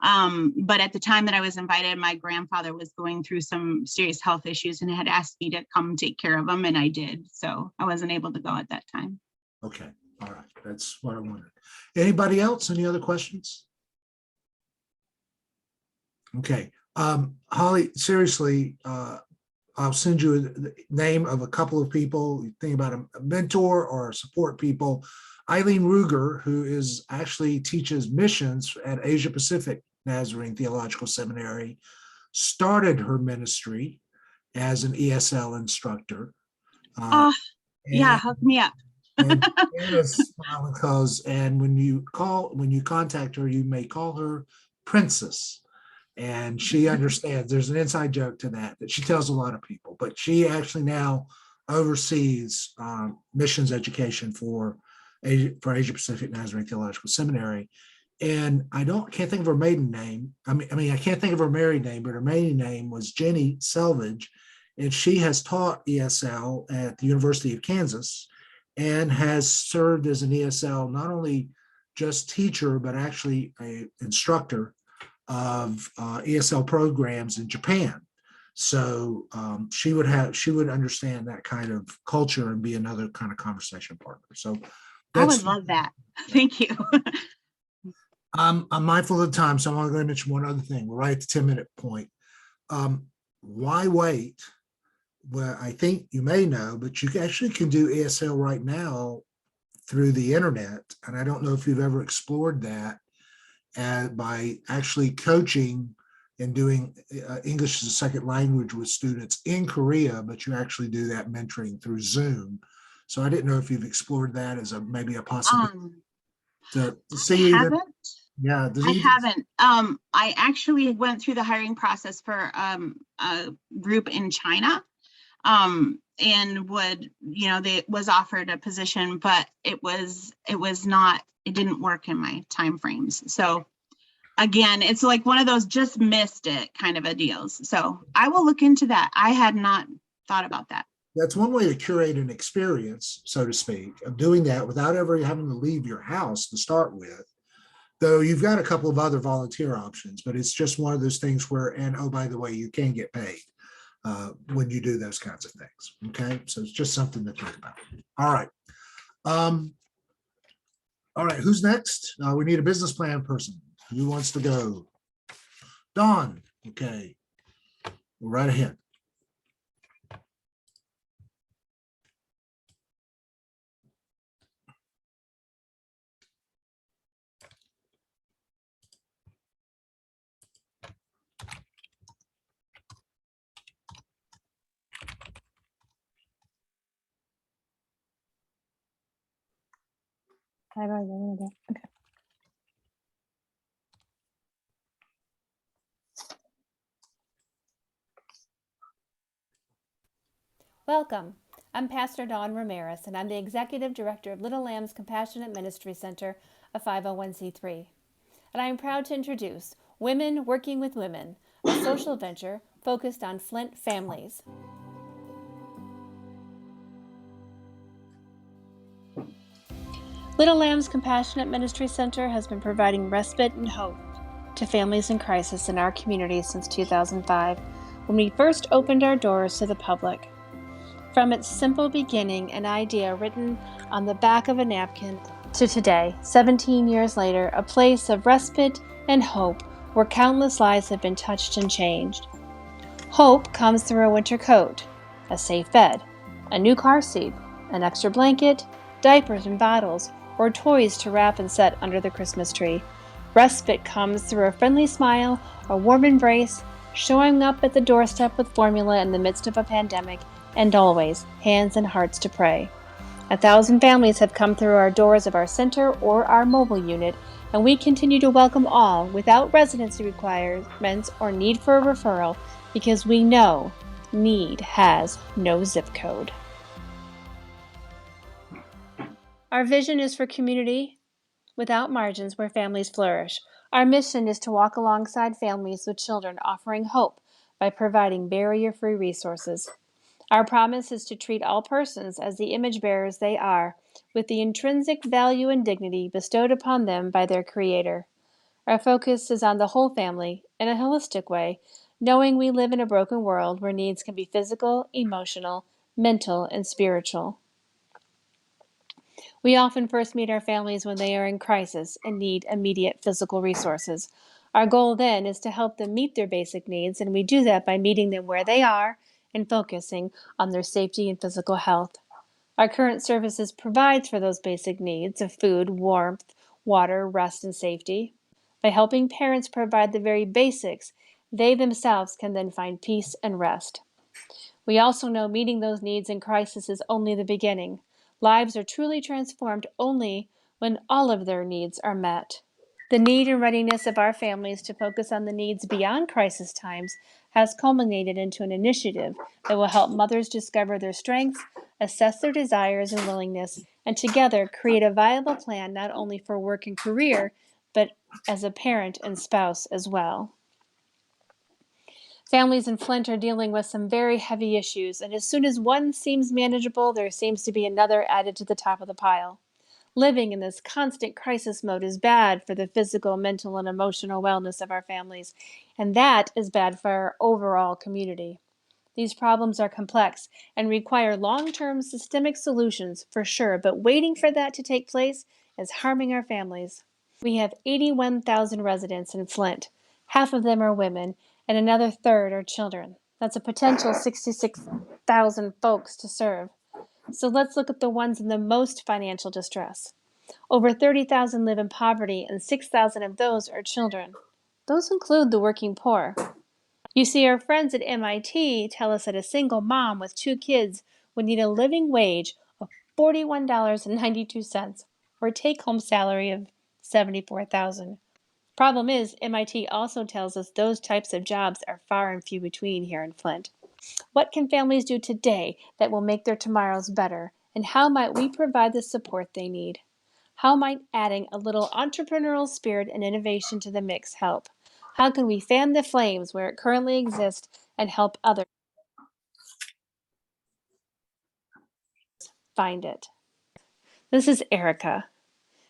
But at the time that I was invited, my grandfather was going through some serious health issues and had asked me to come take care of him, and I did. So I wasn't able to go at that time. Okay, all right, that's what I wanted. Anybody else? Any other questions? Okay, Holly, seriously, I'll send you the name of a couple of people. You think about a mentor or support people. Eileen Ruger, who is actually teaches missions at Asia Pacific Nazarene Theological Seminary, started her ministry as an ESL instructor. Yeah, hook me up. And when you contact her, you may call her Princess. And she understands. There's an inside joke to that she tells a lot of people, but she actually now oversees missions education for Asia Pacific Nazarene Theological Seminary. And I can't think of her maiden name. I mean, I can't think of her married name, but her maiden name was Jenny Selvage. And she has taught ESL at the University of Kansas and has served as an ESL, not only just teacher, but actually an instructor of ESL programs in Japan. So she would understand that kind of culture and be another kind of conversation partner. So I would love that. Thank you. I'm mindful of the time, so I'm only going to mention one other thing. We're right at the 10-minute point. Why wait? Well, I think you may know, but you actually can do ESL right now through the internet. And I don't know if you've ever explored that. And by actually coaching and doing English as a second language with students in Korea, but you actually do that mentoring through Zoom. So I didn't know if you've explored that as maybe a possibility to see. I haven't. Yeah, I haven't. I actually went through the hiring process for a group in China, and was offered a position, but it didn't work in my time frames. So again, it's like one of those just missed it kind of a deals. So I will look into that. I had not thought about that. That's one way to curate an experience, so to speak, of doing that without ever having to leave your house to start with. Though you've got a couple of other volunteer options, but it's just one of those things where, and oh, by the way, you can get paid when you do those kinds of things. Okay, so it's just something to think about. All right. All right, who's next? We need a business plan person. Who wants to go? Dawn. Okay, right ahead. How do I get rid of that? Okay. Welcome. I'm Pastor Dawn Ramirez, and I'm the Executive Director of Little Lambs Compassionate Ministry Center, a 501c3. And I am proud to introduce Women Working with Women, a social venture focused on Flint families. Little Lambs Compassionate Ministry Center has been providing respite and hope to families in crisis in our community since 2005, when we first opened our doors to the public. From its simple beginning, an idea written on the back of a napkin, to today, 17 years later, a place of respite and hope where countless lives have been touched and changed. Hope comes through a winter coat, a safe bed, a new car seat, an extra blanket, diapers and bottles, or toys to wrap and set under the Christmas tree. Respite comes through a friendly smile, a warm embrace, showing up at the doorstep with formula in the midst of a pandemic, and always hands and hearts to pray. 1,000 families have come through our doors of our center or our mobile unit, and we continue to welcome all without residency requirements or need for a referral, because we know need has no zip code. Our vision is for community without margins where families flourish. Our mission is to walk alongside families with children, offering hope by providing barrier-free resources. Our promise is to treat all persons as the image bearers they are, with the intrinsic value and dignity bestowed upon them by their Creator. Our focus is on the whole family in a holistic way, knowing we live in a broken world where needs can be physical, emotional, mental, and spiritual. We often first meet our families when they are in crisis and need immediate physical resources. Our goal then is to help them meet their basic needs, and we do that by meeting them where they are and focusing on their safety and physical health. Our current services provides for those basic needs of food, warmth, water, rest, and safety. By helping parents provide the very basics, they themselves can then find peace and rest. We also know meeting those needs in crisis is only the beginning. Lives are truly transformed only when all of their needs are met. The need and readiness of our families to focus on the needs beyond crisis times has culminated into an initiative that will help mothers discover their strengths, assess their desires and willingness, and together create a viable plan not only for work and career, but as a parent and spouse as well. Families in Flint are dealing with some very heavy issues, and as soon as one seems manageable, there seems to be another added to the top of the pile. Living in this constant crisis mode is bad for the physical, mental, and emotional wellness of our families, and that is bad for our overall community. These problems are complex and require long-term systemic solutions for sure, but waiting for that to take place is harming our families. We have 81,000 residents in Flint. Half of them are women, and another third are children. That's a potential 66,000 folks to serve. So let's look at the ones in the most financial distress. Over 30,000 live in poverty, and 6,000 of those are children. Those include the working poor. You see, our friends at MIT tell us that a single mom with 2 kids would need a living wage of $41.92, or a take-home salary of $74,000. Problem is, MIT also tells us those types of jobs are far and few between here in Flint. What can families do today that will make their tomorrows better? And how might we provide the support they need? How might adding a little entrepreneurial spirit and innovation to the mix help? How can we fan the flames where it currently exists and help others find it? This is Erica.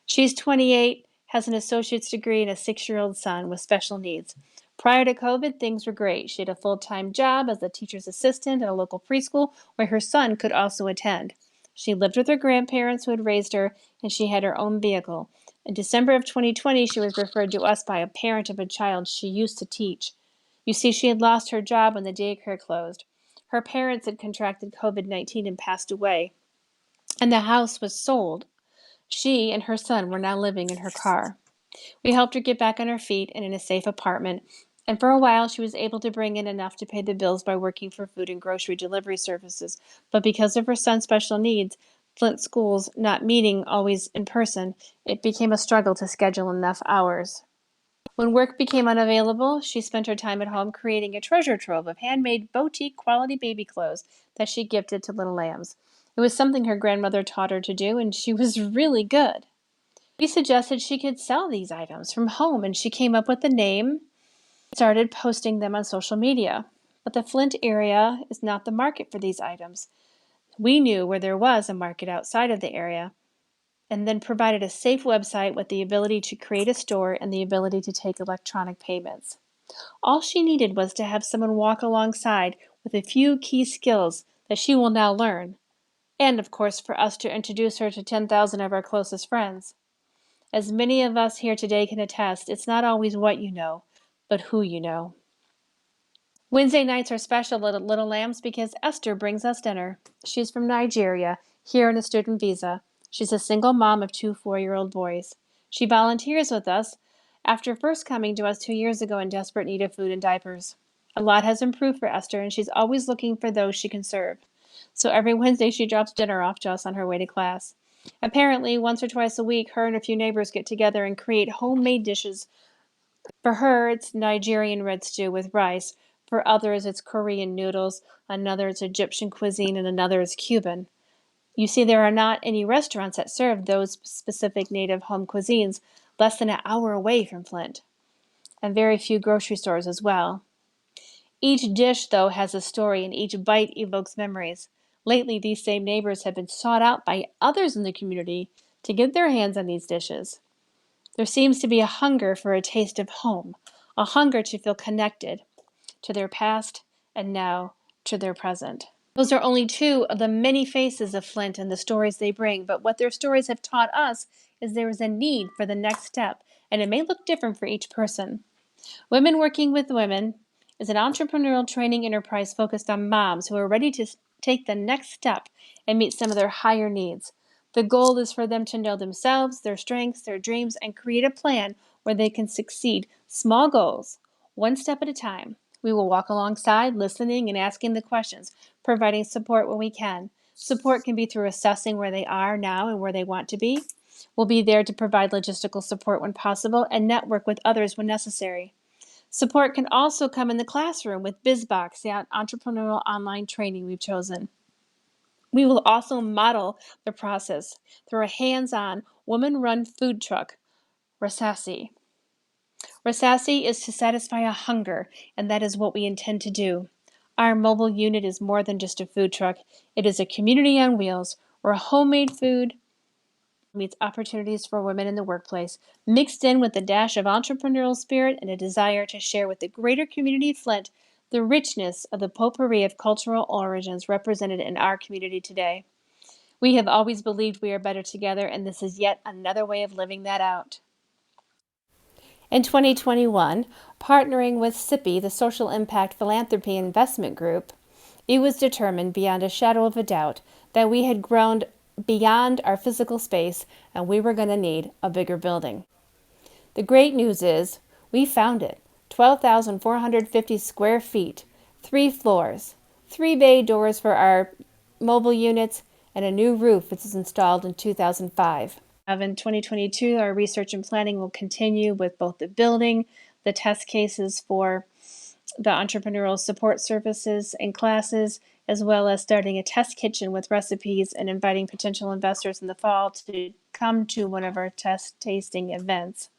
She's 28, has an associate's degree and a 6-year-old son with special needs. Prior to COVID, things were great. She had a full-time job as a teacher's assistant at a local preschool where her son could also attend. She lived with her grandparents who had raised her, and she had her own vehicle. In December of 2020, she was referred to us by a parent of a child she used to teach. You see, she had lost her job when the daycare closed. Her parents had contracted COVID-19 and passed away, and the house was sold. She and her son were now living in her car. We helped her get back on her feet and in a safe apartment, and for a while she was able to bring in enough to pay the bills by working for food and grocery delivery services. But because of her son's special needs, Flint schools not meeting always in person, it became a struggle to schedule enough hours. When work became unavailable, she spent her time at home creating a treasure trove of handmade boutique quality baby clothes that she gifted to little lambs. It was something her grandmother taught her to do, and she was really good. We suggested she could sell these items from home, and she came up with the name, started posting them on social media. But the Flint area is not the market for these items. We knew where there was a market outside of the area, and then provided a safe website with the ability to create a store and the ability to take electronic payments. All she needed was to have someone walk alongside with a few key skills that she will now learn, and of course for us to introduce her to 10,000 of our closest friends. As many of us here today can attest, it's not always what you know, but who you know. Wednesday nights are special at Little Lambs because Esther brings us dinner. She's from Nigeria, here on a student visa. She's a single mom of 2 4-year-old boys. She volunteers with us after first coming to us 2 years ago in desperate need of food and diapers. A lot has improved for Esther, and she's always looking for those she can serve. So every Wednesday she drops dinner off to us on her way to class. Apparently, once or twice a week, her and a few neighbors get together and create homemade dishes. For her, it's Nigerian red stew with rice. For others, it's Korean noodles. Another, it's Egyptian cuisine, and another is Cuban. You see, there are not any restaurants that serve those specific native home cuisines less than an hour away from Flint, and very few grocery stores as well. Each dish, though, has a story, and each bite evokes memories. Lately, these same neighbors have been sought out by others in the community to get their hands on these dishes. There seems to be a hunger for a taste of home, a hunger to feel connected to their past and now to their present. Those are only two of the many faces of Flint and the stories they bring, but what their stories have taught us is there is a need for the next step, and it may look different for each person. Women Working with Women is an entrepreneurial training enterprise focused on moms who are ready to take the next step and meet some of their higher needs. The goal is for them to know themselves, their strengths, their dreams, and create a plan where they can succeed. Small goals, one step at a time. We will walk alongside, listening and asking the questions, providing support when we can. Support can be through assessing where they are now and where they want to be. We'll be there to provide logistical support when possible and network with others when necessary. Support can also come in the classroom with BizBox, the entrepreneurial online training we've chosen. We will also model the process through a hands-on, woman-run food truck, Rasasi. Rasasi is to satisfy a hunger, and that is what we intend to do. Our mobile unit is more than just a food truck. It is a community on wheels where homemade food meets opportunities for women in the workplace, mixed in with a dash of entrepreneurial spirit and a desire to share with the greater community of Flint the richness of the potpourri of cultural origins represented in our community today. We have always believed we are better together, and this is yet another way of living that out. In 2021, partnering with SIPI, the Social Impact Philanthropy Investment Group, it was determined beyond a shadow of a doubt that we had grown beyond our physical space and we were going to need a bigger building. The great news is we found it. 12,450 square feet, 3 floors, 3 bay doors for our mobile units, and a new roof which was installed in 2005. In 2022, our research and planning will continue with both the building, the test cases for the entrepreneurial support services and classes, as well as starting a test kitchen with recipes and inviting potential investors in the fall to come to one of our test tasting events.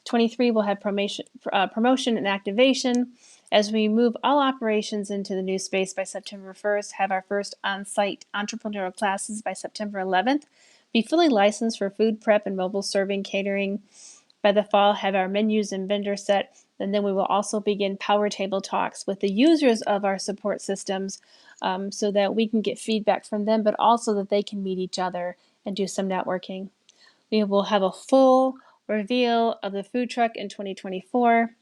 23 will have promotion and activation as we move all operations into the new space by September 1st, have our first on-site entrepreneurial classes by September 11th, be fully licensed for food prep and mobile serving catering. By the fall, have our menus and vendor set, and then we will also begin power table talks with the users of our support systems so that we can get feedback from them, but also that they can meet each other and do some networking. We will have a full reveal of the food truck in 2024,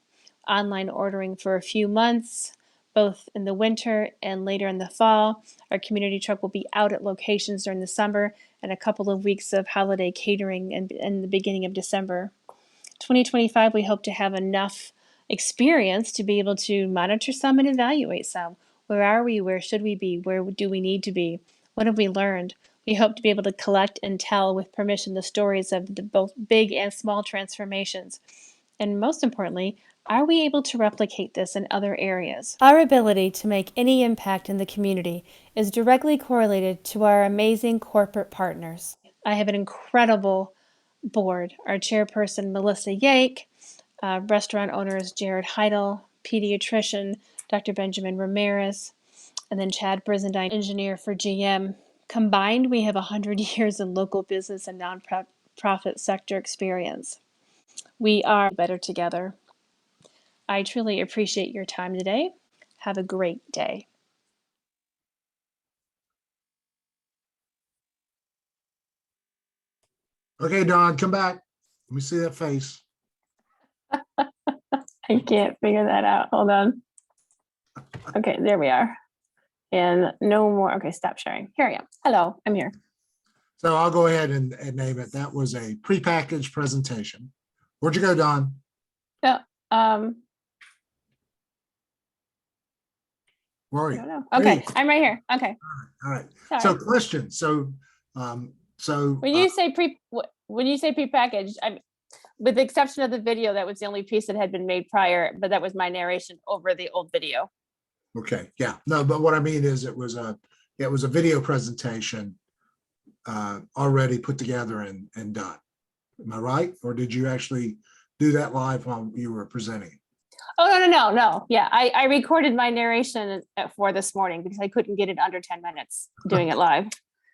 online ordering for a few months, both in the winter and later in the fall. Our community truck will be out at locations during the summer and a couple of weeks of holiday catering in the beginning of December. 2025, we hope to have enough experience to be able to monitor some and evaluate some. Where are we? Where should we be? Where do we need to be? What have we learned? We hope to be able to collect and tell with permission the stories of the both big and small transformations. And most importantly, are we able to replicate this in other areas? Our ability to make any impact in the community is directly correlated to our amazing corporate partners. I have an incredible board. Our chairperson, Melissa Yake, restaurant owners, Jared Heidel, pediatrician, Dr. Benjamin Ramirez, and then Chad Brizendine, engineer for GM. Combined, we have 100 years in local business and nonprofit sector experience. We are better together. I truly appreciate your time today. Have a great day. Okay, Don, come back. Let me see that face. I can't figure that out. Hold on. Okay, there we are. And no more. Okay, stop sharing. Here I am. Hello, I'm here. So I'll go ahead and name it. That was a prepackaged presentation. Where'd you go, Don? No, Where are I you? don't know. There Okay, you go. I'm right here. Okay. All right. Sorry. So question. So When you say prepackaged, with the exception of the video, that was the only piece that had been made prior, but that was my narration over the old video. okay, yeah, no, but what I mean is it was a video presentation already put together and done. Am I right? Or did you actually do that live while you were presenting? Oh, no. Yeah, I recorded my narration at 4 this morning because I couldn't get it under 10 minutes doing it live.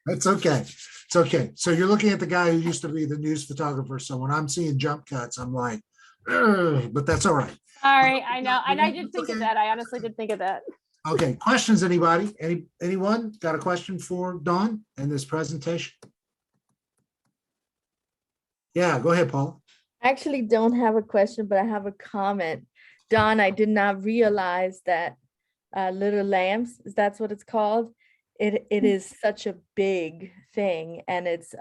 That's okay. It's okay. So you're looking at the guy who used to be the news photographer. So when I'm seeing jump cuts, I'm like, ugh, but that's all right. Sorry, I know. And I did think of that. I honestly did think of that. Okay, questions, anybody? Anyone got a question for Dawn in this presentation? Yeah, go ahead, Paul. I actually don't have a question, but I have a comment. Don, I did not realize that Little Lambs, that's what it's called. It is such a big thing, and it's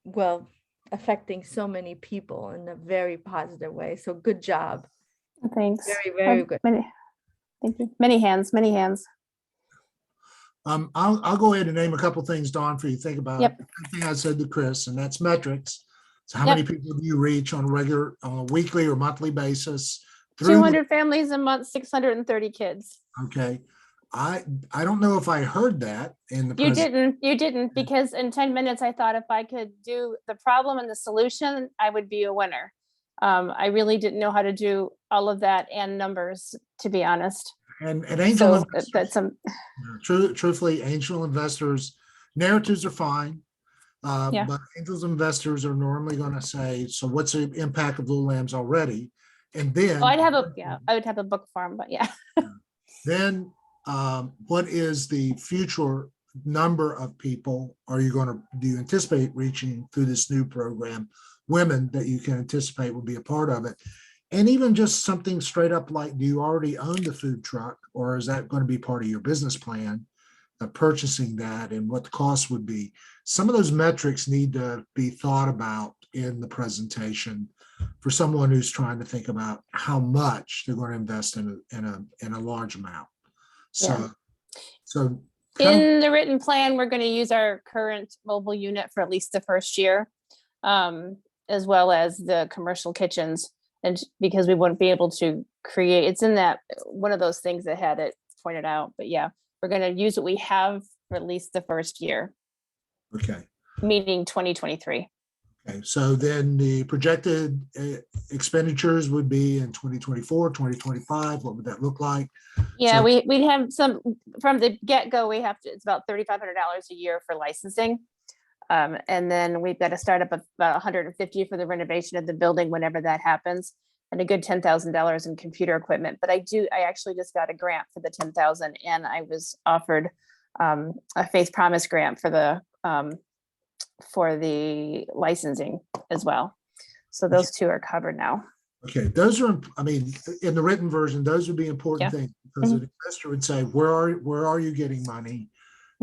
well, affecting so many people in a very positive way. So good job. Thanks. Very, very good. Thank you. Many hands, many hands. I'll go ahead and name a couple things, Dawn, for you to think about. Yep. The thing I said to Chris, and that's metrics. So how Yep. many people do you reach on a weekly or monthly basis? 200 families a month, 630 kids. Okay. I don't know if I heard that in the You didn't, because in 10 minutes, I thought if I could do the problem and the solution, I would be a winner. I really didn't know how to do all of that and numbers, to be honest. And angel So that's some. truthfully, angel investors narratives are fine. Yeah. But angels investors are normally going to say, so what's the impact of Little Lambs already? And then I would have a book form, but yeah. Then what is the future number of people do you anticipate reaching through this new program, women that you can anticipate will be a part of it? And even just something straight up like, do you already own the food truck, or is that going to be part of your business plan of purchasing that and what the cost would be? Some of those metrics need to be thought about in the presentation for someone who's trying to think about how much they're going to invest in a large amount. So In the written plan, we're going to use our current mobile unit for at least the first year, as well as the commercial kitchens. And because we wouldn't be able to create, it's in that one of those things that had it pointed out. But yeah, we're going to use what we have for at least the first year. Okay. Meaning 2023. Okay, so then the projected expenditures would be in 2024, 2025. What would that look like? Yeah, So- we'd have some from the get-go. It's about $3,500 a year for licensing. And then we've got to start up about 150 for the renovation of the building whenever that happens, and a good $10,000 in computer equipment. But I actually just got a grant for the 10,000, and I was offered a Faith Promise grant for the licensing as well. So those two are covered now. Okay, those are, I mean, in the written version, those would be important things, because an investor would say, where are you getting money?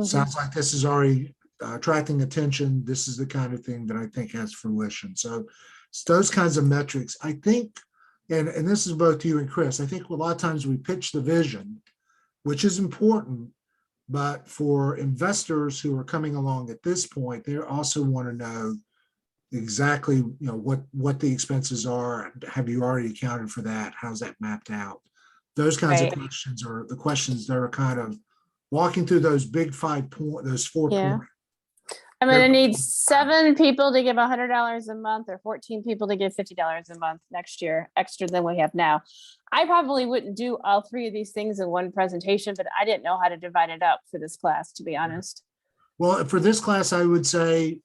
Sounds like this is already attracting attention. This is the kind of thing that I think has fruition. So it's those kinds of metrics, I think, and this is both you and Chris, I think a lot of times we pitch the vision, which is important, But for investors who are coming along at this point, they also want to know exactly, what the expenses are. Have you already accounted for that? How's that mapped out? Those kinds of Right. questions are the questions that are kind of walking through those big 5 point, those 4 Yeah. points. I'm gonna need 7 people to give $100 a month or 14 people to give $50 a month next year, extra than we have now. I probably wouldn't do all 3 of these things in one presentation, but I didn't know how to divide it up for this class, to be honest. Well, for this class, I would say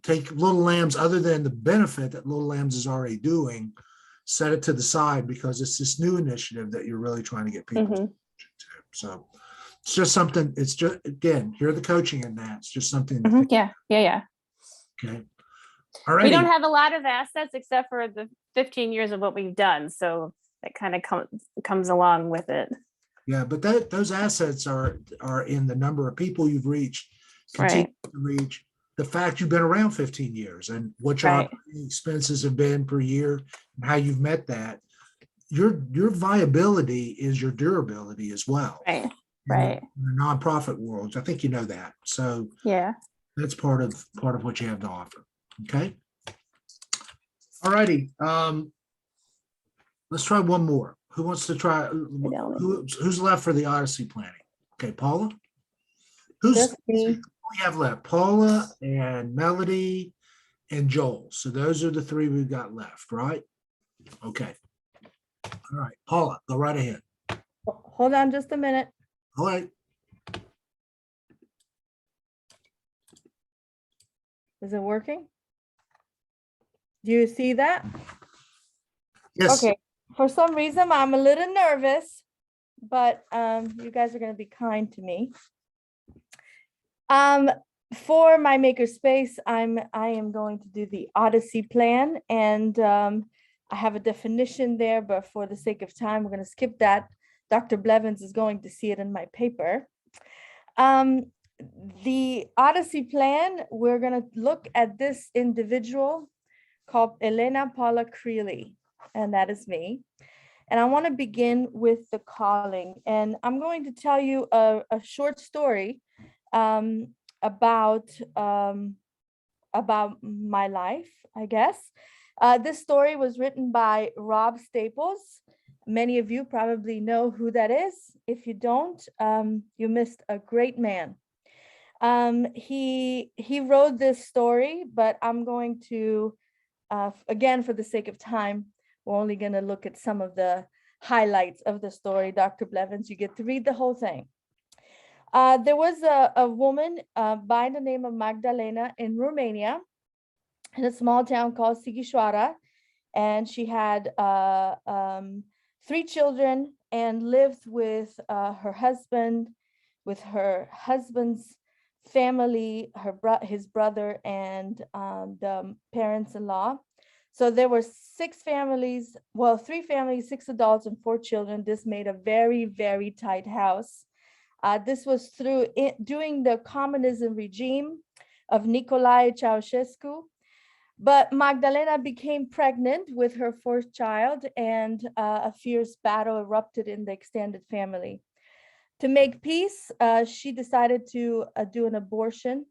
take Little Lambs, other than the benefit that Little Lambs is already doing, set it to the side because it's this new initiative that you're really trying to get people to. So it's just something, it's just, again, hear the coaching in that. It's just something. to think. Yeah. Okay. All right. We don't have a lot of assets except for the 15 years of what we've done. So that kind of comes along with it. Yeah, but those assets are in the number of people you've reached, continue to reach, the fact you've been around 15 years and what your operating expenses have been per year and how you've met that. Your viability is your durability as well. Right. In the nonprofit world. I think you know that. So yeah, that's part of what you have to offer. Okay. All righty. Let's try one more. Who wants to try? Who's left for the Odyssey planning? Okay, Paula. Who's we have left? Paula and Melody and Joel. So those are the 3 we've got left, right? Okay. All right, Paula, go right ahead. Hold on just a minute. All right. Is it working? Do you see that? Yes. Okay. For some reason, I'm a little nervous, but you guys are going to be kind to me. For my Makerspace, I am going to do the Odyssey plan, and I have a definition there, but for the sake of time, we're going to skip that. Dr. Blevins is going to see it in my paper. The Odyssey plan, we're going to look at this individual called Elena Paula Creeley, and that is me. And I want to begin with the calling. And I'm going to tell you a short story about my life, I guess. This story was written by Rob Staples. Many of you probably know who that is. If you don't, you missed a great man. He wrote this story, but I'm going to, again, for the sake of time, we're only going to look at some of the highlights of the story. Dr. Blevins, you get to read the whole thing. There was a woman by the name of Magdalena in Romania, in a small town called Sighișoara, and she had 3 children and lived with her husband, with her husband's family, his brother, and the parents-in-law. So there were 6 families, well, 3 families, 6 adults, and 4 children. This made a very, very tight house. This was during the communism regime of Nicolae Ceausescu. But Magdalena became pregnant with her 4th child, and a fierce battle erupted in the extended family. To make peace, she decided to do an abortion.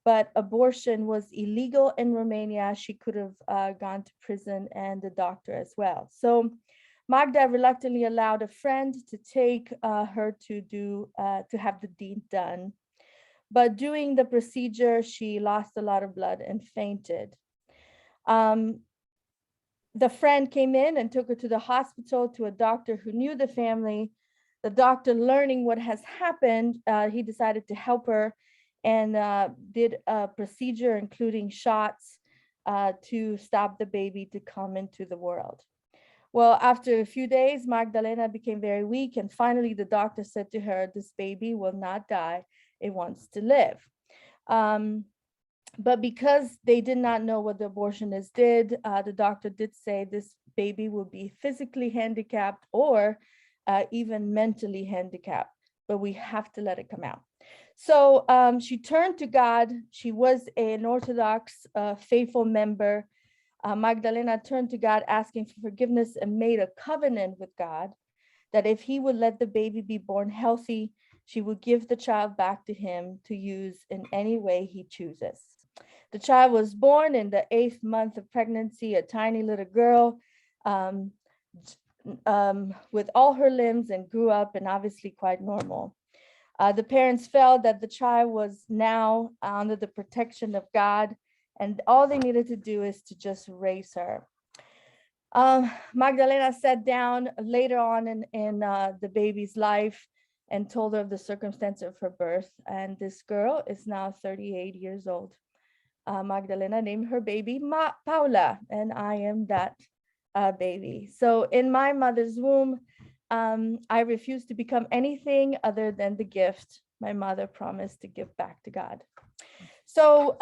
But abortion was illegal in Romania. She could have gone to prison and the doctor as well. So Magda reluctantly allowed a friend to take her to have the deed done. But during the procedure, she lost a lot of blood and fainted. The friend came in and took her to the hospital to a doctor who knew the family. The doctor, learning what has happened, he decided to help her and did a procedure, including shots, to stop the baby to come into the world. Well, after a few days, Magdalena became very weak, and finally the doctor said to her, "This baby will not die, it wants to live." But because they did not know what the abortionist did, the doctor did say this baby will be physically handicapped or even mentally handicapped, but we have to let it come out. So she turned to God. She was an Orthodox faithful member. Magdalena turned to God, asking for forgiveness, and made a covenant with God that if he would let the baby be born healthy, she will give the child back to him to use in any way he chooses. The child was born in the 8th month of pregnancy, a tiny little girl with all her limbs, and grew up and obviously quite normal. The parents felt that the child was now under the protection of God, and all they needed to do is to just raise her. Magdalena sat down later on in the baby's life and told her of the circumstance of her birth. And this girl is now 38 years old. Magdalena named her baby Paula, and I am that baby. So in my mother's womb, I refused to become anything other than the gift my mother promised to give back to God. So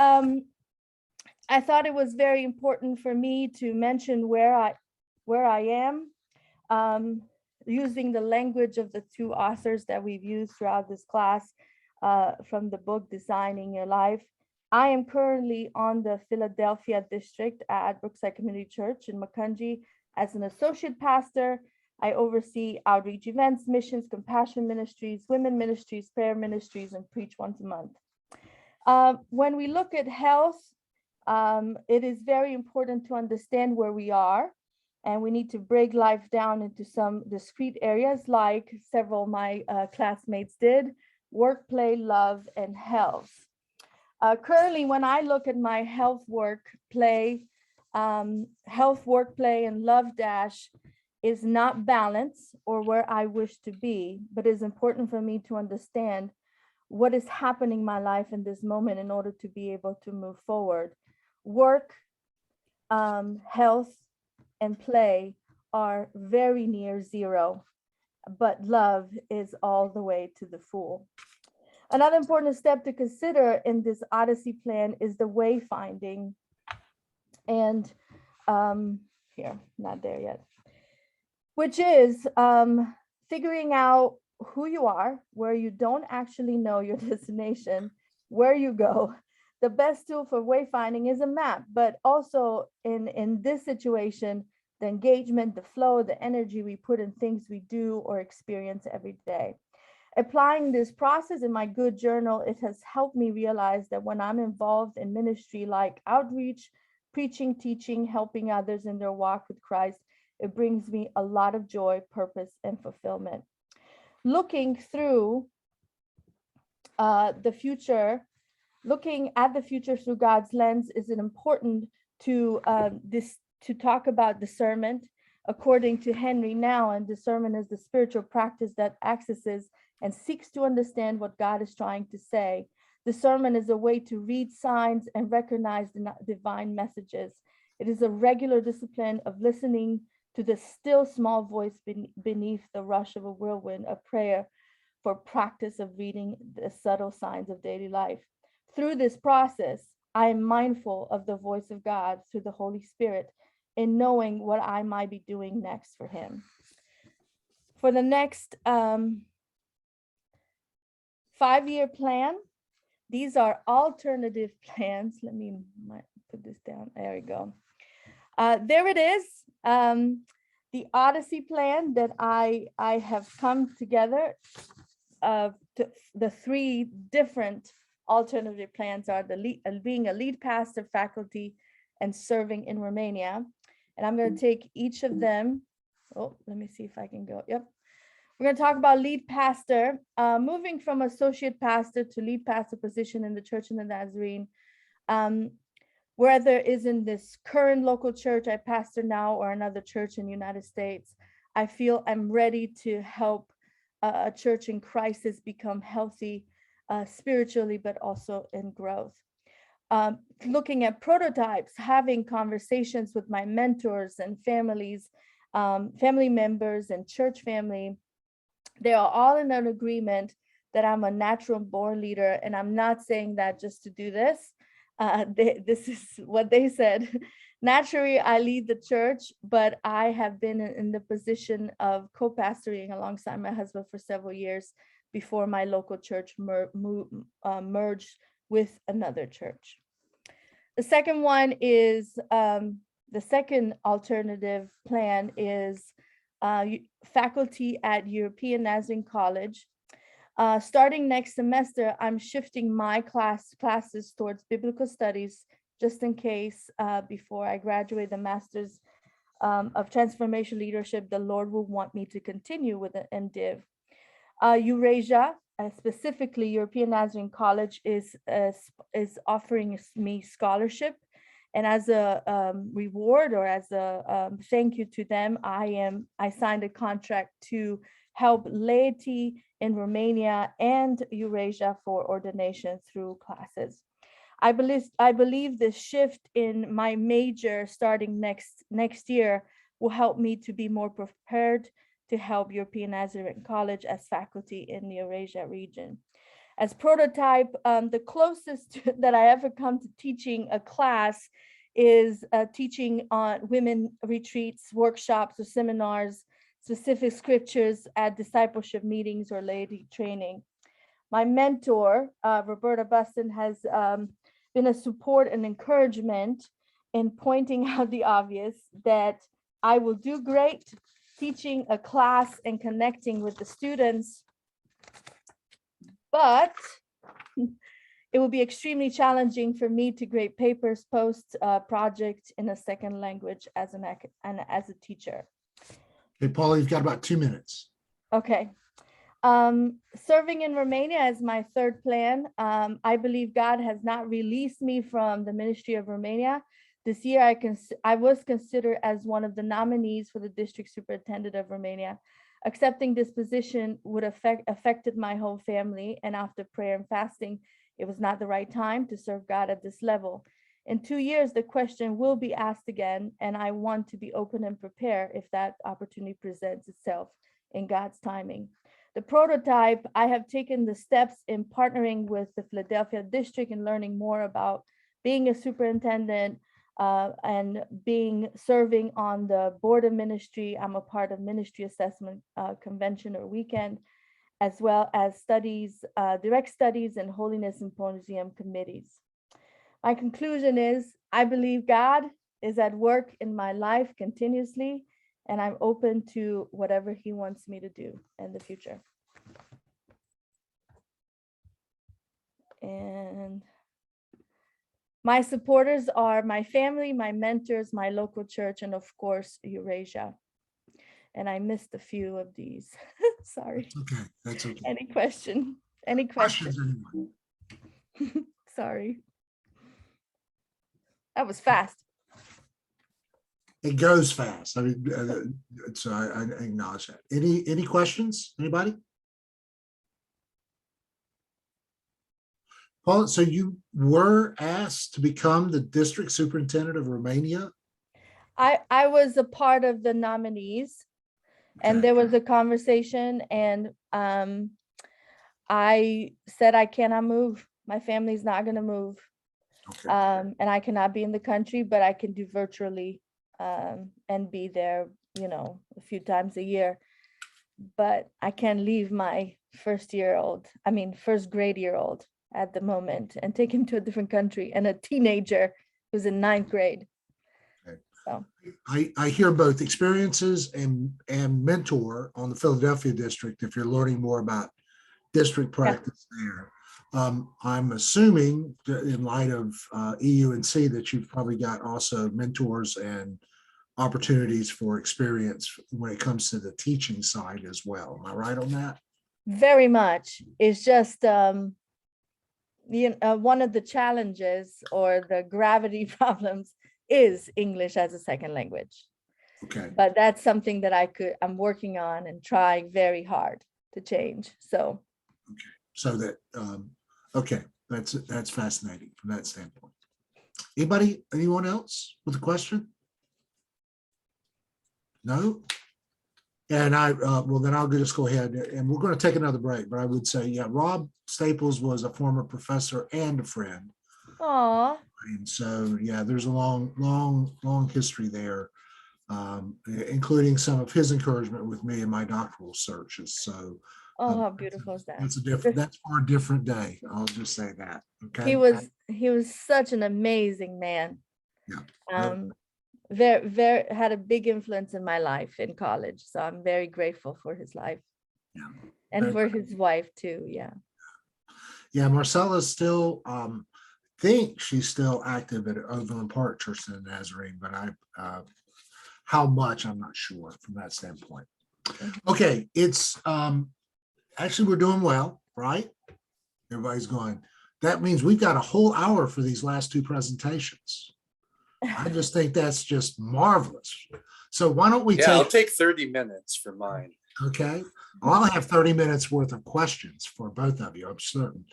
I thought it was very important for me to mention where I am, using the language of the two authors that we've used throughout this class from the book Designing Your Life. I am currently on the Philadelphia district at Brookside Community Church in Macungie as an associate pastor. I oversee outreach events, missions, compassion ministries, women ministries, prayer ministries, and preach once a month. When we look at health, it is very important to understand where we are, and we need to break life down into some discrete areas like several of my classmates did: work, play, love, and health. Currently, when I look at my health, work, play, and love dash is not balanced or where I wish to be, but it's important for me to understand what is happening in my life in this moment in order to be able to move forward. Work, health, and play are very near zero, but love is all the way to the full. Another important step to consider in this Odyssey plan is the wayfinding. And here, not there yet, which is figuring out who you are, where you don't actually know your destination, where you go. The best tool for wayfinding is a map, but also in this situation, the engagement, the flow, the energy we put in things we do or experience every day. Applying this process in my good journal, it has helped me realize that when I'm involved in ministry like outreach, preaching, teaching, helping others in their walk with Christ, it brings me a lot of joy, purpose, and fulfillment. Looking through the future, looking at the future through God's lens is important to talk about discernment. According to Henry Nouwen, discernment is the spiritual practice that accesses and seeks to understand what God is trying to say. Discernment is a way to read signs and recognize the divine messages. It is a regular discipline of listening to the still small voice beneath the rush of a whirlwind, a prayer for practice of reading the subtle signs of daily life. Through this process, I am mindful of the voice of God through the Holy Spirit in knowing what I might be doing next for him. For the next 5-year plan, these are alternative plans. Let me put this down. There we go. There it is. The Odyssey plan that I have come together. The 3 different alternative plans are being a lead pastor, faculty, and serving in Romania. And I'm going to take each of them. Oh, let me see if I can go. Yep. We're going to talk about lead pastor, moving from associate pastor to lead pastor position in the Church of the Nazarene. Whether is in this current local church I pastor now or another church in the United States, I feel I'm ready to help a church in crisis become healthy spiritually, but also in growth. Looking at prototypes, having conversations with my mentors and families, family members and church family, they are all in an agreement that I'm a natural born leader. And I'm not saying that just to do this. This is what they said. Naturally, I lead the church, but I have been in the position of co-pastoring alongside my husband for several years before my local church merged with another church. The second one is, the second alternative plan is faculty at European Nazarene College. Starting next semester, I'm shifting my classes towards biblical studies, just in case before I graduate the master's of transformation leadership, the Lord will want me to continue with an MDiv. Eurasia, specifically European Nazarene College, is offering me scholarship, and as a reward or as a thank you to them, I signed a contract to help laity in Romania and Eurasia for ordination through classes. I believe the shift in my major starting next year will help me to be more prepared to help European Nazarene College as faculty in the Eurasia region. As prototype, the closest that I ever come to teaching a class is teaching on women retreats, workshops, or seminars, specific scriptures at discipleship meetings or laity training. My mentor, Roberta Buston, has been a support and encouragement in pointing out the obvious, that I will do great teaching a class and connecting with the students, but it will be extremely challenging for me to grade papers, post projects in a second language as a teacher. Okay, Paula, you've got about 2 minutes. Okay. Serving in Romania is my third plan. I believe God has not released me from the ministry of Romania. This year, I was considered as one of the nominees for the district superintendent of Romania. Accepting this position would affected my whole family, and after prayer and fasting, it was not the right time to serve God at this level. In 2 years, the question will be asked again, and I want to be open and prepare if that opportunity presents itself in God's timing. The prototype, I have taken the steps in partnering with the Philadelphia district and learning more about being a superintendent and serving on the board of ministry. I'm a part of ministry assessment convention or weekend, as well as studies, direct studies and holiness symposium committees. My conclusion is, I believe God is at work in my life continuously, and I'm open to whatever he wants me to do in the future. And my supporters are my family, my mentors, my local church, and of course, Eurasia. And I missed a few of these. Sorry. Okay, that's okay. Any question? Any questions? Anyone? Sorry. That was fast. It goes fast. I mean, so I acknowledge that. Any questions? Anybody? Paul, so you were asked to become the district superintendent of Romania? I was a part of the nominees, and Okay. there was a conversation, and I said I cannot move. My family's not going to move. Okay. And I cannot be in the country, but I can do virtually and be there, a few times a year. But I can't leave my first grade year old at the moment and take him to a different country, and a teenager who's in 9th grade. Okay. So I hear both experiences and mentor on the Philadelphia district if you're learning more about district practice there. I'm assuming in light of EUNC that you've probably got also mentors and opportunities for experience when it comes to the teaching side as well. Am I right on that? very much. It's just one of the challenges or the gravity problems is English as a second language. Okay. But that's something that I'm working on and trying very hard to change. So. Okay. So that, okay, that's fascinating from that standpoint. Anyone else with a question? No? And well, then I'll just go ahead, and we're going to take another break, but I would say, yeah, Rob Staples was a former professor and a friend. Aw. And so, yeah, there's a long history there, including some of his encouragement with me in my doctoral searches. So, oh, how beautiful is that? That's for a different day. I'll just say that. Okay. He was such an amazing man. Yeah. Very had a big influence in my life in college. So I'm very grateful for his life. Yeah. And Very for his wife too, yeah. Yeah, Marcella's still, think she's still active at Overland Park Church of the Nazarene, but how much, I'm not sure from that standpoint. Okay, it's, actually, we're doing well, right? Everybody's going, that means we've got a whole hour for these last two presentations. I just think that's just marvelous. So why don't we I'll take, take 30 minutes for mine. okay, well, I'll have 30 minutes worth of questions for both of you, I'm certain.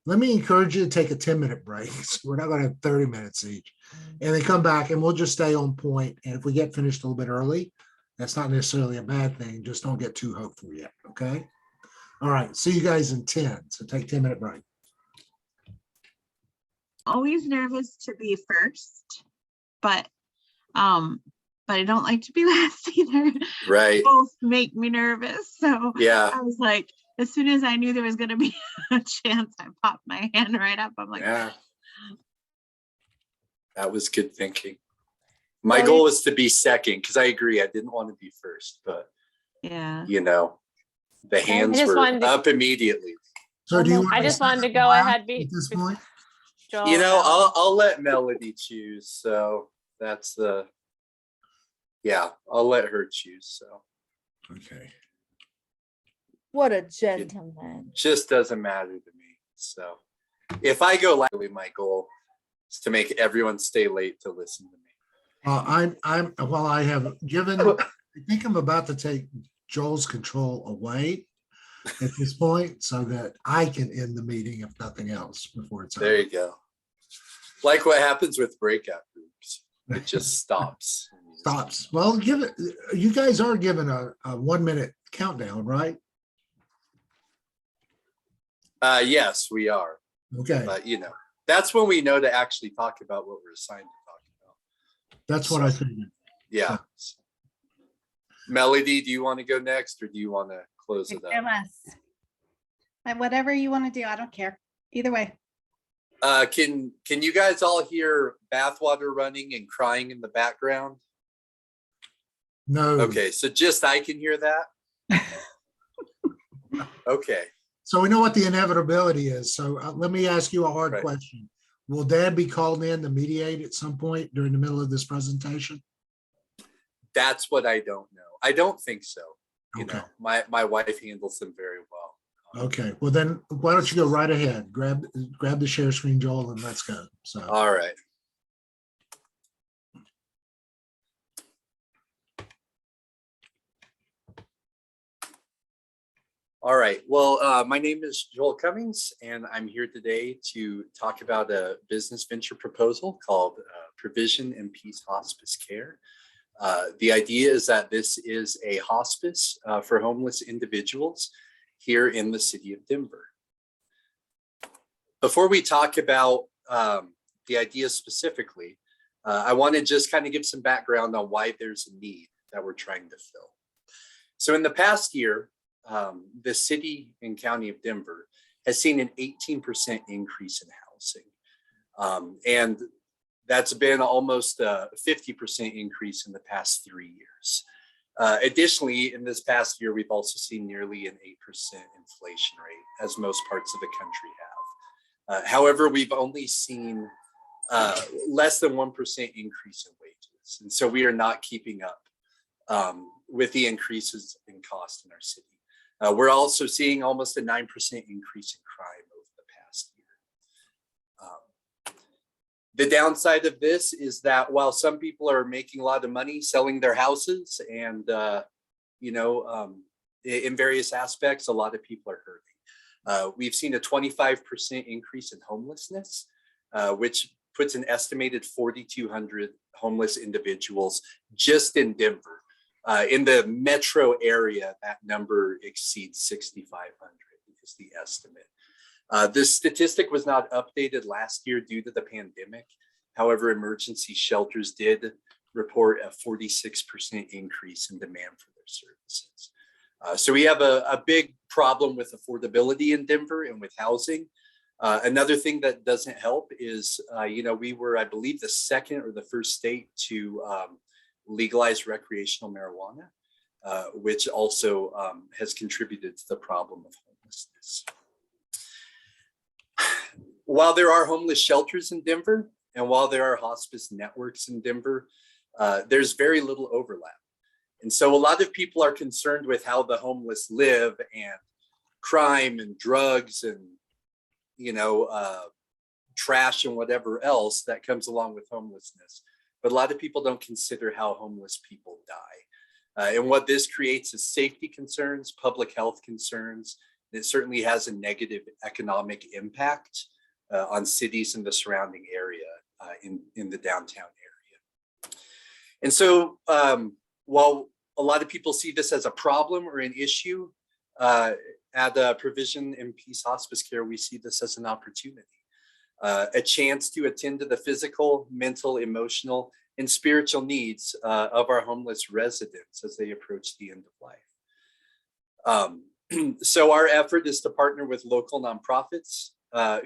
Let me encourage you to take a 10-minute break. So we're not going to have 30 minutes each. And then come back and we'll just stay on point. And if we get finished a little bit early, that's not necessarily a bad thing. Just don't get too hopeful yet. Okay. All right. See you guys in 10. So take 10-minute break. Always nervous to be first, but I don't like to be last either. Right. Both make me nervous. So Yeah. I was like, as soon as I knew there was going to be a chance, I popped my hand right up. I'm like, Yeah. That was good thinking. My Well, goal was to be second because I agree. I didn't want to be first, but yeah. you know, the hands just were wanted to- up immediately. So do you? I want just to wanted to stay go around ahead. at this point? Joel, You know, no. I'll let Melody choose. So that's I'll let her choose. So Okay. What a gentleman. just doesn't matter to me. So if I go last, my goal is to make everyone stay late to listen to me. I have given, I think I'm about to take Joel's control away at this point so that I can end the meeting if nothing else before it's There over. you go. Like what happens with breakout groups. It just stops. Stops. Well, give it, you guys are given a 1-minute countdown, right? Yes, we are. Okay, But you know, that's when we know to actually talk about what we're assigned to talk about. that's what I figured. Yeah. Melody, do you want to go next or do you want to close it Care up? less. Whatever you want to do, I don't care. Either way. Can you guys all hear bathwater running and crying in the background? No. Okay, so just I can hear that? Okay. So we know what the inevitability is. So let me ask you a hard question. Will Dad be called in to mediate at some point during the middle of this presentation? That's what I don't know. I don't think so. You Okay. know, my wife handles them very well. Okay, well then, why don't you go right ahead? Grab the share screen, Joel, and let's go. So, All right. All right. Well, my name is Joel Cummings, and I'm here today to talk about a business venture proposal called Provision and Peace Hospice Care. The idea is that this is a hospice for homeless individuals here in the city of Denver. Before we talk about the idea specifically, I want to just kind of give some background on why there's a need that we're trying to fill. So in the past year, the city and county of Denver has seen an 18% increase in housing. And that's been almost a 50% increase in the past 3 years. Additionally, in this past year, we've also seen nearly an 8% inflation rate, as most parts of the country have. However, we've only seen less than 1% increase in wages. And so we are not keeping up with the increases in cost in our city. We're also seeing almost a 9% increase in crime over the past year. The downside of this is that while some people are making a lot of money selling their houses and, in various aspects, a lot of people are hurting. We've seen a 25% increase in homelessness, which puts an estimated 4,200 homeless individuals just in Denver. In the metro area, that number exceeds 6,500 is the estimate. This statistic was not updated last year due to the pandemic. However, emergency shelters did report a 46% increase in demand for their services. So we have a big problem with affordability in Denver and with housing. Another thing that doesn't help is, we were, I believe, the second or the first state to legalize recreational marijuana. which also has contributed to the problem of homelessness. While there are homeless shelters in Denver, and while there are hospice networks in Denver, there's very little overlap. And so a lot of people are concerned with how the homeless live, and crime and drugs and, trash and whatever else that comes along with homelessness. But a lot of people don't consider how homeless people die. And what this creates is safety concerns, public health concerns. It certainly has a negative economic impact on cities in the surrounding area, in the downtown area. And so while a lot of people see this as a problem or an issue, at Provision and Peace Hospice Care, we see this as an opportunity, a chance to attend to the physical, mental, emotional, and spiritual needs of our homeless residents as they approach the end of life. So our effort is to partner with local nonprofits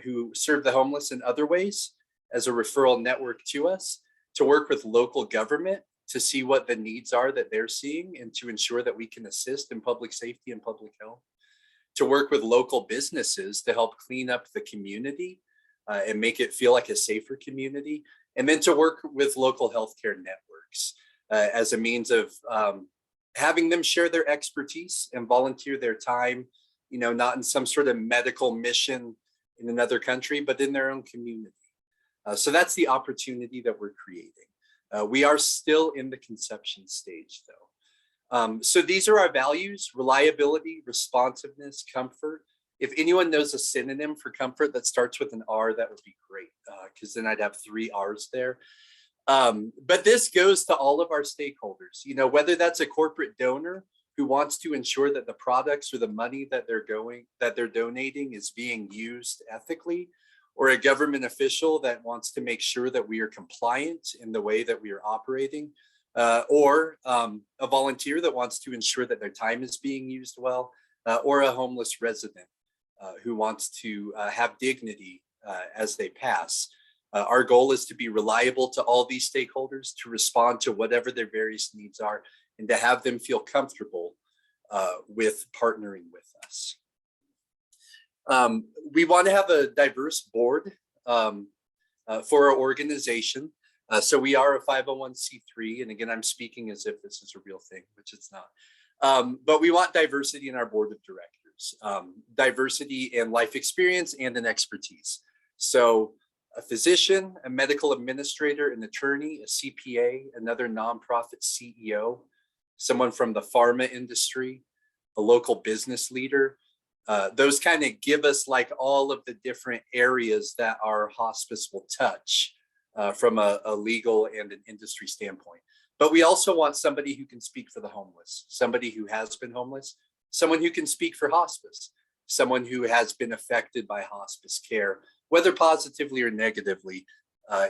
who serve the homeless in other ways as a referral network to us, to work with local government to see what the needs are that they're seeing and to ensure that we can assist in public safety and public health, to work with local businesses to help clean up the community and make it feel like a safer community, and then to work with local healthcare networks as a means of having them share their expertise and volunteer their time, not in some sort of medical mission in another country, but in their own community. So that's the opportunity that we're creating. We are still in the conception stage, though. So these are our values: reliability, responsiveness, comfort. If anyone knows a synonym for comfort that starts with an R, that would be great, because then I'd have 3 R's there. But this goes to all of our stakeholders, whether that's a corporate donor who wants to ensure that the products or the money that they're donating is being used ethically, or a government official that wants to make sure that we are compliant in the way that we are operating, or a volunteer that wants to ensure that their time is being used well, or a homeless resident who wants to have dignity as they pass. Our goal is to be reliable to all these stakeholders, to respond to whatever their various needs are, and to have them feel comfortable with partnering with us. We want to have a diverse board for our organization. So we are a 501c3, and again, I'm speaking as if this is a real thing, which it's not. But we want diversity in our board of directors, diversity in life experience and in expertise. So a physician, a medical administrator, an attorney, a CPA, another nonprofit CEO, someone from the pharma industry, a local business leader. Those kind of give us like all of the different areas that our hospice will touch from a legal and an industry standpoint. But we also want somebody who can speak for the homeless, somebody who has been homeless, someone who can speak for hospice, someone who has been affected by hospice care, whether positively or negatively,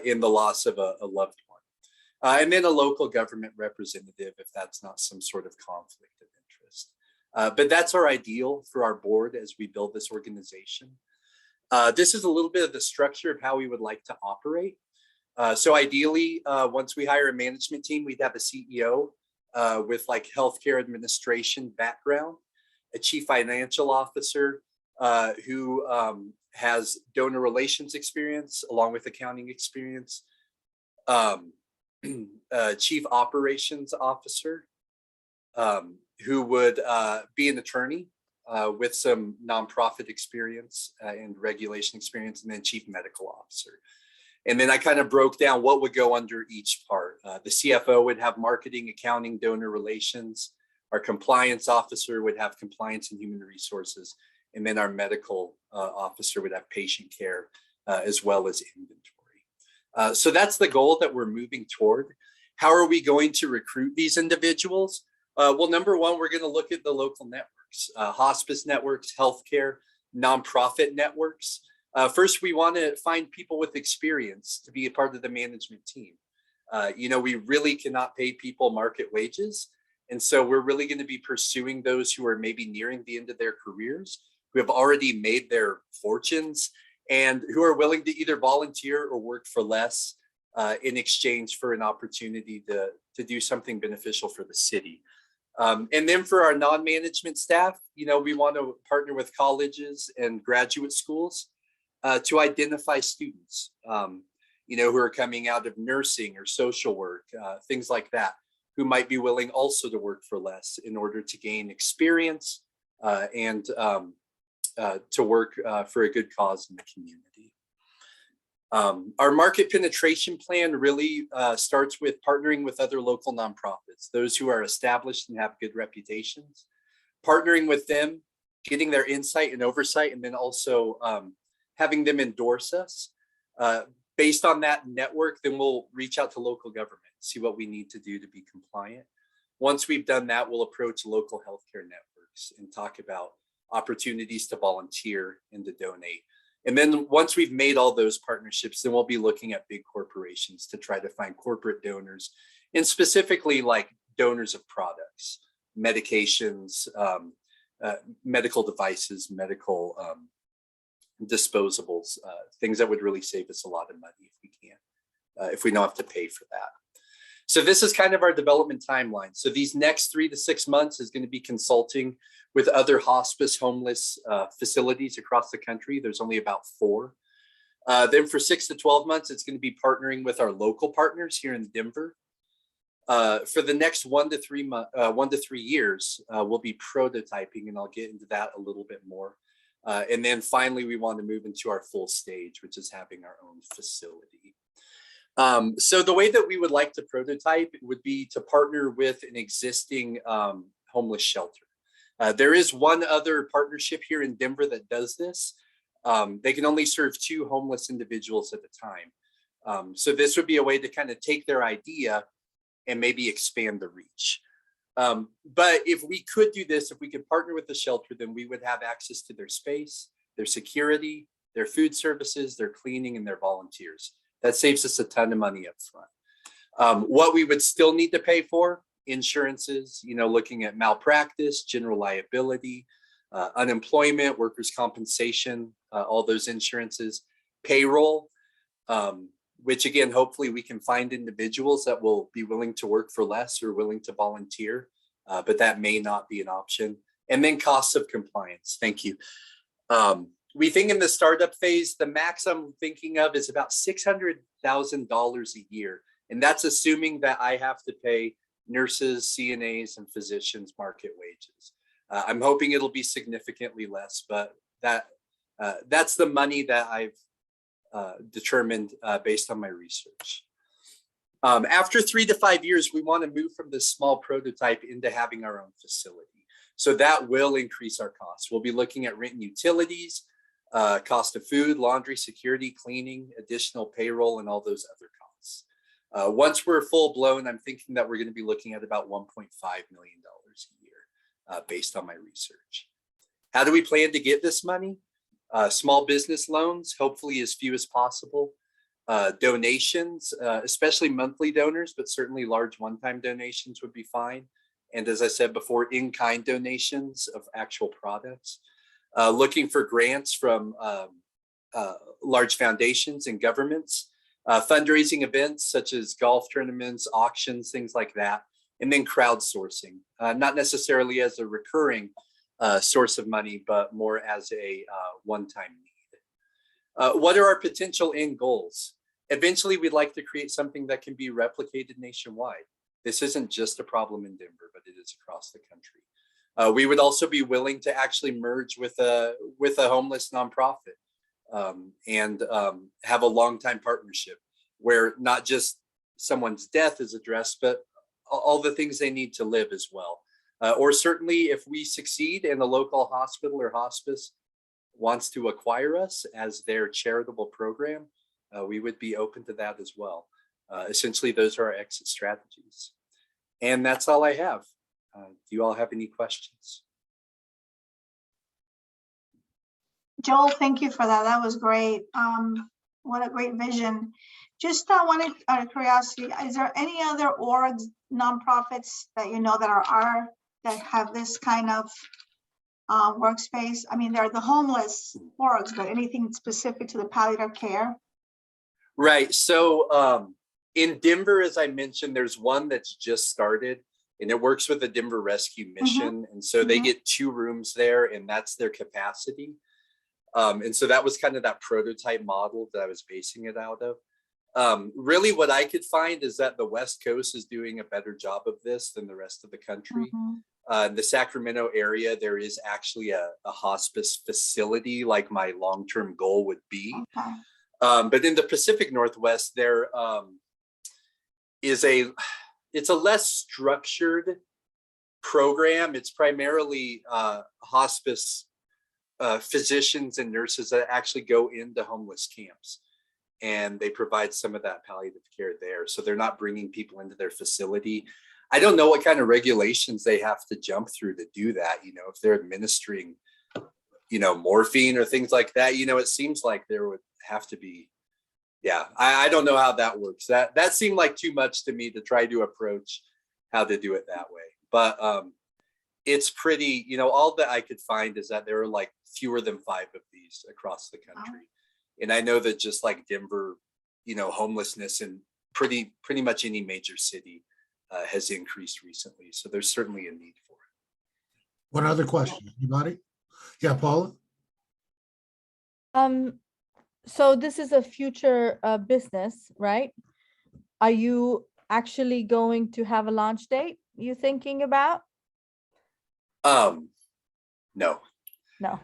in the loss of a loved one. And then a local government representative, if that's not some sort of conflict of interest. But that's our ideal for our board as we build this organization. This is a little bit of the structure of how we would like to operate. So ideally, once we hire a management team, we'd have a CEO with like healthcare administration background, a chief financial officer who has donor relations experience along with accounting experience, chief operations officer who would be an attorney with some nonprofit experience and regulation experience, and then chief medical officer. And then I kind of broke down what would go under each part. The CFO would have marketing, accounting, donor relations. Our compliance officer would have compliance and human resources. And then our medical officer would have patient care as well as inventory. So that's the goal that we're moving toward. How are we going to recruit these individuals? Well, number one, we're going to look at the local networks, hospice networks, healthcare, nonprofit networks. First, we want to find people with experience to be a part of the management team. We really cannot pay people market wages. And so we're really going to be pursuing those who are maybe nearing the end of their careers, who have already made their fortunes, and who are willing to either volunteer or work for less in exchange for an opportunity to do something beneficial for the city. And then for our non-management staff, we want to partner with colleges and graduate schools to identify students, who are coming out of nursing or social work, things like that, who might be willing also to work for less in order to gain experience and to work for a good cause in the community. Our market penetration plan really starts with partnering with other local nonprofits, those who are established and have good reputations, partnering with them, getting their insight and oversight, and then also having them endorse us. Based on that network, then we'll reach out to local government, see what we need to do to be compliant. Once we've done that, we'll approach local healthcare networks and talk about opportunities to volunteer and to donate. And then once we've made all those partnerships, then we'll be looking at big corporations to try to find corporate donors, and specifically like donors of products, medications, medical devices, medical disposables, things that would really save us a lot of money if we can, if we don't have to pay for that. So this is kind of our development timeline. So these next 3 to 6 months is going to be consulting with other hospice homeless facilities across the country. There's only about 4. Then for 6 to 12 months, it's going to be partnering with our local partners here in Denver. For the next 1 to 3 years, we'll be prototyping, and I'll get into that a little bit more. And then finally, we want to move into our full stage, which is having our own facility. So the way that we would like to prototype would be to partner with an existing homeless shelter. There is one other partnership here in Denver that does this. They can only serve 2 homeless individuals at a time. So this would be a way to kind of take their idea and maybe expand the reach. But if we could do this, if we could partner with the shelter, then we would have access to their space, their security, their food services, their cleaning, and their volunteers. That saves us a ton of money up front. What we would still need to pay for, insurances, looking at malpractice, general liability, unemployment, workers' compensation, all those insurances, payroll, which again, hopefully we can find individuals that will be willing to work for less or willing to volunteer, but that may not be an option. And then costs of compliance. Thank you. We think in the startup phase, the max I'm thinking of is about $600,000 a year. And that's assuming that I have to pay nurses, CNAs, and physicians market wages. I'm hoping it'll be significantly less, but that's the money that I've determined based on my research. After 3 to 5 years, we want to move from this small prototype into having our own facility. So that will increase our costs. We'll be looking at rent and utilities, cost of food, laundry, security, cleaning, additional payroll, and all those other costs. Once we're full blown, I'm thinking that we're going to be looking at about $1.5 million a year based on my research. How do we plan to get this money? Small business loans, hopefully as few as possible. Donations, especially monthly donors, but certainly large one-time donations would be fine. And as I said before, in-kind donations of actual products. Looking for grants from large foundations and governments. Fundraising events such as golf tournaments, auctions, things like that. And then crowdsourcing, not necessarily as a recurring source of money, but more as a one-time need. What are our potential end goals? Eventually, we'd like to create something that can be replicated nationwide. This isn't just a problem in Denver, but it is across the country. We would also be willing to actually merge with a homeless nonprofit and have a long-time partnership where not just someone's death is addressed, but all the things they need to live as well. Or certainly if we succeed and a local hospital or hospice wants to acquire us as their charitable program, we would be open to that as well. Essentially, those are our exit strategies. And that's all I have. Do you all have any questions? Joel, thank you for that. That was great. What a great vision. Just wanted out of curiosity, is there any other orgs, nonprofits that you know that that have this kind of workspace? I mean, they're the homeless orgs, but anything specific to the palliative care? Right. So in Denver, as I mentioned, there's one that's just started. and it works with the Denver Rescue Mission. And so they get 2 rooms there, and that's their capacity. And so that was kind of that prototype model that I was basing it out of. Really what I could find is that the West Coast is doing a better job of this than the rest of the country. In the Sacramento area, there is actually a hospice facility, like my long-term goal would be. But in the Pacific Northwest, there it's a less structured program. It's primarily hospice physicians and nurses that actually go into homeless camps, and they provide some of that palliative care there. So they're not bringing people into their facility. I don't know what kind of regulations they have to jump through to do that. You know, if they're administering, you know, morphine or things like that, you know, it seems like there would have to be, yeah, I don't know how that works. That seemed like too much to me to try to approach how to do it that way. But it's pretty, you know, all that I could find is that there are like fewer than 5 of these across the country. And I know that just like Denver, you know, homelessness in pretty much any major city has increased recently. So there's certainly a need for it. What other question? Anybody? Yeah, Paula? So this is a future business, right? Are you actually going to have a launch date you thinking about? No. No.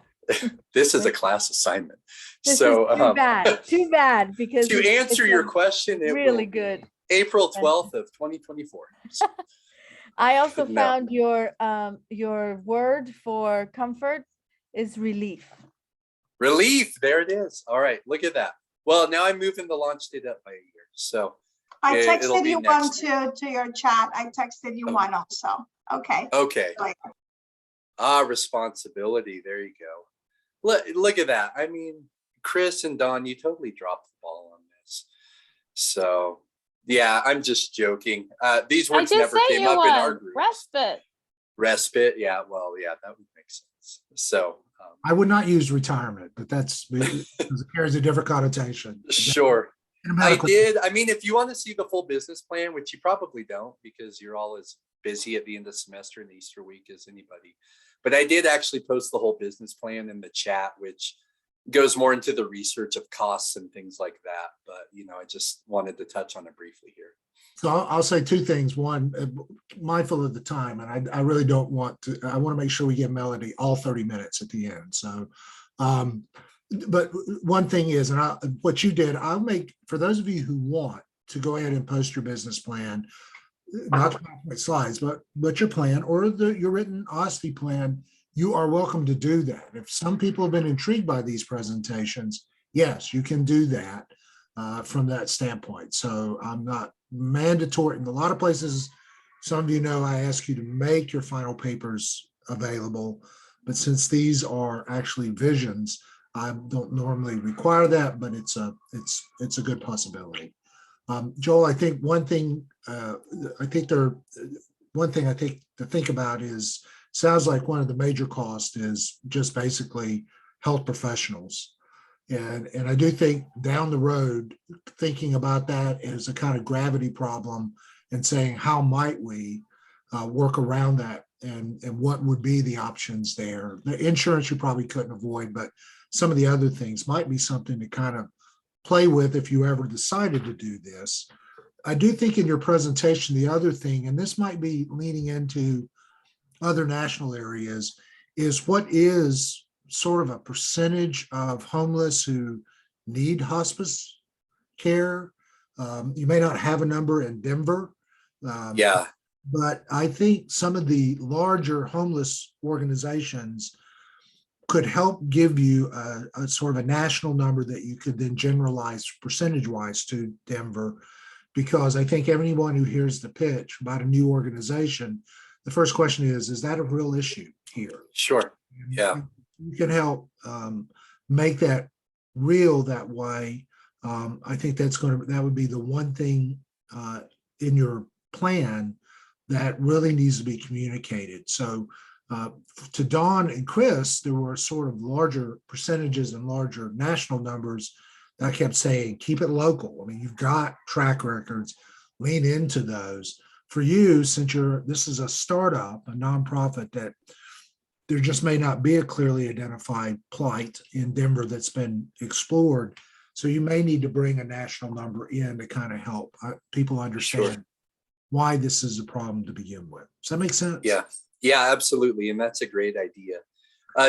This is a class assignment. This So is too bad, because to answer your question, it really will good. be April 12th of 2024. So, I also No. found your word for comfort is relief. relief, there it is. All right, look at that. Well, now I'm moving the launch date up by a year. So I it'll texted be you one next year. to your chat. I texted you one also. Okay. Okay. Like, Responsibility. There you go. Look at that. I mean, Chris and Don, you totally dropped the ball on this. So yeah, I'm just joking. These I words just never sent came you up in our one. group. Respite. Respite. Yeah. Well, yeah, that would make sense. So I would not use retirement, but that's because it carries a different connotation. sure. And I medical- did. I mean, if you want to see the full business plan, which you probably don't because you're all as busy at the end of the semester and Easter week as anybody, but I did actually post the whole business plan in the chat, which goes more into the research of costs and things like that. But, you know, I just wanted to touch on it briefly here. So I'll say 2 things. One, mindful of the time, and I really don't want to, I want to make sure we give Melody all 30 minutes at the end. So, but one thing is, and what you did, I'll make, for those of you who want to go ahead and post your business plan, not my slides, but your plan or your written Odyssey plan, you are welcome to do that. If some people have been intrigued by these presentations, yes, you can do that from that standpoint. So I'm not mandatory. In a lot of places, some of you know, I ask you to make your final papers available, but since these are actually visions, I don't normally require that, but it's a good possibility. Joel, I think one thing I think to think about is, sounds like one of the major costs is just basically health professionals. And I do think down the road, thinking about that as a kind of gravity problem and saying, how might we work around that, and what would be the options there? The insurance you probably couldn't avoid, but some of the other things might be something to kind of play with if you ever decided to do this. I do think in your presentation, the other thing, and this might be leaning into other national areas, is what is sort of a percentage of homeless who need hospice care. You may not have a number in Denver. Yeah. But I think some of the larger homeless organizations could help give you a sort of a national number that you could then generalize percentage-wise to Denver. Because I think anyone who hears the pitch about a new organization, the first question is that a real issue here? Sure. Yeah. You can help make that real that way. I think that would be the one thing in your plan that really needs to be communicated. So to Dawn and Chris, there were sort of larger percentages and larger national numbers that I kept saying, keep it local. I mean, you've got track records, lean into those. for you, since this is a startup, a nonprofit, that there just may not be a clearly identified plight in Denver that's been explored. So you may need to bring a national number in to kind of help people understand why this is a problem to begin with. Does that make sense? Yeah, absolutely. And that's a great idea.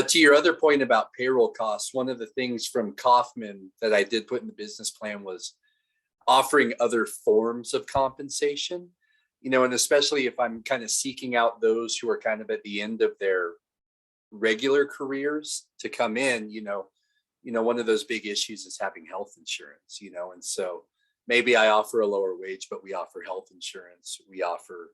To your other point about payroll costs, one of the things from Kaufman that I did put in the business plan was offering other forms of compensation, and especially if I'm kind of seeking out those who are kind of at the end of their regular careers to come in, one of those big issues is having health insurance, and so maybe I offer a lower wage, but we offer health insurance. We offer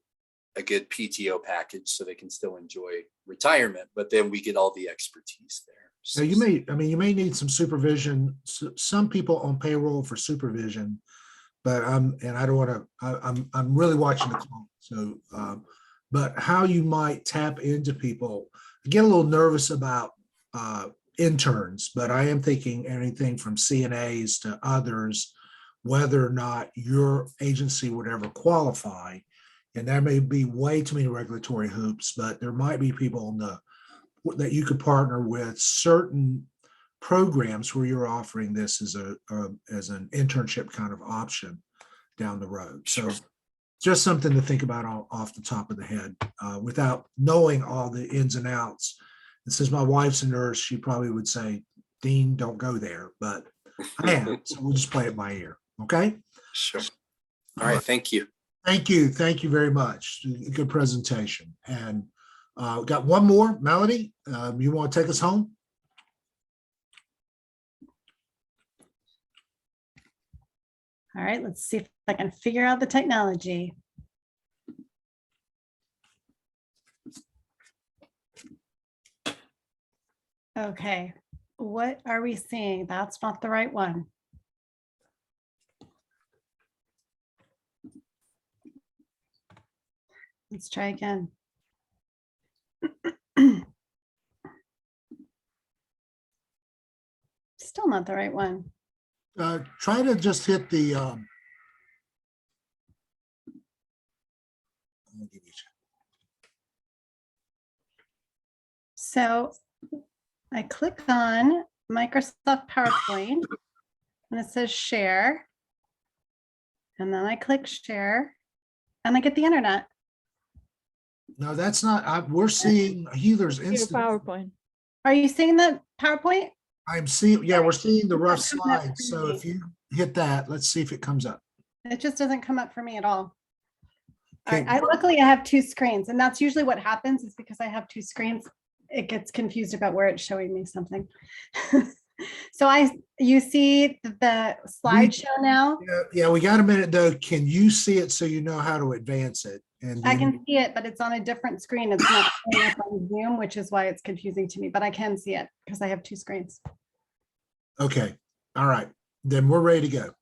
a good PTO package so they can still enjoy retirement, but then we get all the expertise there. So you may need some supervision. Some people on payroll for supervision, but I'm really watching the clock. So, but how you might tap into people, I get a little nervous about interns, but I am thinking anything from CNAs to others, whether or not your agency would ever qualify. And there may be way too many regulatory hoops, but there might be people that you could partner with certain programs where you're offering this as an internship kind of option down the road. So just something to think about off the top of the head without knowing all the ins and outs. And since my wife's a nurse, she probably would say, Dean, don't go there, but I am. So we'll just play it by ear. Okay. Sure. All right. Thank you. Thank you. Thank you very much. Good presentation. And got one more, Melody. You want to take us home? All right, let's see if I can figure out the technology. Okay, what are we seeing? That's not the right one. Let's try again. Still not the right one. Try to just hit the so I click on Microsoft PowerPoint and it says share. And then I click share and I get the internet. No, that's not. We're seeing Healer's Your Institute. PowerPoint. Are you seeing the PowerPoint? I'm seeing, yeah, we're seeing the rough It's not coming up slides. for So me. if you hit that, let's see if it comes up. It just doesn't come up for me at all. All Okay. right, luckily I have two screens, and that's usually what happens is because I have two screens, it gets confused about where it's showing me something. So you see the slideshow now? Yeah, we got a minute though. Can you see it so you know how to advance it? And I then- can see it, but it's on a different screen. It's not showing up on Zoom, which is why it's confusing to me, but I can see it because I have two screens. Okay, all right, then we're ready to go.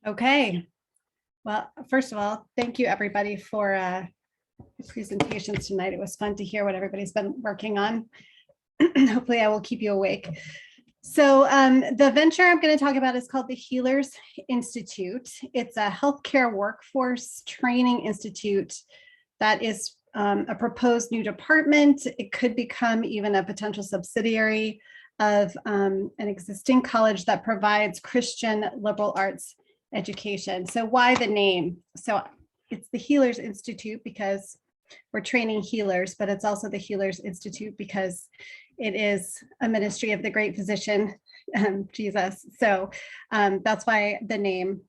Okay. Well, first of all, thank you everybody for the presentations tonight. It was fun to hear what everybody's been working on. Hopefully I will keep you awake. So the venture I'm going to talk about is called the Healers Institute. It's a healthcare workforce training institute that is a proposed new department. It could become even a potential subsidiary of an existing college that provides Christian liberal arts education. So why the name? So it's the Healers Institute because we're training healers, but it's also the Healers Institute because it is a ministry of the great physician, Jesus. So that's why the name.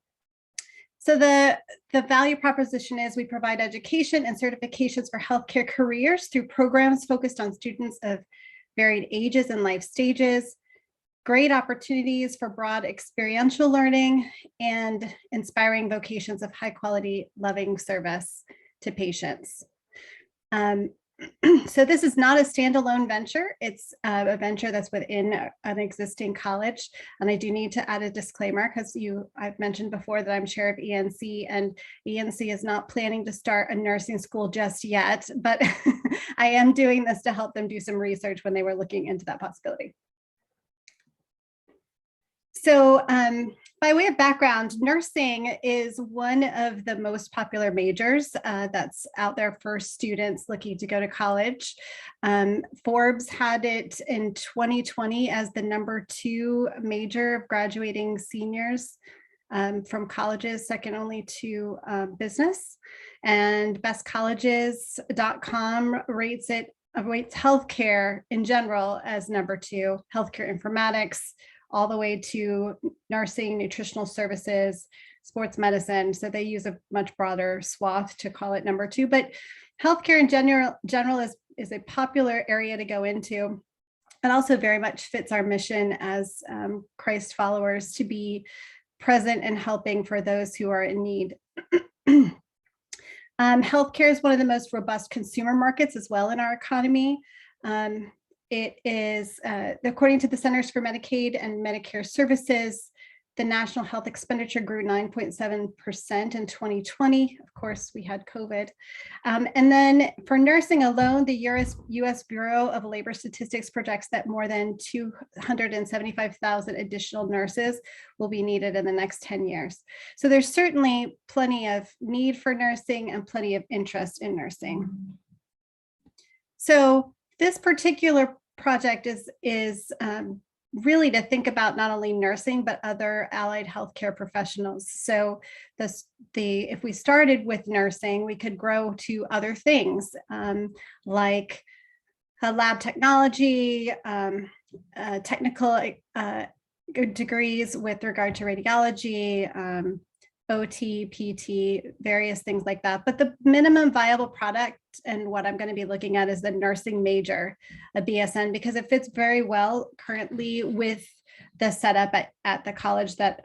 So the value proposition is we provide education and certifications for healthcare careers through programs focused on students of varied ages and life stages, great opportunities for broad experiential learning, and inspiring vocations of high quality, loving service to patients. So this is not a standalone venture. It's a venture that's within an existing college. And I do need to add a disclaimer because I've mentioned before that I'm chair of ENC, and ENC is not planning to start a nursing school just yet, but I am doing this to help them do some research when they were looking into that possibility. So by way of background, nursing is one of the most popular majors that's out there for students looking to go to college. Forbes had it in 2020 as the #2 major of graduating seniors from colleges, second only to business. And bestcolleges.com rates healthcare in general as #2, healthcare informatics, all the way to nursing, nutritional services, sports medicine. So they use a much broader swath to call it #2. But healthcare in general is a popular area to go into, and also very much fits our mission as Christ followers to be present and helping for those who are in need. Healthcare is one of the most robust consumer markets as well in our economy. It is, according to the Centers for Medicaid and Medicare Services, the national health expenditure grew 9.7% in 2020. Of course, we had COVID. And then for nursing alone, the US Bureau of Labor Statistics projects that more than 275,000 additional nurses will be needed in the next 10 years. So there's certainly plenty of need for nursing and plenty of interest in nursing. So this particular project is really to think about not only nursing, but other allied healthcare professionals. So if we started with nursing, we could grow to other things like lab technology, technical degrees with regard to radiology, OT, PT, various things like that. But the minimum viable product, and what I'm going to be looking at, is the nursing major, a BSN, because it fits very well currently with the setup at the college that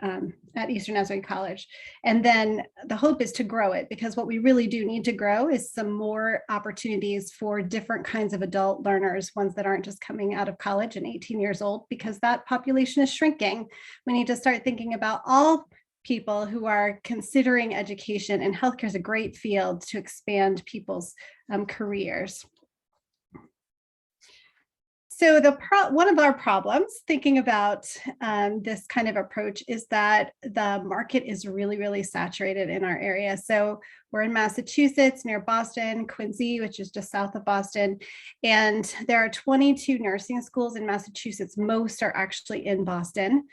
at Eastern Nazarene College. And then the hope is to grow it, because what we really do need to grow is some more opportunities for different kinds of adult learners, ones that aren't just coming out of college and 18 years old, because that population is shrinking. We need to start thinking about all people who are considering education, and healthcare is a great field to expand people's careers. So one of our problems thinking about this kind of approach is that the market is really, really saturated in our area. So we're in Massachusetts near Boston, Quincy, which is just south of Boston. And there are 22 nursing schools in Massachusetts. Most are actually in Boston.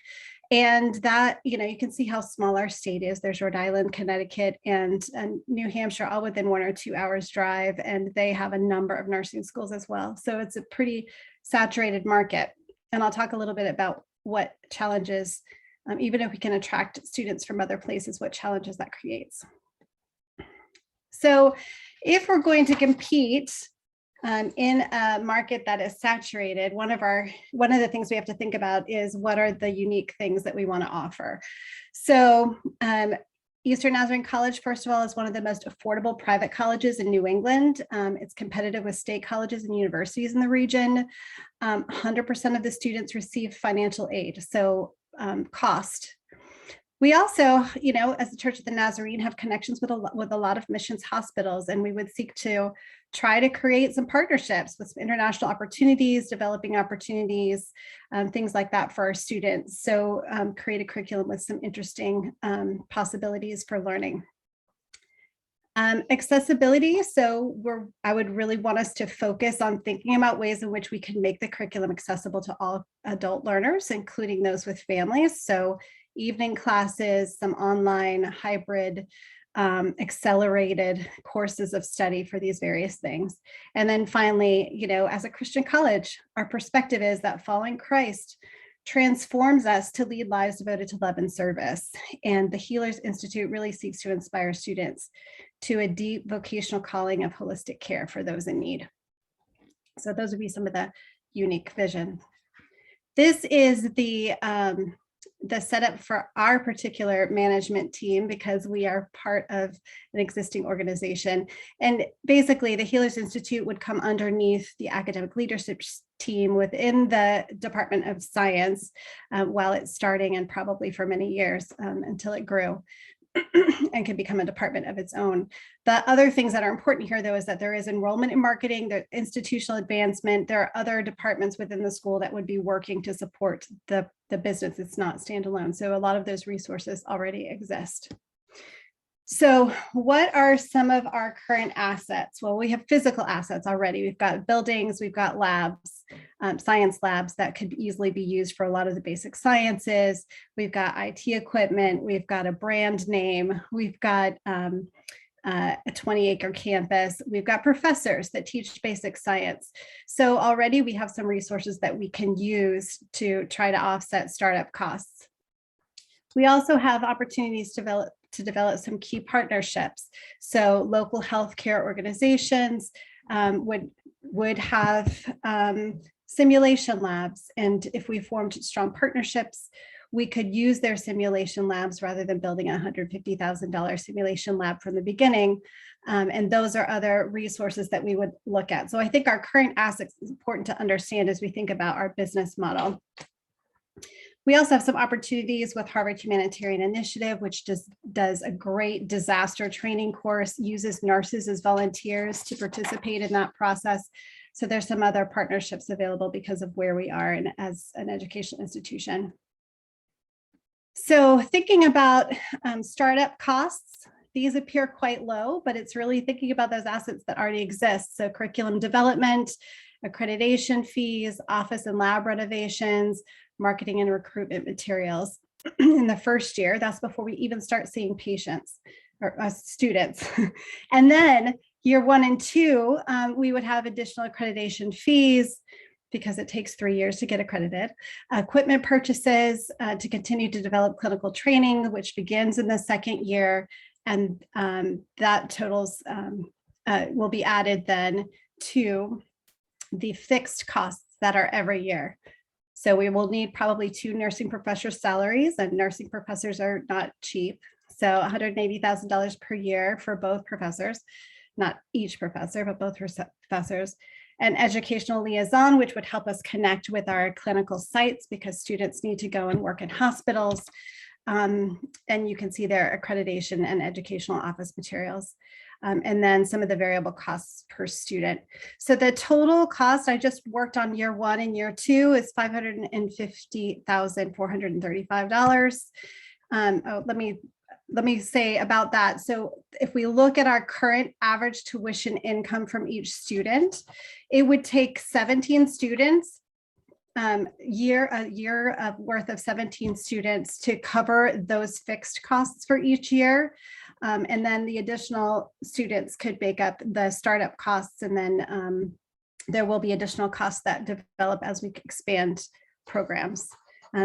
And that, you can see how small our state is. There's Rhode Island, Connecticut, and New Hampshire, all within 1 or 2 hours drive. And they have a number of nursing schools as well. So it's a pretty saturated market. And I'll talk a little bit about what challenges, even if we can attract students from other places, what challenges that creates. So if we're going to compete in a market that is saturated, one of the things we have to think about is what are the unique things that we want to offer. So Eastern Nazarene College, first of all, is one of the most affordable private colleges in New England. It's competitive with state colleges and universities in the region. 100% of the students receive financial aid, so cost. We also, as the Church of the Nazarene, have connections with a lot of missions hospitals, and we would seek to try to create some partnerships with some international opportunities, developing opportunities, things like that for our students. So create a curriculum with some interesting possibilities for learning. Accessibility. So I would really want us to focus on thinking about ways in which we can make the curriculum accessible to all adult learners, including those with families. So evening classes, some online hybrid accelerated courses of study for these various things. And then finally, as a Christian college, our perspective is that following Christ transforms us to lead lives devoted to love and service. And the Healers Institute really seeks to inspire students to a deep vocational calling of holistic care for those in need. So those would be some of the unique vision. This is the setup for our particular management team, because we are part of an existing organization. And basically the Healers Institute would come underneath the academic leadership team within the Department of Science while it's starting, and probably for many years until it grew. and can become a department of its own. The other things that are important here, though, is that there is enrollment in marketing, there's institutional advancement. There are other departments within the school that would be working to support the business. It's not standalone. So a lot of those resources already exist. So what are some of our current assets? Well, we have physical assets already. We've got buildings, we've got labs, science labs that could easily be used for a lot of the basic sciences. We've got IT equipment, we've got a brand name, we've got a 20-acre campus. We've got professors that teach basic science. So already we have some resources that we can use to try to offset startup costs. We also have opportunities to develop some key partnerships. So local healthcare organizations would have simulation labs. And if we formed strong partnerships, we could use their simulation labs rather than building a $150,000 simulation lab from the beginning. And those are other resources that we would look at. So I think our current assets is important to understand as we think about our business model. We also have some opportunities with Harvard Humanitarian Initiative, which does a great disaster training course, uses nurses as volunteers to participate in that process. So there's some other partnerships available because of where we are as an educational institution. So thinking about startup costs, these appear quite low, but it's really thinking about those assets that already exist. So curriculum development, accreditation fees, office and lab renovations, marketing and recruitment materials in the first year. That's before we even start seeing patients or students. And then year 1 and 2, we would have additional accreditation fees because it takes 3 years to get accredited, equipment purchases to continue to develop clinical training, which begins in the second year. And that totals will be added then to the fixed costs that are every year. So we will need probably 2 nursing professor salaries, and nursing professors are not cheap. So $180,000 per year for both professors, not each professor, but both professors. An educational liaison, which would help us connect with our clinical sites because students need to go and work in hospitals. And you can see their accreditation and educational office materials. And then some of the variable costs per student. So the total cost I just worked on year 1 and year 2 is $550,435. Let me say about that. So if we look at our current average tuition income from each student, it would take 17 students, a year of worth of 17 students to cover those fixed costs for each year. And then the additional students could make up the startup costs. And then there will be additional costs that develop as we expand programs.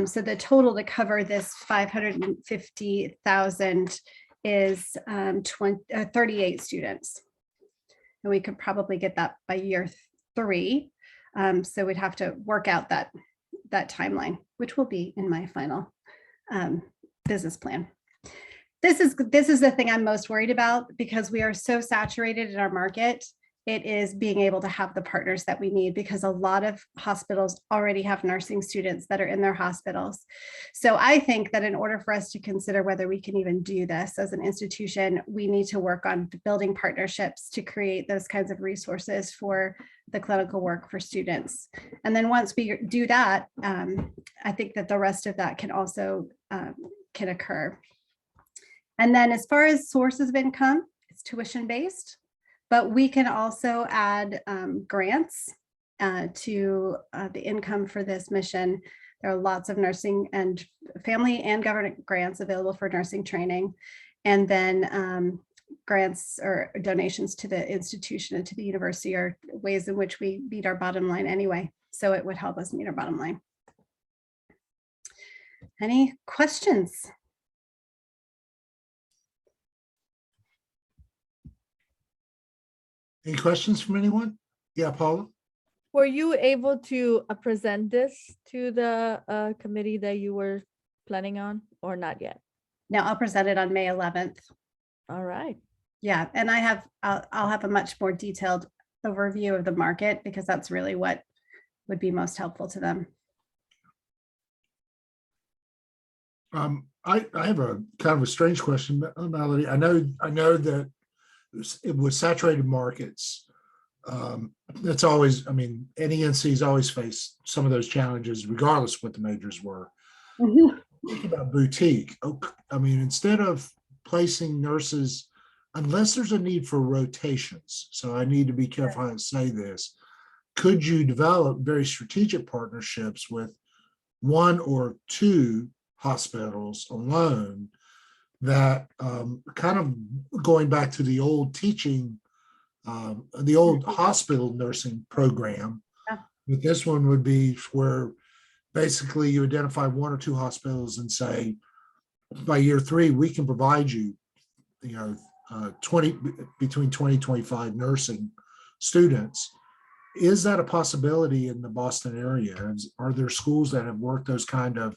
So the total to cover this 550,000 is 38 students. And we could probably get that by year 3. So we'd have to work out that timeline, which will be in my final business plan. This is the thing I'm most worried about because we are so saturated in our market. It is being able to have the partners that we need because a lot of hospitals already have nursing students that are in their hospitals. So I think that in order for us to consider whether we can even do this as an institution, we need to work on building partnerships to create those kinds of resources for the clinical work for students. And then once we do that, I think that the rest of that can also can occur. And then as far as sources of income, it's tuition based. But we can also add grants to the income for this mission. There are lots of nursing and family and government grants available for nursing training. And then grants or donations to the institution and to the university are ways in which we meet our bottom line anyway. So it would help us meet our bottom line. Any questions? Any questions from anyone? Yeah, Paula? Were you able to present this to the committee that you were planning on or not yet? No, I'll present it on May 11th. All right. Yeah, and I'll have a much more detailed overview of the market because that's really what would be most helpful to them. I have a kind of a strange question, Melody. I know that it was saturated markets. That's always, I mean, NENC's always faced some of those challenges, regardless of what the majors were. Mhm. Think about boutique. I mean, instead of placing nurses, unless there's a need for rotations, so I need to be careful how I say this, could you develop very strategic partnerships with one or two hospitals alone that kind of going back to the old teaching, the old hospital nursing program. Yeah. But this one would be where basically you identify one or two hospitals and say, by year 3, we can provide you, 20 between 20, 25 nursing students. Is that a possibility in the Boston area? Are there schools that have worked those kind of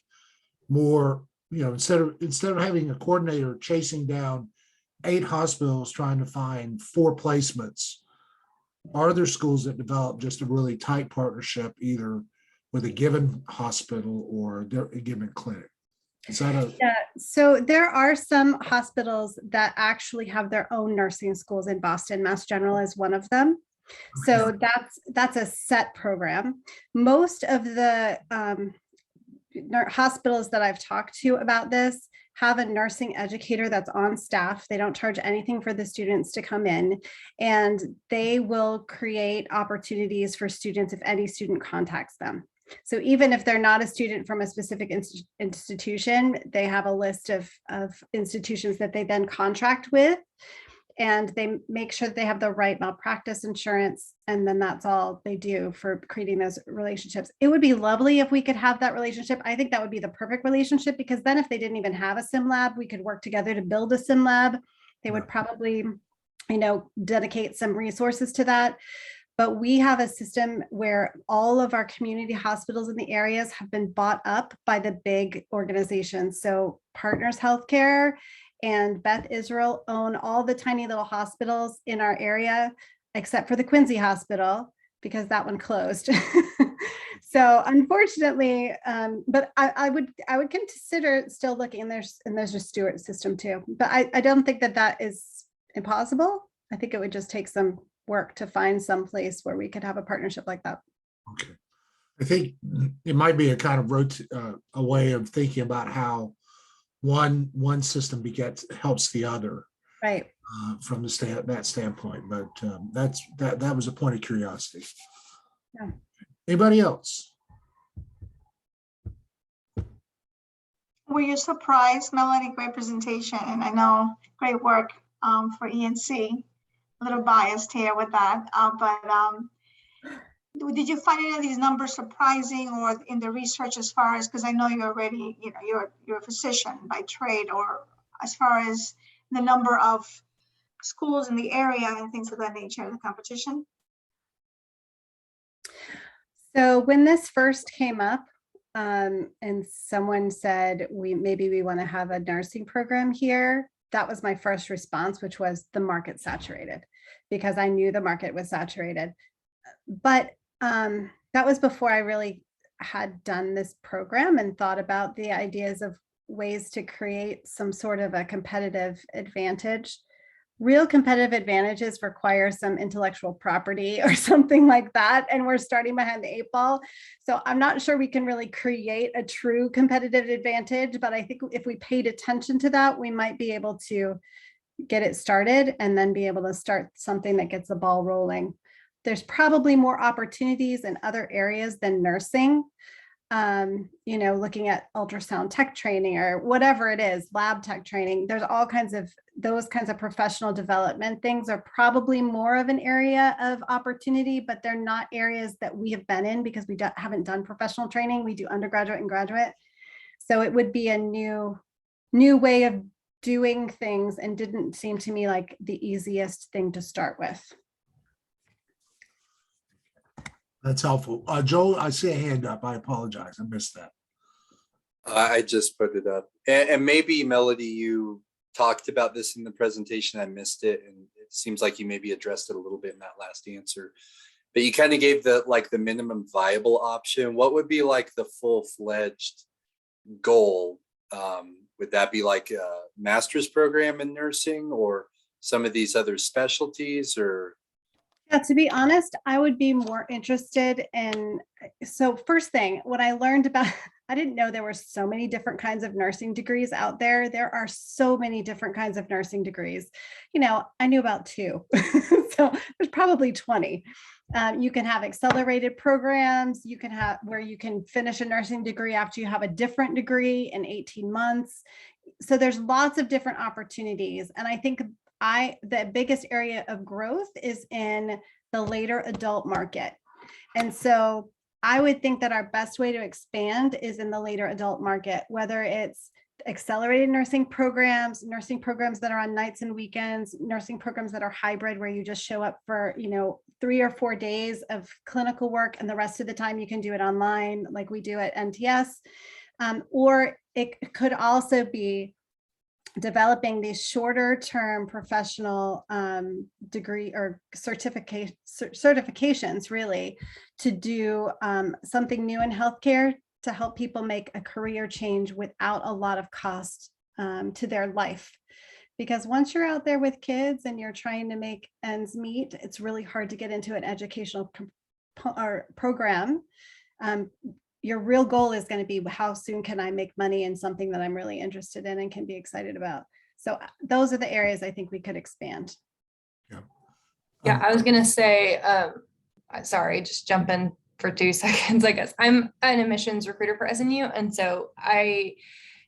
more, instead of having a coordinator chasing down 8 hospitals trying to find 4 placements, are there schools that develop just a really tight partnership either with a given hospital or a given clinic? Is that a Yeah, so there are some hospitals that actually have their own nursing schools in Boston. Mass General is one of them. So that's a set program. Most of the hospitals that I've talked to about this have a nursing educator that's on staff. They don't charge anything for the students to come in, and they will create opportunities for students if any student contacts them. So even if they're not a student from a specific institution, they have a list of institutions that they then contract with, and they make sure that they have the right malpractice insurance. And then that's all they do for creating those relationships. It would be lovely if we could have that relationship. I think that would be the perfect relationship, because then if they didn't even have a sim lab, we could work together to build a sim lab. They would probably, dedicate some resources to that. But we have a system where all of our community hospitals in the areas have been bought up by the big organizations. So Partners Healthcare and Beth Israel own all the tiny little hospitals in our area, except for the Quincy Hospital, because that one closed. So unfortunately, but I would consider still looking, and there's a Stewart system too. But I don't think that is impossible. I think it would just take some work to find some place where we could have a partnership like that. Okay. I think it might be a kind of a way of thinking about how one system helps the other, right? From that standpoint. But that was a point of curiosity. Yeah. Anybody else? Were you surprised, Melanie? Great presentation, and I know great work for ENC. A little biased here with that, but did you find any of these numbers surprising, or in the research, as far as, because I know you're already, you're a physician by trade, or as far as the number of schools in the area and things of that nature, the competition? So when this first came up, and someone said maybe we want to have a nursing program here, that was my first response, which was the market saturated, because I knew the market was saturated. But that was before I really had done this program and thought about the ideas of ways to create some sort of a competitive advantage. Real competitive advantages require some intellectual property or something like that, and we're starting behind the 8 ball. So I'm not sure we can really create a true competitive advantage, but I think if we paid attention to that, we might be able to get it started and then be able to start something that gets the ball rolling. There's probably more opportunities in other areas than nursing. Looking at ultrasound tech training or whatever it is, lab tech training, there's all kinds of those kinds of professional development things are probably more of an area of opportunity, but they're not areas that we have been in because we haven't done professional training. We do undergraduate and graduate. So it would be a new way of doing things, and didn't seem to me like the easiest thing to start with. That's helpful. Joel, I see a hand up. I apologize. I missed that. I just put it up. And maybe, Melody, you talked about this in the presentation. I missed it. And it seems like you maybe addressed it a little bit in that last answer. But you kind of gave the minimum viable option. What would be like the full-fledged goal would that be like a master's program in nursing or some of these other specialties or? Yeah, to be honest, I would be more interested in, so first thing, what I learned about, I didn't know there were so many different kinds of nursing degrees out there. There are so many different kinds of nursing degrees. You know, I knew about 2, so there's probably 20. You can have accelerated programs. You can have where you can finish a nursing degree after you have a different degree in 18 months. So there's lots of different opportunities. And I think the biggest area of growth is in the later adult market. And so I would think that our best way to expand is in the later adult market, whether it's accelerated nursing programs that are on nights and weekends, nursing programs that are hybrid, where you just show up for, 3 or 4 days of clinical work, and the rest of the time you can do it online, like we do at NTS. Or it could also be developing these shorter term professional degree or certifications really to do something new in healthcare to help people make a career change without a lot of cost to their life. Because once you're out there with kids and you're trying to make ends meet, it's really hard to get into an educational program. Your real goal is going to be, how soon can I make money in something that I'm really interested in and can be excited about? So those are the areas I think we could expand. Yeah, I was going to say, sorry, just jump in for 2 seconds, I guess. I'm an admissions recruiter for SNU. And so I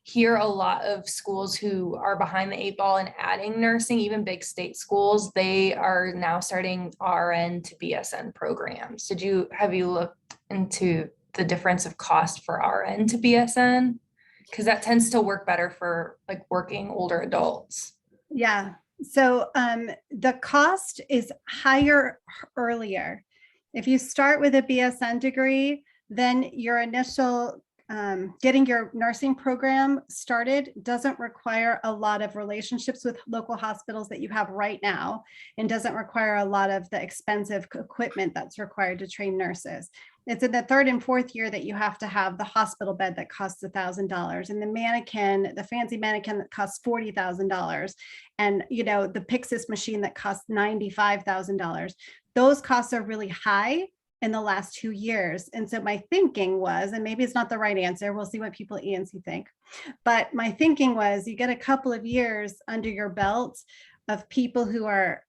hear a lot of schools who are behind the 8 ball and adding nursing, even big state schools, they are now starting RN to BSN programs. Have you looked into the difference of cost for RN to BSN? Because that tends to work better for like working older adults. Yeah. So the cost is higher earlier. If you start with a BSN degree, then your initial getting your nursing program started doesn't require a lot of relationships with local hospitals that you have right now, and doesn't require a lot of the expensive equipment that's required to train nurses. It's in the 3rd and 4th year that you have to have the hospital bed that costs $1,000, and the mannequin, the fancy mannequin that costs $40,000, and the Pyxis machine that costs $95,000. Those costs are really high in the last 2 years. And so my thinking was, and maybe it's not the right answer, we'll see what people at ENC think, but my thinking was, you get a couple of years under your belt of people who are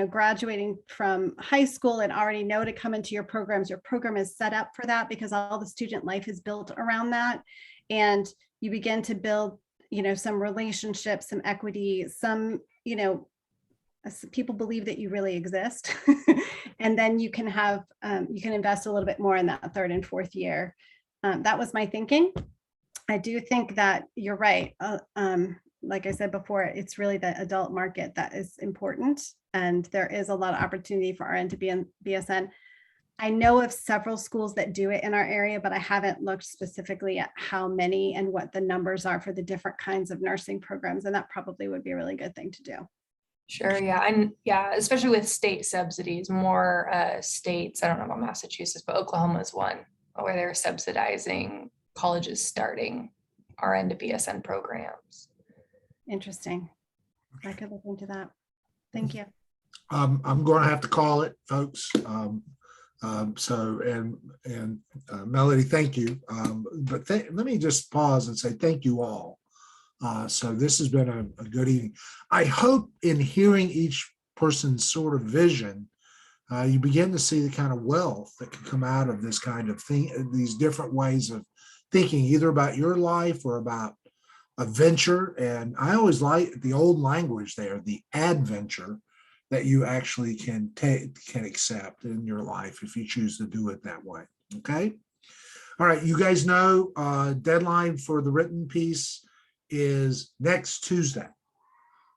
graduating from high school and already know to come into your programs. Your program is set up for that because all the student life is built around that. And you begin to build, some relationships, some equity, some, people believe that you really exist. And then you can have, you can invest a little bit more in that 3rd and 4th year. That was my thinking. I do think that you're right. Like I said before, it's really the adult market that is important. And there is a lot of opportunity for RN to be in BSN. I know of several schools that do it in our area, but I haven't looked specifically at how many and what the numbers are for the different kinds of nursing programs. And that probably would be a really good thing to do. Sure. Yeah. And especially with state subsidies, more states, I don't know about Massachusetts, but Oklahoma is one where they're subsidizing colleges starting RN to BSN programs. Interesting. I could look into that. Thank you. I'm going to have to call it, folks. Melody, thank you. But let me just pause and say thank you all. So this has been a good evening. I hope in hearing each person's sort of vision, you begin to see the kind of wealth that can come out of this kind of thing, these different ways of thinking, either about your life or about a venture. And I always like the old language there, the adventure that you actually can accept in your life if you choose to do it that way. Okay. All right. You guys know deadline for the written piece is next Tuesday.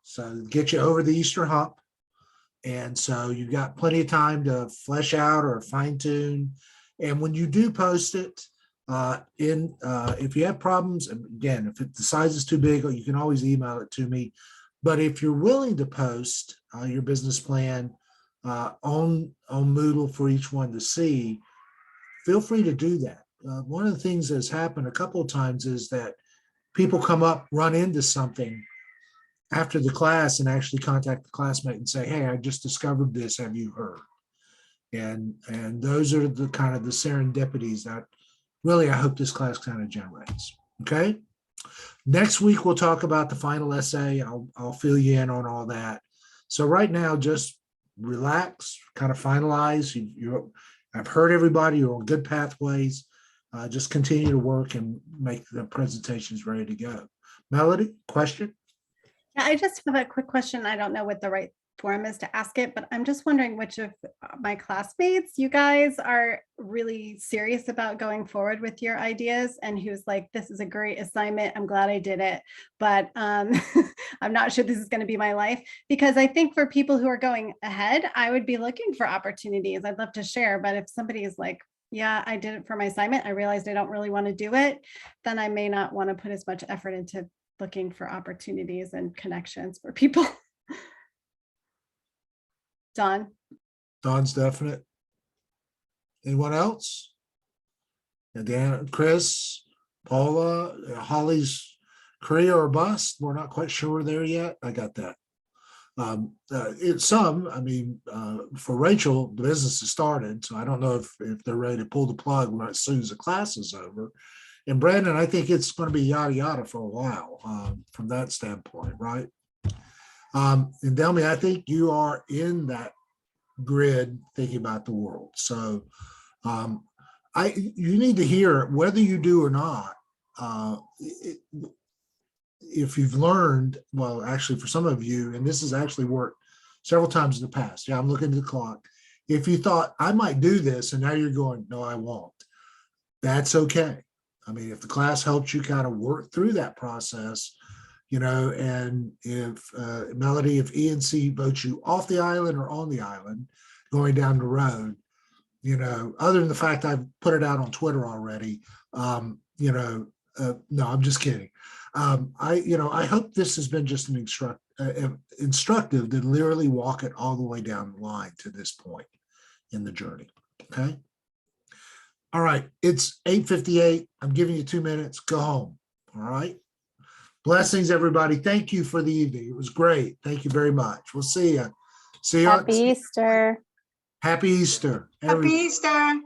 So get you over the Easter hump. And so you've got plenty of time to flesh out or fine tune. And when you do post it, if you have problems, and again, if the size is too big, you can always email it to me. But if you're willing to post your business plan on Moodle for each one to see, feel free to do that. One of the things that's happened a couple of times is that people come up, run into something after the class and actually contact the classmate and say, hey, I just discovered this. Have you heard? And those are the kind of the serendipities that really I hope this class kind of generates. Okay. Next week, we'll talk about the final essay. I'll fill you in on all that. So right now, just relax, kind of finalize. I've heard everybody, you're on good pathways. Just continue to work and make the presentations ready to go. Melody, question? Yeah, I just have a quick question. I don't know what the right forum is to ask it, but I'm just wondering which of my classmates, you guys are really serious about going forward with your ideas, and who's like, this is a great assignment, I'm glad I did it, but I'm not sure this is going to be my life. Because I think for people who are going ahead, I would be looking for opportunities. I'd love to share, but if somebody is like, yeah, I did it for my assignment, I realized I don't really want to do it, then I may not want to put as much effort into looking for opportunities and connections for people. Don? Don's definite. Anyone else? And Dan, Chris, Paula, Holly's career or bust. We're not quite sure there yet. I got that. For Rachel, the business has started, so I don't know if they're ready to pull the plug as soon as the class is over. And Brandon, I think it's going to be yada yada for a while from that standpoint, right? And Delmy, I think you are in that grid thinking about the world. So you need to hear, whether you do or not, if you've learned, well, actually for some of you, and this has actually worked several times in the past. Yeah, I'm looking at the clock. If you thought I might do this and now you're going, no, I won't. That's okay. I mean, if the class helps you kind of work through that process, and if Melody, if E&C votes you off the island or on the island, going down the road, other than the fact I've put it out on Twitter already, no, I'm just kidding. I hope this has been just an instructive to literally walk it all the way down the line to this point in the journey. Okay. All right. It's 8:58. I'm giving you 2 minutes. Go home. All right. Blessings, everybody. Thank you for the evening. It was great. Thank you very much. We'll see you. See you. Happy Easter. Happy Easter. Happy Easter.